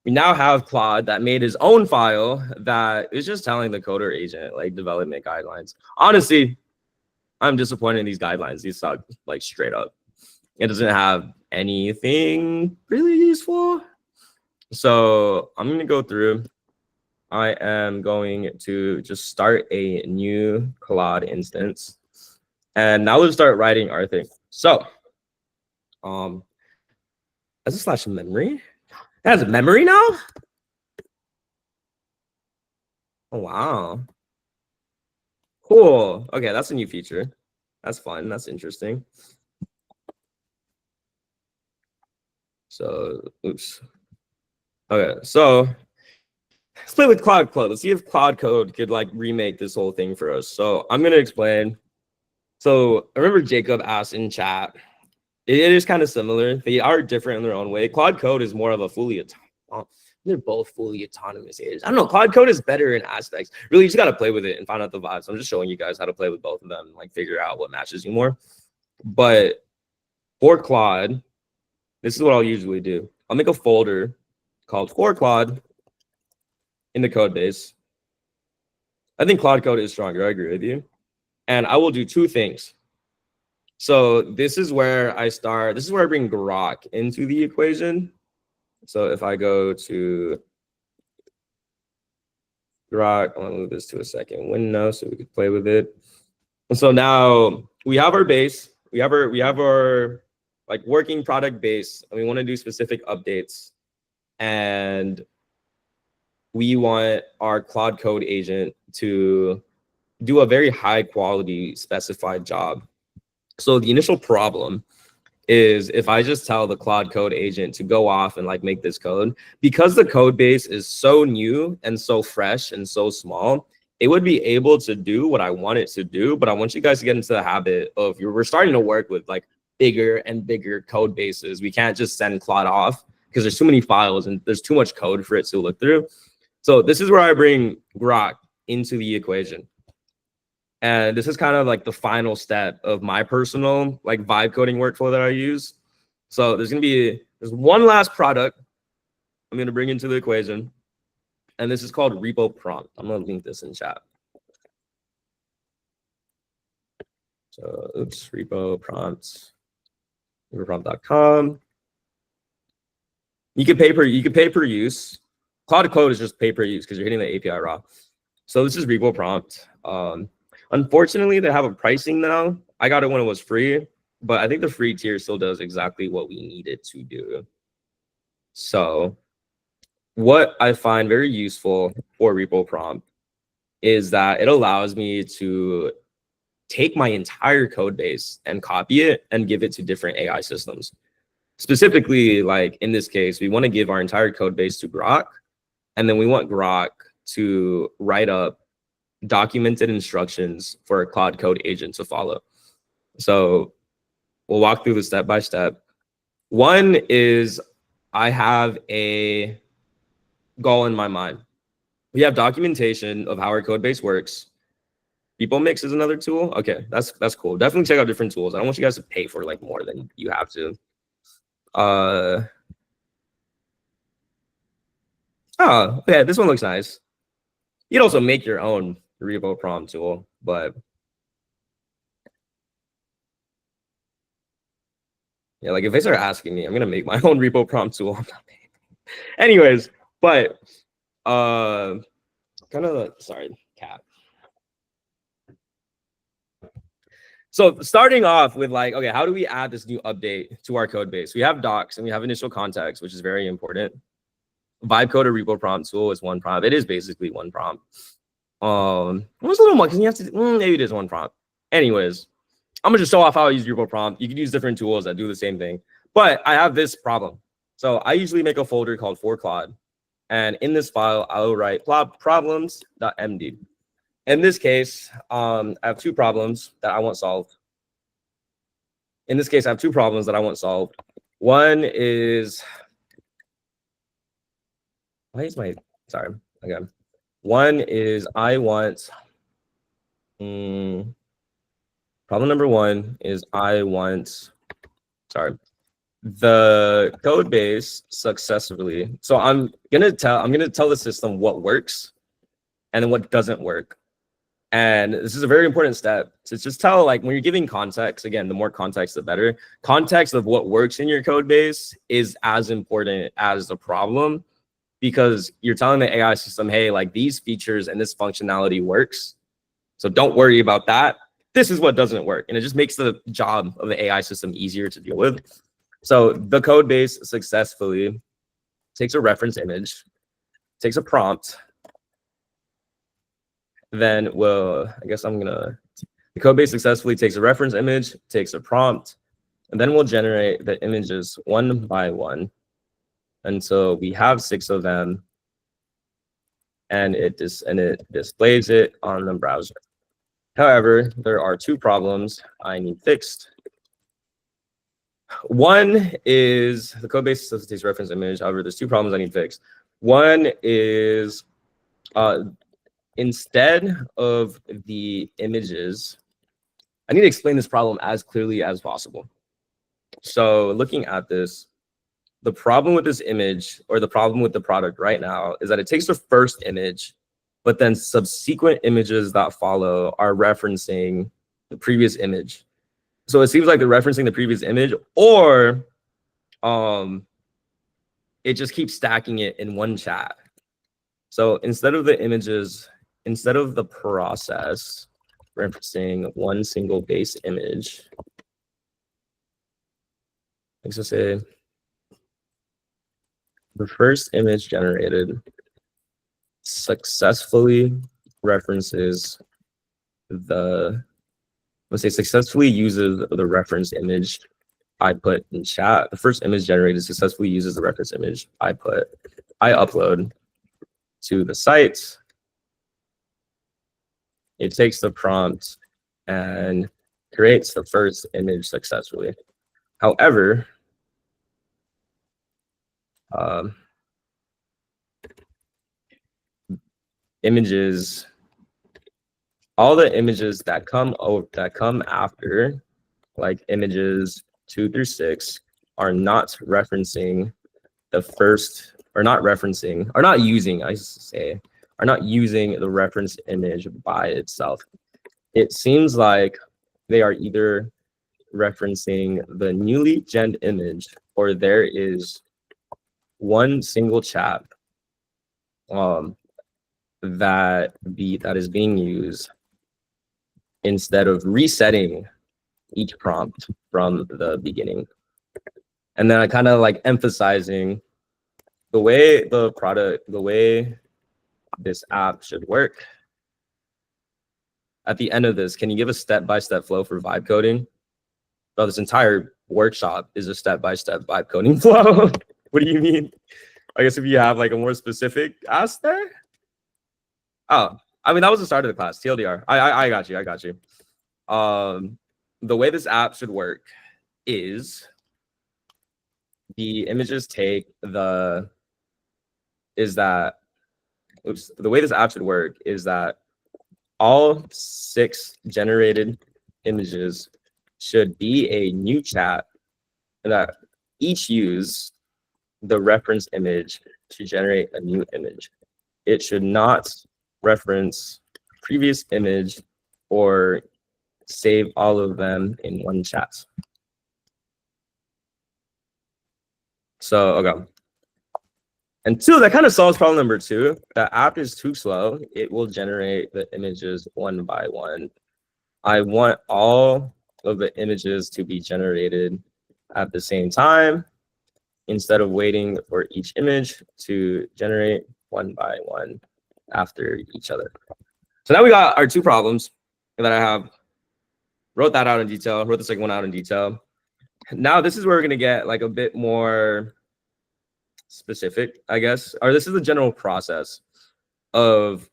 we now have Claude that made his own file that is just telling the coder agent like development guidelines. Honestly, I'm disappointed in these guidelines. These suck like straight up. It doesn't have anything really useful. So I'm going to go through. I am going to just start a new Claude instance. And now we'll start writing our thing. So, as a slash memory, it has a memory now. Oh, wow. Cool. Okay, that's a new feature. That's fun. That's interesting. So, oops. Okay, so let's play with Claude Code. Let's see if Claude Code could like remake this whole thing for us. So I'm gonna explain. So I remember Jacob asked in chat. It is kind of similar. They are different in their own way. Claude Code is more of a fully autonomous. They're both fully autonomous agents. I don't know. Claude Code is better in aspects. Really, you just gotta play with it and find out the vibes. I'm just showing you guys how to play with both of them and like figure out what matches you more. But for Claude, this is what I'll usually do. I'll make a folder called for Claude in the code base. I think Claude Code is stronger. I agree with you. And I will do two things. So this is where I start. This is where I bring Grok into the equation. So if I go to Grok, I want to move this to a second window so we could play with it. And so now we have our base. We have our like working product base, and we want to do specific updates. And we want our Claude Code agent to do a very high quality specified job. So the initial problem is if I just tell the Claude Code agent to go off and like make this code, because the code base is so new and so fresh and so small, it would be able to do what I want it to do. But I want you guys to get into the habit of we're starting to work with like bigger and bigger code bases. We can't just send Claude off because there's too many files and there's too much code for it to look through. So this is where I bring Grok into the equation. And this is kind of like the final step of my personal like vibe coding workflow that I use. So there's one last product I'm going to bring into the equation. And this is called repo prompt. I'm going to link this in chat. So oops, repo prompts, repoprompt.com. You could pay per use. Claude Code is just pay per use because you're hitting the API raw. So this is repo prompt. Unfortunately, they have a pricing now. I got it when it was free, but I think the free tier still does exactly what we need it to do. So what I find very useful for repo prompt is that it allows me to take my entire code base and copy it and give it to different AI systems. Specifically, like in this case, we want to give our entire code base to Grok, and then we want Grok to write up documented instructions for a Claude Code agent to follow. So we'll walk through the step by step. One is I have a goal in my mind. We have documentation of how our code base works. PeopleMix is another tool. Okay, that's cool. Definitely check out different tools. I don't want you guys to pay for like more than you have to. Oh, yeah, this one looks nice. You can also make your own repo prompt tool, but yeah, like if they start asking me, I'm gonna make my own repo prompt tool. I'm not paying. Anyways, but kind of sorry, cat. So starting off with like, okay, how do we add this new update to our code base? We have docs and we have initial context, which is very important. Vibe code or repo prompt tool is one prompt. It is basically one prompt. It was a little more because you have to, maybe it is one prompt. Anyways, I'm gonna just show off how I use repo prompt. You can use different tools that do the same thing, but I have this problem. So I usually make a folder called for Claude. And in this file, I'll write problems.md. In this case, I have two problems that I want solved. In this case, I have two problems that I want solved. One is, One is I want, problem number one is I want, the code base successfully. So I'm gonna tell the system what works and then what doesn't work. And this is a very important step to just tell, like, when you're giving context, again, the more context, the better. Context of what works in your code base is as important as the problem, because you're telling the AI system, hey, like, these features and this functionality works. So don't worry about that. This is what doesn't work. And it just makes the job of the AI system easier to deal with. So the code base successfully takes a reference image, takes a prompt, then the code base successfully takes a reference image, takes a prompt, and then we'll generate the images one by one until we have 6 of them, and it displays it on the browser. However, there are 2 problems I need fixed. One is the code base takes reference image. However, there's 2 problems I need fixed. One is instead of the images, I need to explain this problem as clearly as possible. So looking at this, the problem with this image, or the problem with the product right now, is that it takes the first image, but then subsequent images that follow are referencing the previous image. So it seems like they're referencing the previous image, or it just keeps stacking it in one chat. So instead of the images, instead of the process referencing one single base image, let's just say the first image generated successfully references successfully uses the reference image I put in chat. The first image generated successfully uses the reference image I upload to the site. It takes the prompt and creates the first image successfully. However, images, all the images that come after, like images 2 through 6, are not referencing the first, are not using the reference image by itself. It seems like they are either referencing the newly gen image, or there is one single chat that is being used instead of resetting each prompt from the beginning. And then I kind of like emphasizing the way this app should work. At the end of this, can you give a step-by-step flow for vibe coding? Bro, this entire workshop is a step-by-step vibe coding flow. What do you mean? I guess if you have like a more specific ask there. Oh, I mean, that was the start of the class. TLDR. I got you. The way this app should work is the images take the, the way this app should work is that all 6 generated images should be a new chat that each use the reference image to generate a new image. It should not reference previous image or save all of them in one chat. So, okay. And 2, that kind of solves problem number 2. The app is too slow. It will generate the images one by one. I want all of the images to be generated at the same time instead of waiting for each image to generate one by one after each other. So now we got our 2 problems that I have. Wrote that out in detail, wrote the second one out in detail. Now this is where we're gonna get like a bit more specific, I guess, or this is the general process of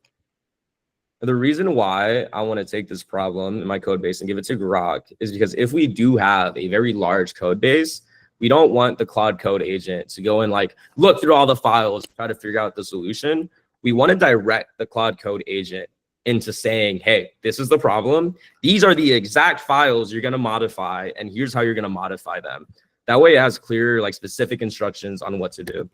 the reason why I want to take this problem in my code base and give it to Grok is because if we do have a very large code base, we don't want the Claude Code agent to go and like look through all the files, try to figure out the solution. We want to direct the Claude Code agent into saying, hey, this is the problem. These are the exact files you're going to modify, and here's how you're going to modify them. That way it has clear, like specific instructions on what to do.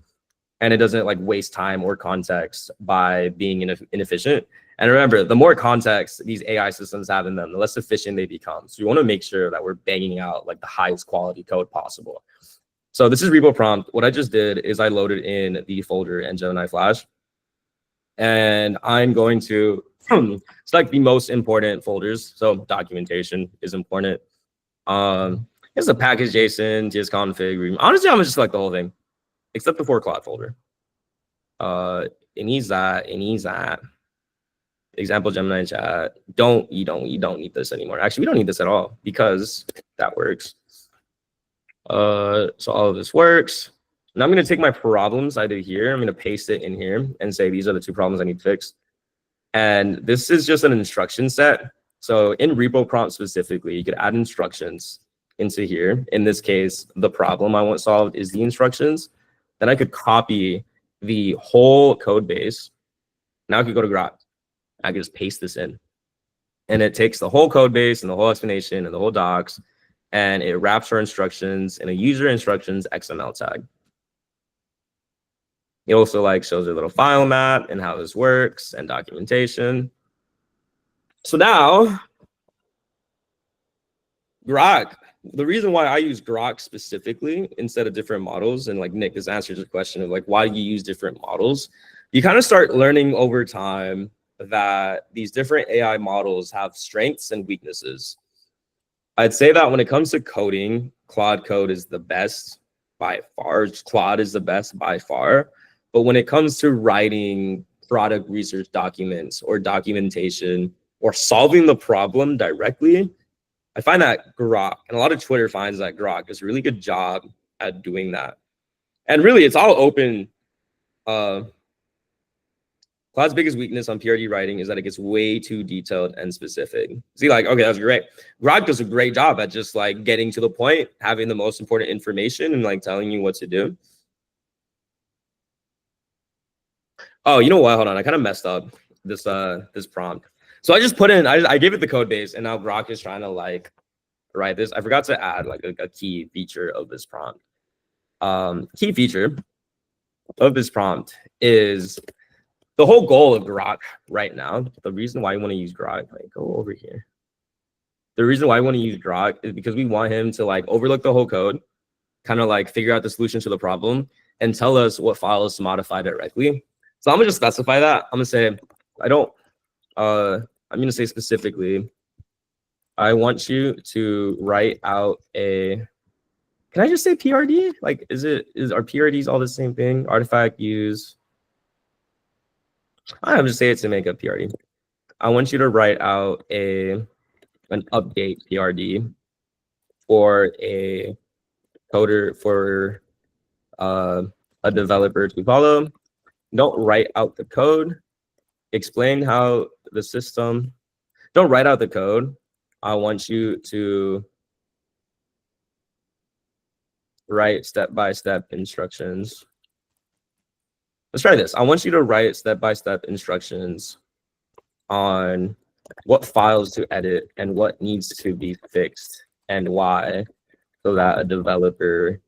And it doesn't like waste time or context by being inefficient. And remember, the more context these AI systems have in them, the less efficient they become. So you want to make sure that we're banging out like the highest quality code possible. So this is repo prompt. What I just did is I loaded in the folder in Gemini Flash. And I'm going to, it's like the most important folders. So documentation is important. Here's the package JSON, tsconfig. Honestly, I'm just like the whole thing, except the for Claude folder. It needs that. Example Gemini chat. You don't need this anymore. Actually, we don't need this at all because that works. So all of this works. Now I'm going to take my problems I did here. I'm going to paste it in here and say these are the 2 problems I need to fix. And this is just an instruction set. So in repo prompt specifically, you could add instructions into here. In this case, the problem I want solved is the instructions. Then I could copy the whole code base. Now I could go to Grok. I could just paste this in. And it takes the whole code base and the whole explanation and the whole docs, and it wraps our instructions in a user instructions XML tag. It also like shows a little file map and how this works and documentation. So now, Grok, the reason why I use Grok specifically instead of different models, and like Nick, this answers the question of like why you use different models. You kind of start learning over time that these different AI models have strengths and weaknesses. I'd say that when it comes to coding, Claude Code is the best by far. Claude is the best by far. But when it comes to writing product research documents or documentation or solving the problem directly, I find that Grok, and a lot of Twitter finds that Grok does a really good job at doing that. And really, it's all open. Claude's biggest weakness on PRD writing is that it gets way too detailed and specific. See, like, okay, that's great. Grok does a great job at just like getting to the point, having the most important information and like telling you what to do. Oh, you know what? Hold on. I kind of messed up this this prompt. So I just put in, I gave it the code base, and now Grok is trying to like write this. I forgot to add like a key feature of this prompt. Key feature of this prompt is the whole goal of Grok right now. The reason why you want to use Grok, like go over here. The reason why I want to use Grok is because we want him to like overlook the whole code, kind of like figure out the solution to the problem, and tell us what files to modify directly. So I'm gonna just specify that. I'm gonna say I'm gonna say specifically, I want you to write out a. Can I just say PRD? Like, are PRDs all the same thing? Artifact use. I'm just say it to make a PRD. I want you to write out an update PRD for a coder for a developer to follow. Don't write out the code. Explain how the system. Don't write out the code. I want you to write step-by-step instructions. Let's try this. I want you to write step-by-step instructions on what files to edit and what needs to be fixed and why, so that a developer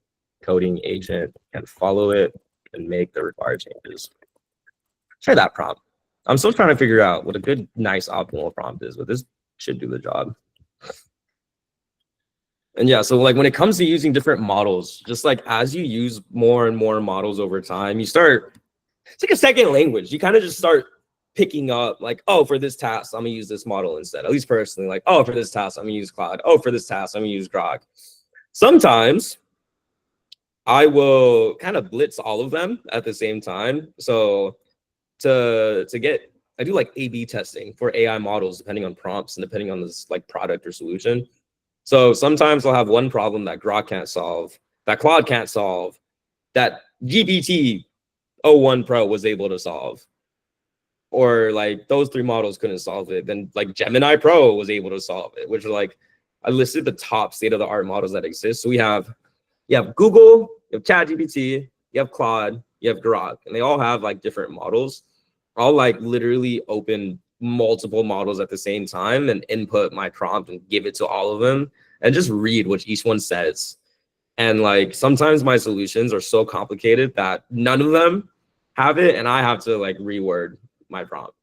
coding agent can follow it and make the required changes. Try that prompt. I'm still trying to figure out what a good, nice, optimal prompt is, but this should do the job. And yeah, so like when it comes to using different models, just like as you use more and more models over time, you start, it's like a second language. You kind of just start picking up like, oh, for this task, I'm gonna use this model instead. At least personally, like, oh, for this task, I'm gonna use Claude. Oh, for this task, I'm gonna use Grok. Sometimes I will kind of blitz all of them at the same time. So to get, I do like A/B testing for AI models, depending on prompts and depending on this like product or solution. So sometimes I'll have one problem that Grok can't solve, that Claude can't solve, that GPT-01 Pro was able to solve. Or like those 3 models couldn't solve it. Then like Gemini Pro was able to solve it, which are like, I listed the top state-of-the-art models that exist. So you have Google, you have ChatGPT, you have Claude, you have Grok, and they all have like different models. I'll like literally open multiple models at the same time and input my prompt and give it to all of them and just read what each one says. And like sometimes my solutions are so complicated that none of them have it, and I have to like reword my prompt.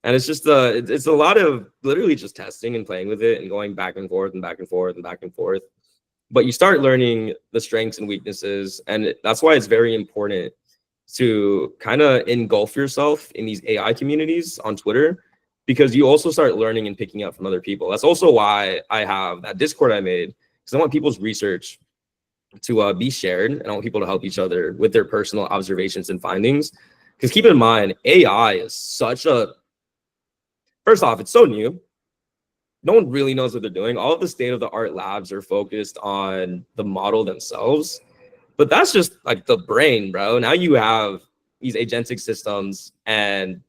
And it's just it's a lot of literally just testing and playing with it and going back and forth and back and forth and back and forth. But you start learning the strengths and weaknesses, and that's why it's very important to kind of engulf yourself in these AI communities on Twitter, because you also start learning and picking up from other people. That's also why I have that Discord I made, because I want people's research to be shared, and I want people to help each other with their personal observations and findings. Because keep in mind, AI is such a, first off, it's so new. No one really knows what they're doing. All of the state-of-the-art labs are focused on the model themselves, but that's just like the brain, bro. Now you have these agentic systems and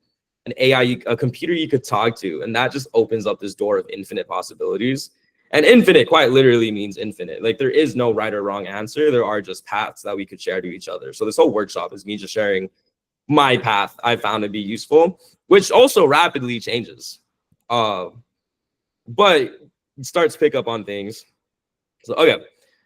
an AI, a computer you could talk to, and that just opens up this door of infinite possibilities. And infinite quite literally means infinite. Like there is no right or wrong answer. There are just paths that we could share to each other. So this whole workshop is me just sharing my path I found to be useful, which also rapidly changes. But it starts to pick up on things. So, okay.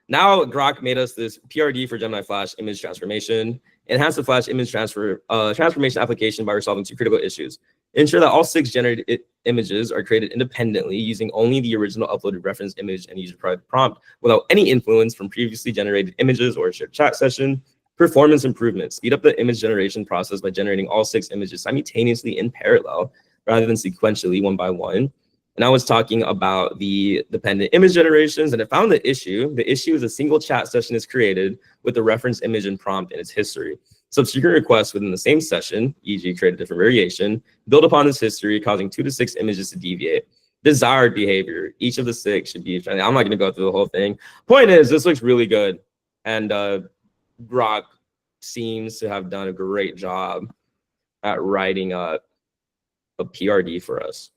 Now Grok made us this PRD for Gemini Flash image transformation. Enhance the Flash image transformation application by resolving 2 critical issues. Ensure that all 6 generated images are created independently using only the original uploaded reference image and user prompt without any influence from previously generated images or a shared chat session. Performance improvement. Speed up the image generation process by generating all 6 images simultaneously in parallel rather than sequentially one by one. And I was talking about the dependent image generations, and I found the issue. The issue is a single chat session is created with the reference image and prompt in its history. Subsequent requests within the same session, e.g. create a different variation, build upon this history, causing 2 to 6 images to deviate. Desired behavior. Each of the 6 should be, I'm not going to go through the whole thing. Point is, this looks really good. And Grok seems to have done a great job at writing a PRD for us,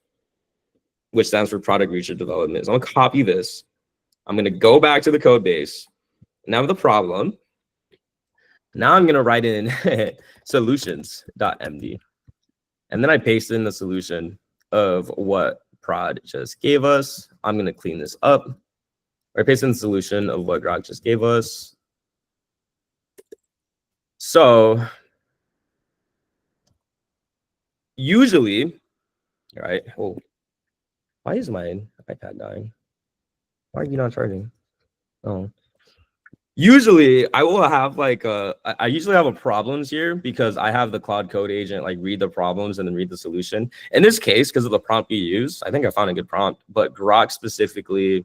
which stands for product research development. So I'm gonna copy this. I'm gonna go back to the code base. Now the problem. Now I'm gonna write in solutions.md. And then I paste in the solution of what prod just gave us. I'm gonna clean this up. Or I paste in the solution of what Grok just gave us. So usually, right? Oh, why is my iPad dying? Why are you not charging? Oh, usually I will have like I usually have a problems here because I have the Claude Code agent like read the problems and then read the solution. In this case, because of the prompt you use, I think I found a good prompt, but Grok specifically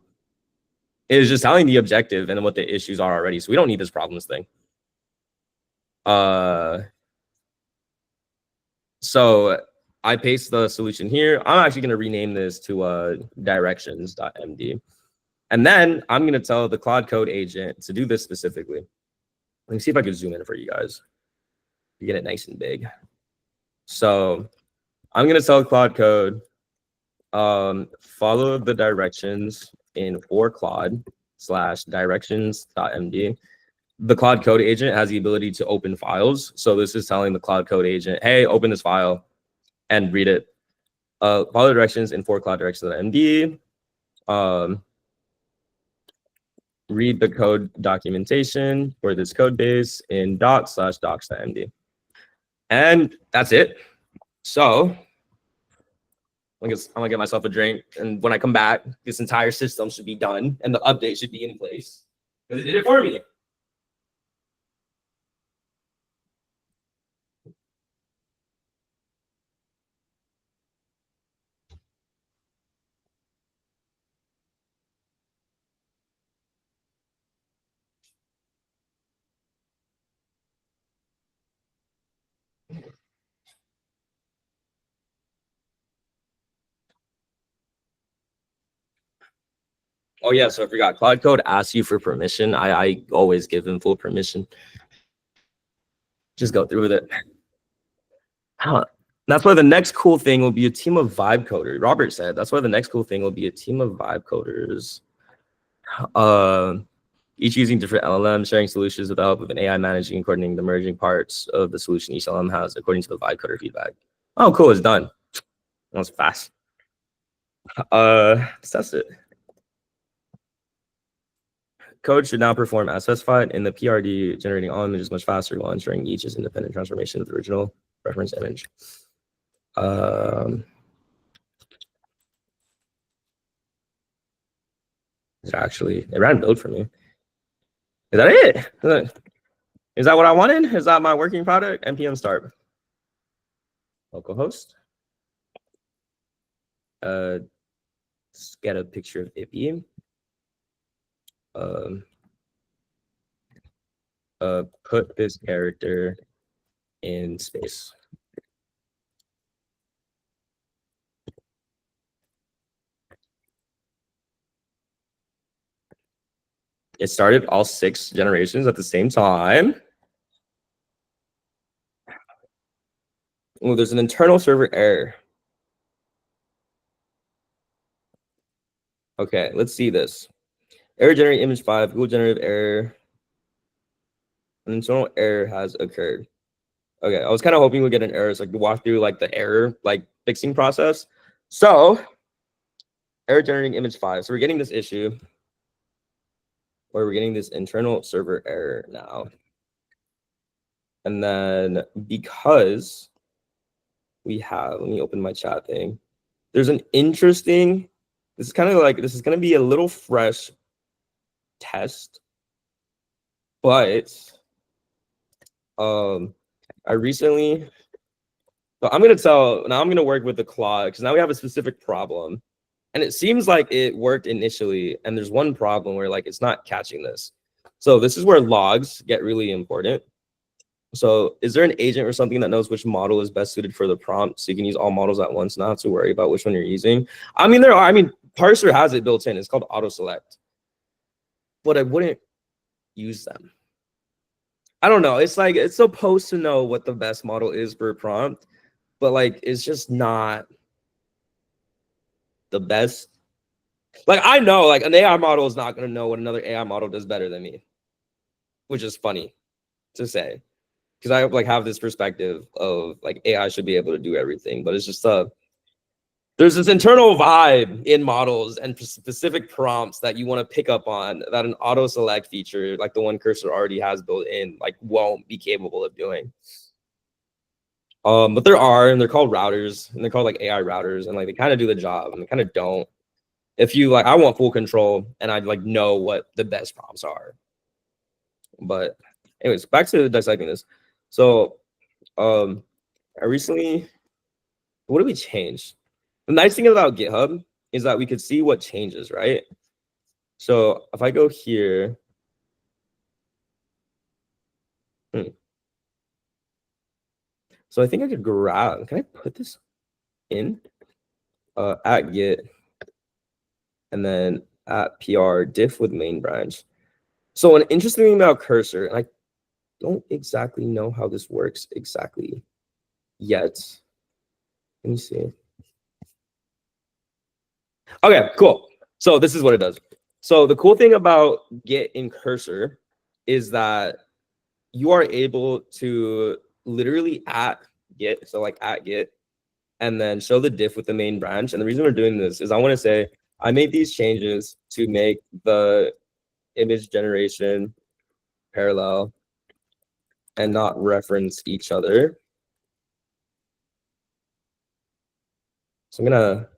is just telling the objective and what the issues are already. So we don't need this problems thing. So I paste the solution here. I'm actually going to rename this to directions.md. And then I'm going to tell the Claude Code agent to do this specifically. Let me see if I can zoom in for you guys to get it nice and big. So I'm going to tell Claude Code, follow the directions in for Claude /directions.md. The Claude Code agent has the ability to open files. So this is telling the Claude Code agent, hey, open this file and read it. Follow directions in for Claude directions.md. Read the code documentation for this code base in docs/docs.md. And that's it. So I'm gonna get myself a drink. And when I come back, this entire system should be done and the update should be in place. Because it did it for me. Oh yeah, so I forgot. Claude Code asks you for permission. I always give him full permission. Just go through with it. That's why the next cool thing will be a team of vibe coders. Robert said that's why the next cool thing will be a team of vibe coders. Each using different LLMs, sharing solutions with the help of an AI, managing and coordinating the merging parts of the solution each LLM has according to the vibe coder feedback. Oh, cool, it's done. That was fast. Let's test it. code should now perform as specified in the PRD, generating all images much faster while ensuring each is independent transformation of the original reference image. It ran build for me. Is that it? Is that what I wanted? Is that my working product? npm start. Localhost. Let's get a picture of Ippy. Put this character in space. It started all 6 generations at the same time. Oh, there's an internal server error. Okay, let's see this. Error generate image 5, Google generative error. An internal error has occurred. Okay, I was kind of hoping we'd get an error so I could walk through like the error like fixing process. So error generating image 5. So we're getting this issue where we're getting this internal server error now. And then because we have, let me open my chat thing. There's an interesting, this is kind of like, this is going to be a little fresh test, but I recently, so I'm going to work with the Claude because now we have a specific problem. And it seems like it worked initially, and there's one problem where like it's not catching this. So this is where logs get really important. So is there an agent or something that knows which model is best suited for the prompt so you can use all models at once, not have to worry about which one you're using? I mean, Parser has it built in. It's called auto select, but I wouldn't use them. I don't know. It's like it's supposed to know what the best model is for a prompt, but like it's just not the best. Like I know like an AI model is not going to know what another AI model does better than me, which is funny to say because I like have this perspective of like AI should be able to do everything, but it's just there's this internal vibe in models and specific prompts that you want to pick up on that an auto select feature like the one Cursor already has built in like won't be capable of doing. But and they're called routers, and they're called like AI routers, and like they kind of do the job, and they kind of don't. If you like, I want full control, and I like know what the best prompts are. But anyways, back to dissecting this. So, I recently, what did we change? The nice thing about GitHub is that we could see what changes, right? So if I go here, so I think I could grab, can I put this in at Git and then at PR diff with main branch. So an interesting thing about Cursor, and I don't exactly know how this works exactly yet. Let me see. Okay, cool. So this is what it does. So the cool thing about Git in Cursor is that you are able to literally at Git, so like at Git, and then show the diff with the main branch. And the reason we're doing this is I want to say I made these changes to make the image generation parallel and not reference each other. So I'm gonna,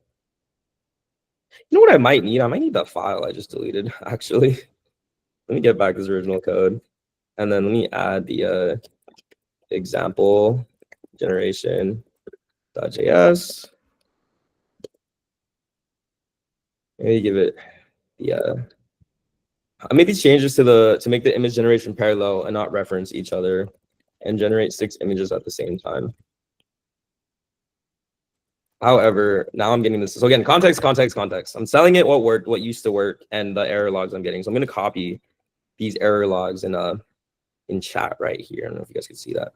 you know what I might need? I might need that file I just deleted, actually. Let me get back this original code. And then let me add the example generation.js. Maybe give it the I made these changes to make the image generation parallel and not reference each other and generate 6 images at the same time. However, now I'm getting this. So again, context. I'm selling it what worked, what used to work, and the error logs I'm getting. So I'm going to copy these error logs in chat right here. I don't know if you guys can see that,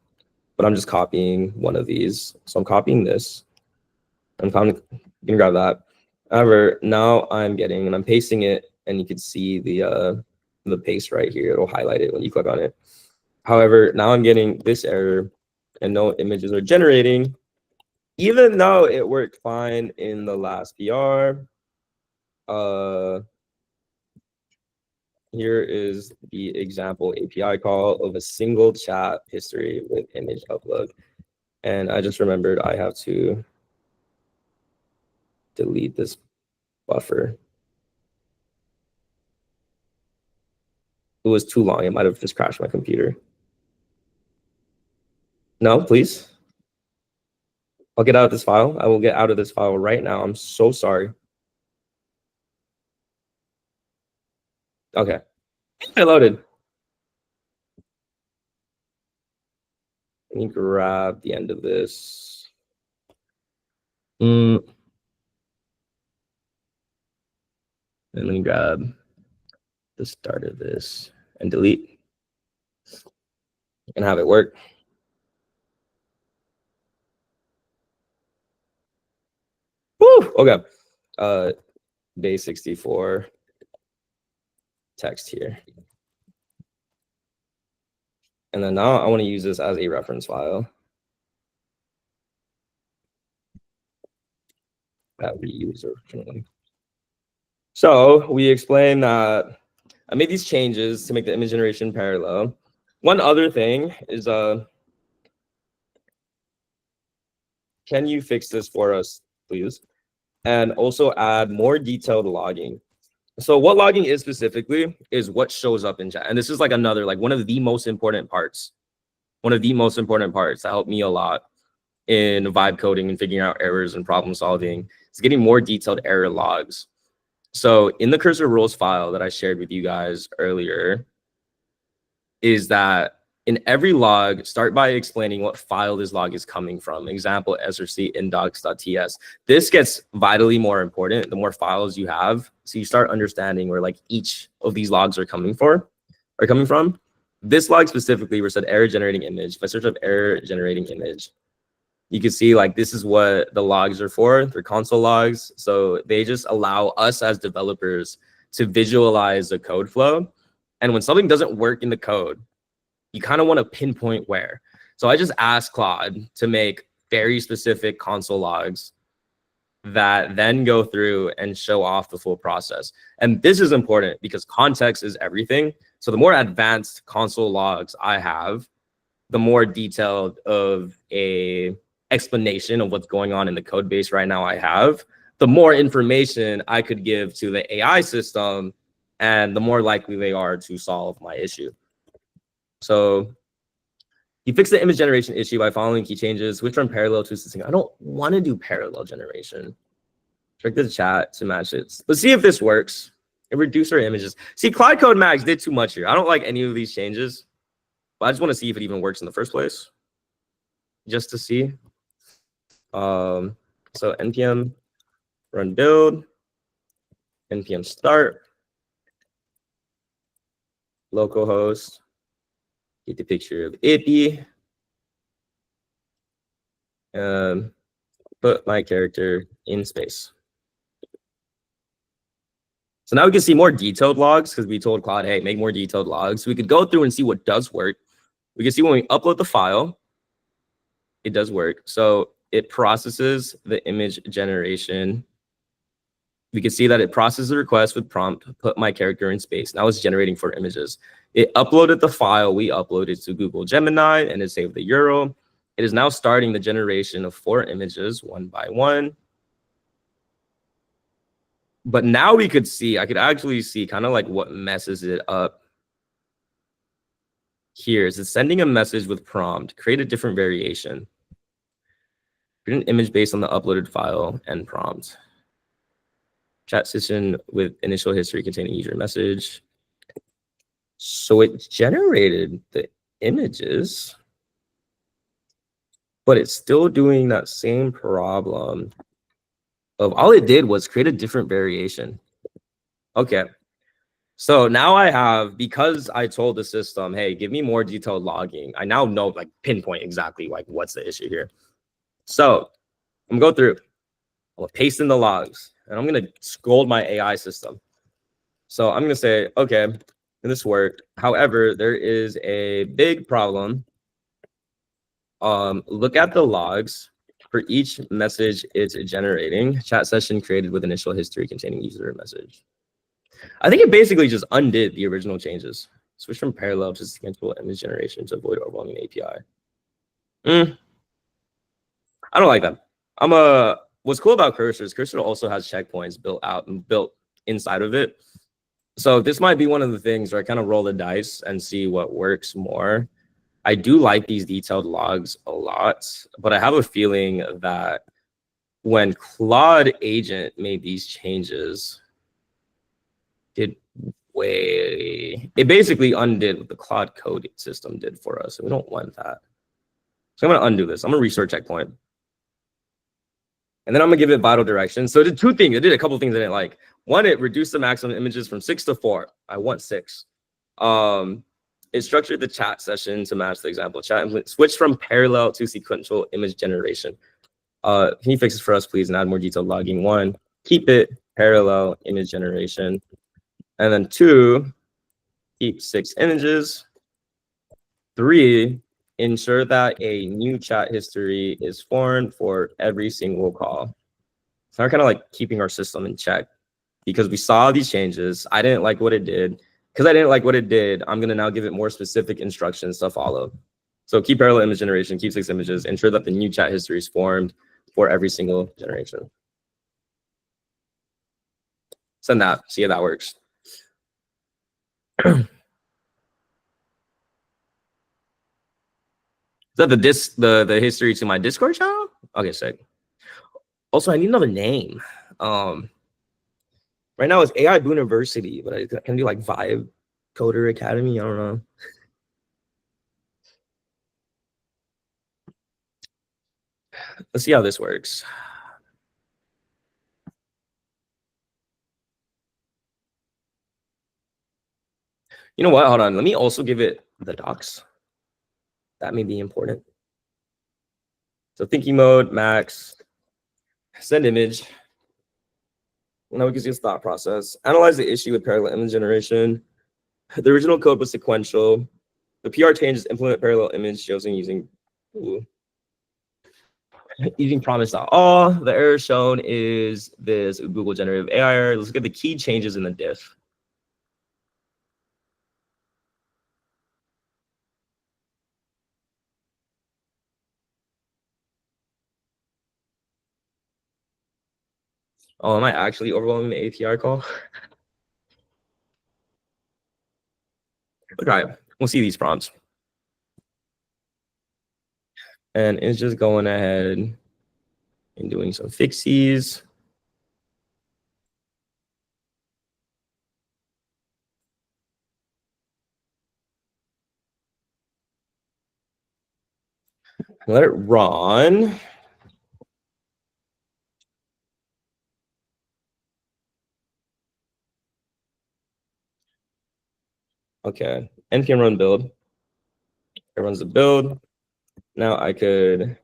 but I'm just copying one of these. So I'm copying this. I'm going to grab that. However, now I'm getting, and I'm pasting it, and you can see the paste right here. It'll highlight it when you click on it. However, now I'm getting this error, and no images are generating, even though it worked fine in the last PR. here is the example API call of a single chat history with image upload. And I just remembered I have to delete this buffer. It was too long. It might have just crashed my computer. No, please. I'll get out of this file. I will get out of this file right now. I'm so sorry. Okay. I loaded. Let me grab the end of this. And let me grab the start of this and delete and have it work. Woo! Okay. Base 64 text here. And then now I want to use this as a reference file. That we use originally. So we explained that I made these changes to make the image generation parallel. One other thing is, can you fix this for us, please? And also add more detailed logging. So what logging is specifically is what shows up in chat. And this is like another, like one of the most important parts. One of the most important parts that helped me a lot in vibe coding and figuring out errors and problem solving is getting more detailed error logs. So in the cursor rules file that I shared with you guys earlier, is that in every log, start by explaining what file this log is coming from. Example, src indocs.ts. This gets vitally more important the more files you have. So you start understanding where like each of these logs are coming from. This log specifically, where it said error generating image. If I search up error generating image, you can see like this is what the logs are for. They're console logs. So they just allow us as developers to visualize the code flow. And when something doesn't work in the code, you kind of want to pinpoint where. So I just asked Claude to make very specific console logs that then go through and show off the full process. And this is important because context is everything. So the more advanced console logs I have, the more detailed of a explanation of what's going on in the code base right now I have, the more information I could give to the AI system, and the more likely they are to solve my issue. So you fix the image generation issue by following key changes, switch from parallel to assisting. I don't want to do parallel generation. Check the chat to match it. Let's see if this works. And reduce our images. See, Cloud Code Max did too much here. I don't like any of these changes, but I just want to see if it even works in the first place. Just to see. So npm run build, npm start, localhost. Get the picture of Ippy. Put my character in space. So now we can see more detailed logs because we told Claude, hey, make more detailed logs. So we could go through and see what does work. We can see when we upload the file, it does work. So it processes the image generation. We can see that it processes the request with prompt, put my character in space. Now it's generating 4 images. It uploaded the file we uploaded to Google Gemini and it saved the URL. It is now starting the generation of 4 images one by one. But now we could see, I could actually see kind of like what messes it up. Here is it sending a message with prompt, create a different variation. Create an image based on the uploaded file and prompt. Chat session with initial history containing user message. So it generated the images, but it's still doing that same problem of all it did was create a different variation. Okay. So now I have, because I told the system, hey, give me more detailed logging. I now know like pinpoint exactly like what's the issue here. So I'm gonna go through, I'm gonna paste in the logs and I'm gonna scold my AI system. So I'm gonna say, okay, this worked. However, there is a big problem. Look at the logs for each message it's generating. Chat session created with initial history containing user message. I think it basically just undid the original changes. Switch from parallel to sequential image generation to avoid overwhelming API. I don't like that. What's cool about Cursor also has checkpoints built out and built inside of it. So this might be one of the things where I kind of roll the dice and see what works more. I do like these detailed logs a lot, but I have a feeling that when Claude Agent made these changes, it basically undid what the Claude code system did for us. And we don't want that. So I'm going to undo this. I'm going to restore checkpoint. And then I'm going to give it vital direction. So it did two things. It did a couple things I didn't like. One, it reduced the maximum images from 6 to 4. I want 6. It structured the chat session to match the example chat and switched from parallel to sequential image generation. Can you fix this for us, please, and add more detailed logging? 1, keep it parallel image generation. And then 2, keep 6 images. 3, ensure that a new chat history is formed for every single call. So we're kind of like keeping our system in check because we saw these changes. I didn't like what it did. Because I didn't like what it did, I'm going to now give it more specific instructions to follow. So keep parallel image generation, keep 6 images, ensure that the new chat history is formed for every single generation. Send that, see if that works. Is that the history to my Discord channel? Okay, sick. Also, I need another name. Right now it's AI Booniversity, but I can do like Vibe Coder Academy. I don't know. Let's see how this works. You know what? Hold on. Let me also give it the docs. That may be important. So thinking mode, max, send image. Now we can see its thought process. Analyze the issue with parallel image generation. The original code was sequential. The PR changes implement parallel image chosen using promise.all. The error shown is this Google generative AI error. Let's look at the key changes in the diff. Oh, am I actually overwhelming the API call? Okay, we'll see these prompts. And it's just going ahead and doing some fixies. Let it run. Okay, npm run build. It runs the build. Now I could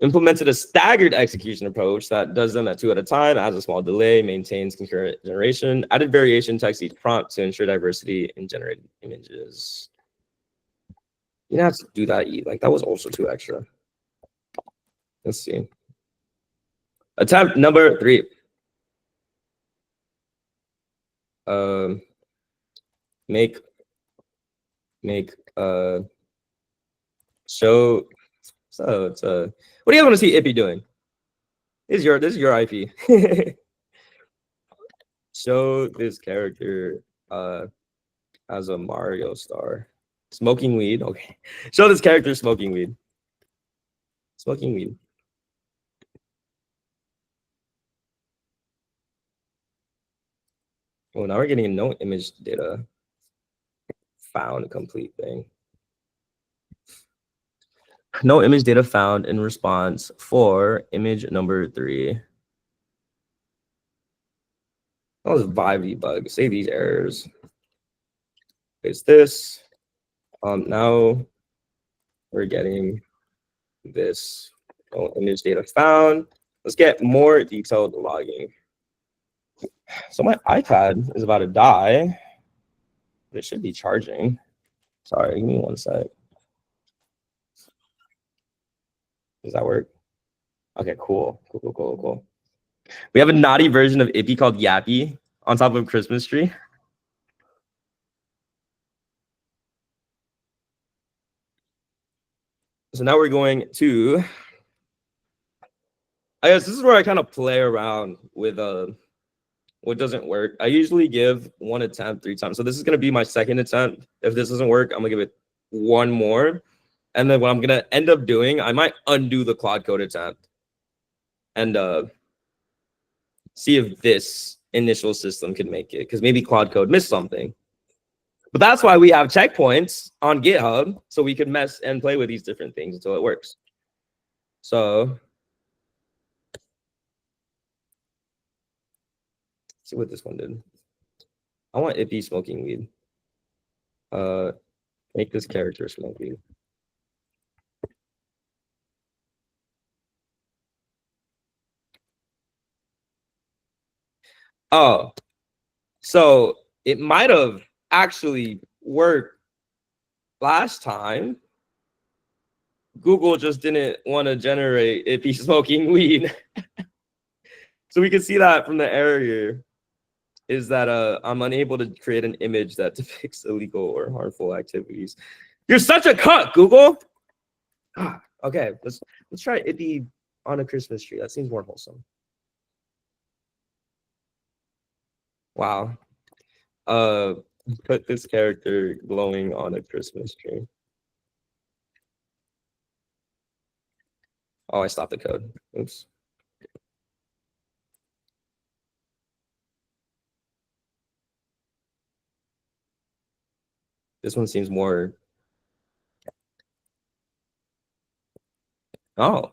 implemented a staggered execution approach that does them at 2 at a time, adds a small delay, maintains concurrent generation, added variation text each prompt to ensure diversity in generated images. You don't have to do that. Like that was also too extra. Let's see. Attempt number 3. Make show. So it's what do you want to see Ippy doing? This is your IP. Show this character as a Mario star. Smoking weed. Okay. Show this character smoking weed. Smoking weed. Oh, now we're getting a no image data found complete thing. No image data found in response for image number 3. That was Vibe debug. Save these errors. It's this. Now we're getting this no image data found. Let's get more detailed logging. So my iPad is about to die. But it should be charging. Sorry, give me one sec. Does that work? Okay, cool. We have a naughty version of Ippy called Yappy on top of Christmas tree. So now we're going to, I guess this is where I kind of play around with what doesn't work. I usually give one attempt 3 times. So this is going to be my second attempt. If this doesn't work, I'm going to give it one more. And then what I'm going to end up doing, I might undo the Claude Code attempt and see if this initial system can make it, because maybe Claude Code missed something. But that's why we have checkpoints on GitHub, so we can mess and play with these different things until it works. So let's see what this one did. I want Ippy smoking weed. Make this character smoke weed. Oh, so it might have actually worked last time. Google just didn't want to generate if he's smoking weed. So we can see that from the error here is that I'm unable to create an image that depicts illegal or harmful activities. You're such a cuck, Google. Okay, let's try Ippy on a Christmas tree. That seems more wholesome. Wow. Put this character glowing on a Christmas tree. Oh, I stopped the code. Oops. This one seems more. Oh.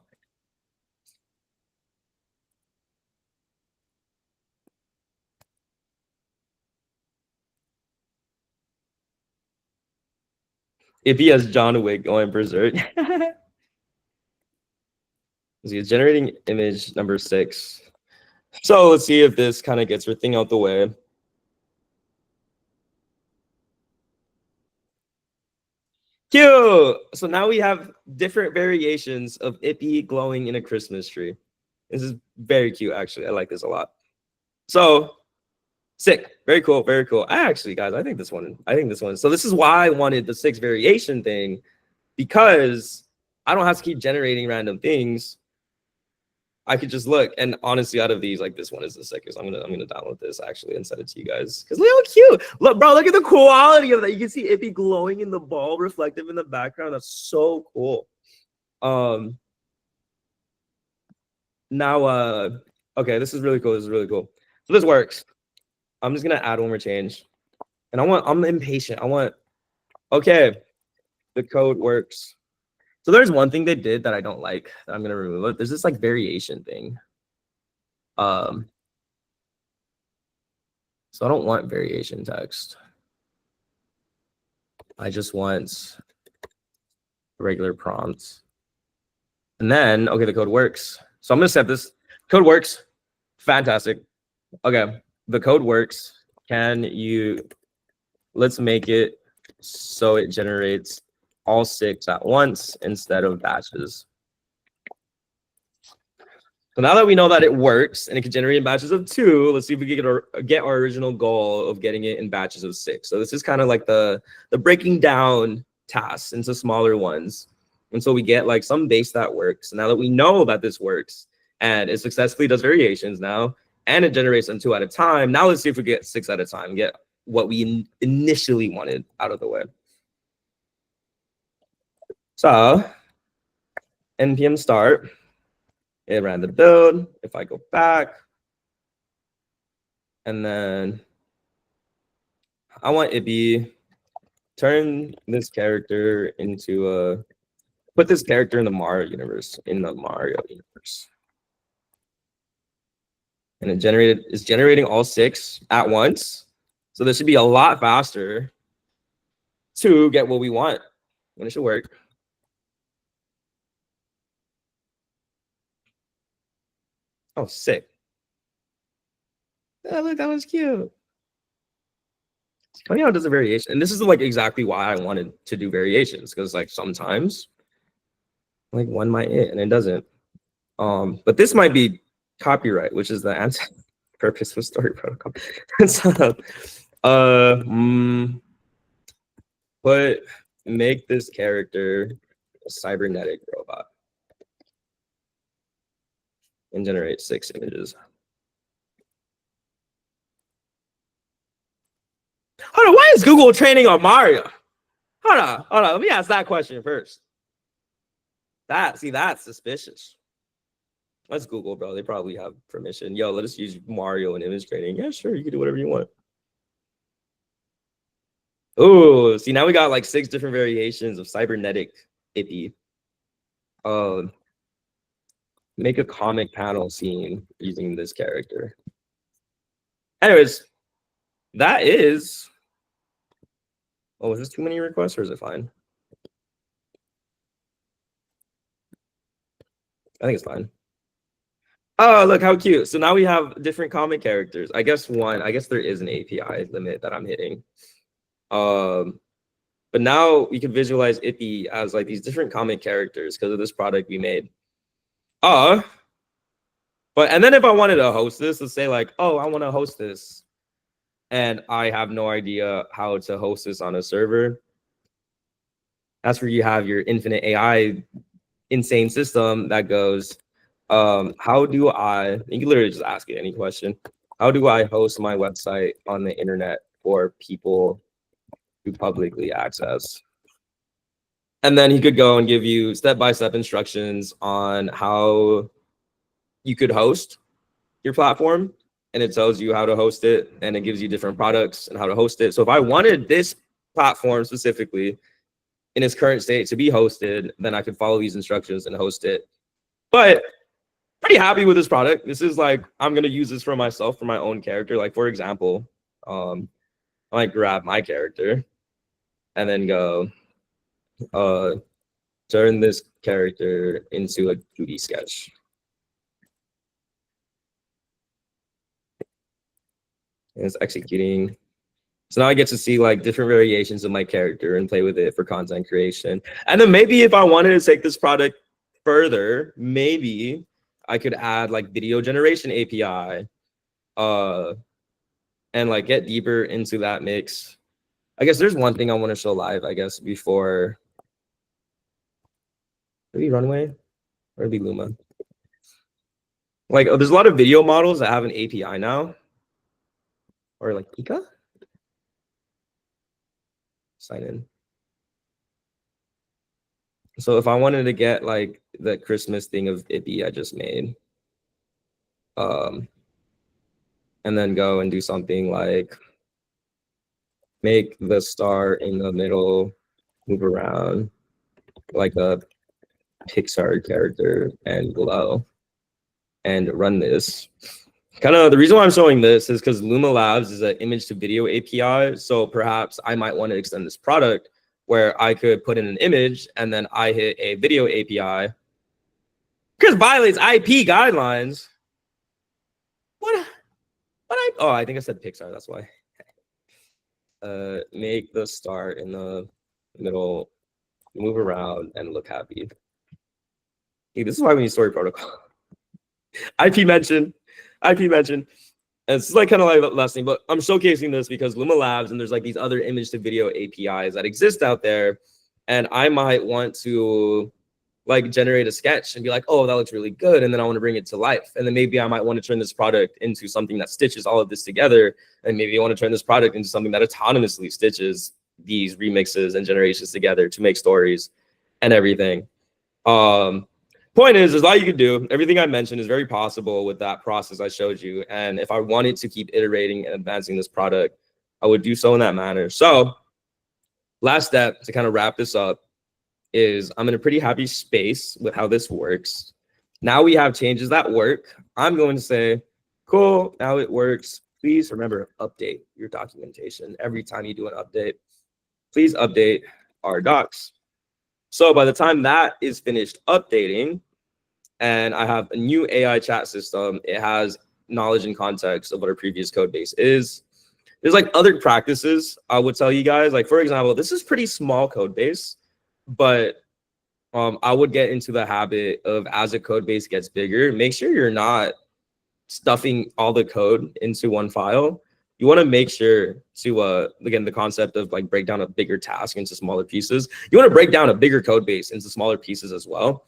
If he has John Wick going berserk. He's generating image number 6. So let's see if this kind of gets her thing out the way. Cute. So now we have different variations of Ippy glowing in a Christmas tree. This is very cute, actually. I like this a lot. So sick. Very cool. Very cool. Actually, guys, I think this one. So this is why I wanted the 6 variation thing, because I don't have to keep generating random things. I could just look, and honestly, out of these, like this one is the sickest. I'm gonna download this actually and send it to you guys, because look how cute. Look, bro, look at the quality of that. You can see Ippy glowing in the ball, reflective in the background. That's so cool. Now, okay, this is really cool. So this works. I'm just gonna add one more change, and I'm impatient. Okay, the code works. So there's one thing they did that I don't like that I'm gonna remove it. There's this like variation thing. So I don't want variation text. I just want regular prompts. And then, okay, the code works. So I'm gonna set this. Code works. Fantastic. Okay, the code works. Let's make it so it generates all 6 at once instead of batches. So now that we know that it works and it can generate in batches of 2, let's see if we can get our original goal of getting it in batches of 6. So this is kind of like the breaking down tasks into smaller ones. And so we get like some base that works. Now that we know that this works and it successfully does variations now, and it generates them 2 at a time, now let's see if we get 6 at a time, get what we initially wanted out of the way. So npm start, it ran the build. If I go back, and then I want Ippy, turn this character into put this character in the Mario universe, And it's generating all 6 at once. So this should be a lot faster to get what we want, and it should work. Oh, sick. Oh, look, that was cute. Funny how it does a variation. And this is like exactly why I wanted to do variations, because like sometimes like one might hit and it doesn't. But this might be copyright, which is the answer. purpose of story protocol. So, but make this character a cybernetic robot and generate 6 images. Hold on, why is Google training on Mario? Hold on. Let me ask that question first. That's suspicious. Let's Google, bro. They probably have permission. Yo, let us use Mario in image training. Yeah, sure. You can do whatever you want. Oh, see, now we got like 6 different variations of cybernetic Ippy. Make a comic panel scene using this character. Anyways, that is. Oh, is this too many requests or is it fine? I think it's fine. Oh, look how cute. So now we have different comic characters. I guess there is an API limit that I'm hitting. But now we can visualize Ippy as like these different comic characters because of this product we made. And then if I wanted to host this, let's say like, oh, I want to host this. And I have no idea how to host this on a server. That's where you have your infinite AI insane system that goes, how do I, you can literally just ask it any question. How do I host my website on the internet for people to publicly access? And then he could go and give you step-by-step instructions on how you could host your platform. And it tells you how to host it, and it gives you different products and how to host it. So if I wanted this platform specifically in its current state to be hosted, then I could follow these instructions and host it. But pretty happy with this product. This is like, I'm going to use this for myself, for my own character. Like, for example, I might grab my character and then go, turn this character into a 2D sketch. And it's executing. So now I get to see like different variations of my character and play with it for content creation. And then maybe if I wanted to take this product further, maybe I could add like video generation API and like get deeper into that mix. I guess there's one thing I want to show live, I guess, before maybe Runway or maybe Luma. Like, there's a lot of video models that have an API now. Or like Pika? Sign in. So if I wanted to get like the Christmas thing of Ippy I just made, and then go and do something like make the star in the middle move around like a Pixar character and glow, and run this. Kind of the reason why I'm showing this is because Luma Labs is an image to video API. So perhaps I might want to extend this product where I could put in an image and then I hit a video API because it violates IP guidelines. I think I said Pixar. That's why. Make the star in the middle move around and look happy. Hey, this is why we need story protocol. IP mention. And it's like kind of like last thing, but I'm showcasing this because Luma Labs and there's like these other image to video APIs that exist out there. And I might want to like generate a sketch and be like, oh, that looks really good. And then I want to bring it to life. And then maybe I might want to turn this product into something that stitches all of this together. And maybe I want to turn this product into something that autonomously stitches these remixes and generations together to make stories and everything. Point is, there's a lot you can do. Everything I mentioned is very possible with that process I showed you. And if I wanted to keep iterating and advancing this product, I would do so in that manner. So last step to kind of wrap this up is I'm in a pretty happy space with how this works. Now we have changes that work. I'm going to say, cool, now it works. Please remember, update your documentation. Every time you do an update, please update our docs. So by the time that is finished updating, and I have a new AI chat system, it has knowledge and context of what our previous code base is. There's like other practices I would tell you guys. Like, for example, this is pretty small code base, but I would get into the habit of, as a code base gets bigger, make sure you're not stuffing all the code into one file, you want to make sure to again, the concept of like break down a bigger task into smaller pieces. You want to break down a bigger code base into smaller pieces as well.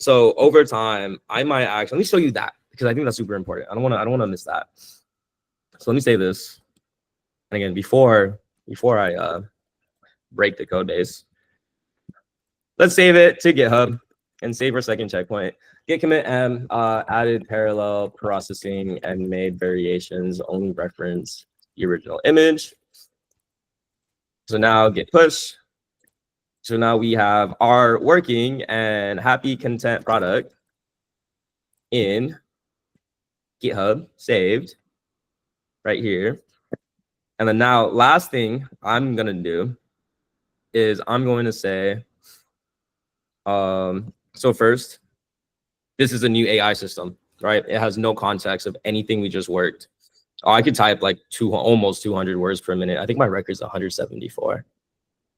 So over time, I might actually, let me show you that because I think that's super important. I don't want to miss that. So let me say this. And again, before I break the code base, let's save it to GitHub and save our second checkpoint. Git commit m added parallel processing and made variations, only reference the original image. So now git push. So now we have our working and happy content product in GitHub saved right here. And then now last thing I'm gonna do is I'm going to say, so first, this is a new AI system, right? It has no context of anything we just worked. I could type like almost 200 words per minute. I think my record's 174.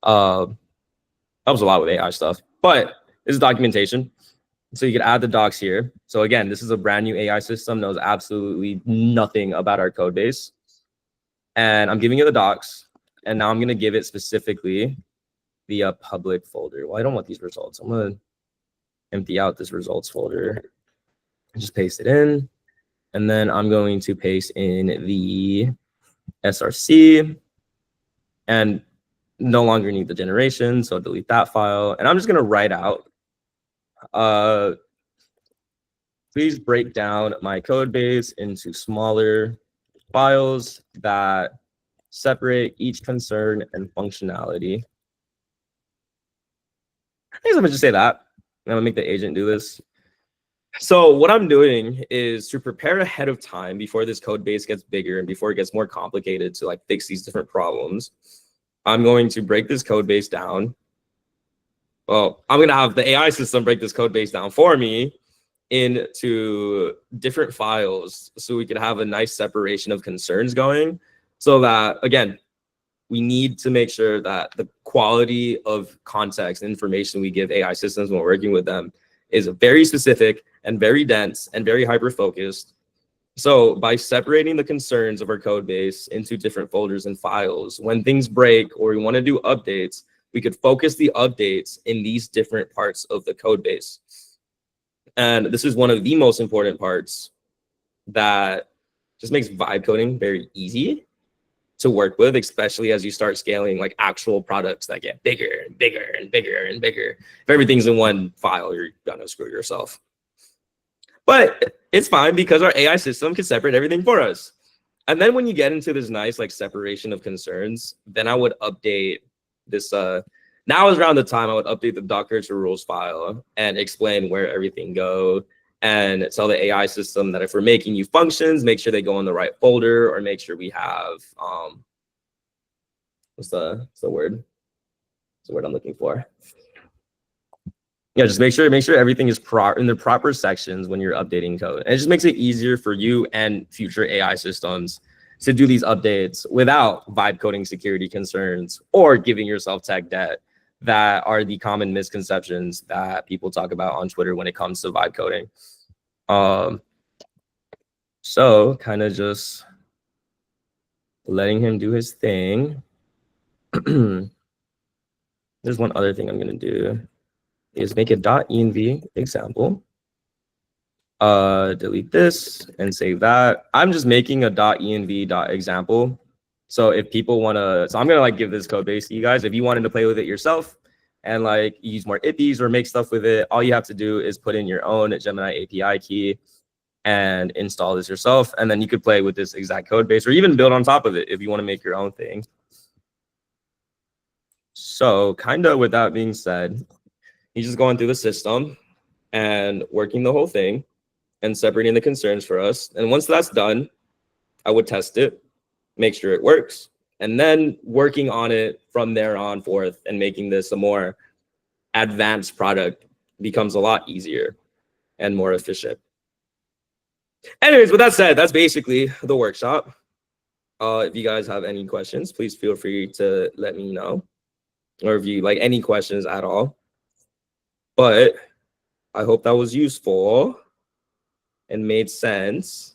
Helps a lot with AI stuff, but this is documentation. So you can add the docs here. So again, this is a brand new AI system, knows absolutely nothing about our code base. And I'm giving you the docs. And now I'm gonna give it specifically the public folder. Well, I don't want these results. I'm gonna empty out this results folder and just paste it in. And then I'm going to paste in the src and no longer need the generation. So delete that file. And I'm just going to write out, please break down my code base into smaller files that separate each concern and functionality. I think I'm going to just say that. I'm going to make the agent do this. So what I'm doing is to prepare ahead of time before this code base gets bigger and before it gets more complicated to like fix these different problems. I'm going to break this code base down. Well, I'm going to have the AI system break this code base down for me into different files so we can have a nice separation of concerns going. So that, again, we need to make sure that the quality of context and information we give AI systems when we're working with them is very specific and very dense and very hyper-focused. So by separating the concerns of our code base into different folders and files, when things break or we want to do updates, we could focus the updates in these different parts of the code base. And this is one of the most important parts that just makes vibe coding very easy to work with, especially as you start scaling like actual products that get bigger and bigger and bigger and bigger. If everything's in one file, you're gonna screw yourself. But it's fine because our AI system can separate everything for us. And then when you get into this nice like separation of concerns, then I would update this. Now is around the time I would update the Docker to rules file and explain where everything go and tell the AI system that if we're making new functions, make sure they go in the right folder or make sure we have, what's the word? What's the word I'm looking for? Yeah, just make sure everything is in the proper sections when you're updating code. And it just makes it easier for you and future AI systems to do these updates without vibe coding security concerns or giving yourself tech debt that are the common misconceptions that people talk about on Twitter when it comes to vibe coding. So kind of just letting him do his thing. There's one other thing I'm gonna do is make a .env example. Delete this and save that. I'm just making a .env example. So if people wanna, so I'm gonna like give this code base to you guys. If you wanted to play with it yourself and like use more IPs or make stuff with it, all you have to do is put in your own Gemini API key and install this yourself. And then you could play with this exact code base or even build on top of it if you want to make your own thing. So kind of with that being said, he's just going through the system and working the whole thing and separating the concerns for us. And once that's done, I would test it, make sure it works, and then working on it from there on forth and making this a more advanced product becomes a lot easier and more efficient. Anyways, with that said, that's basically the workshop. If you guys have any questions, please feel free to let me know, or if you like any questions at all. But I hope that was useful and made sense.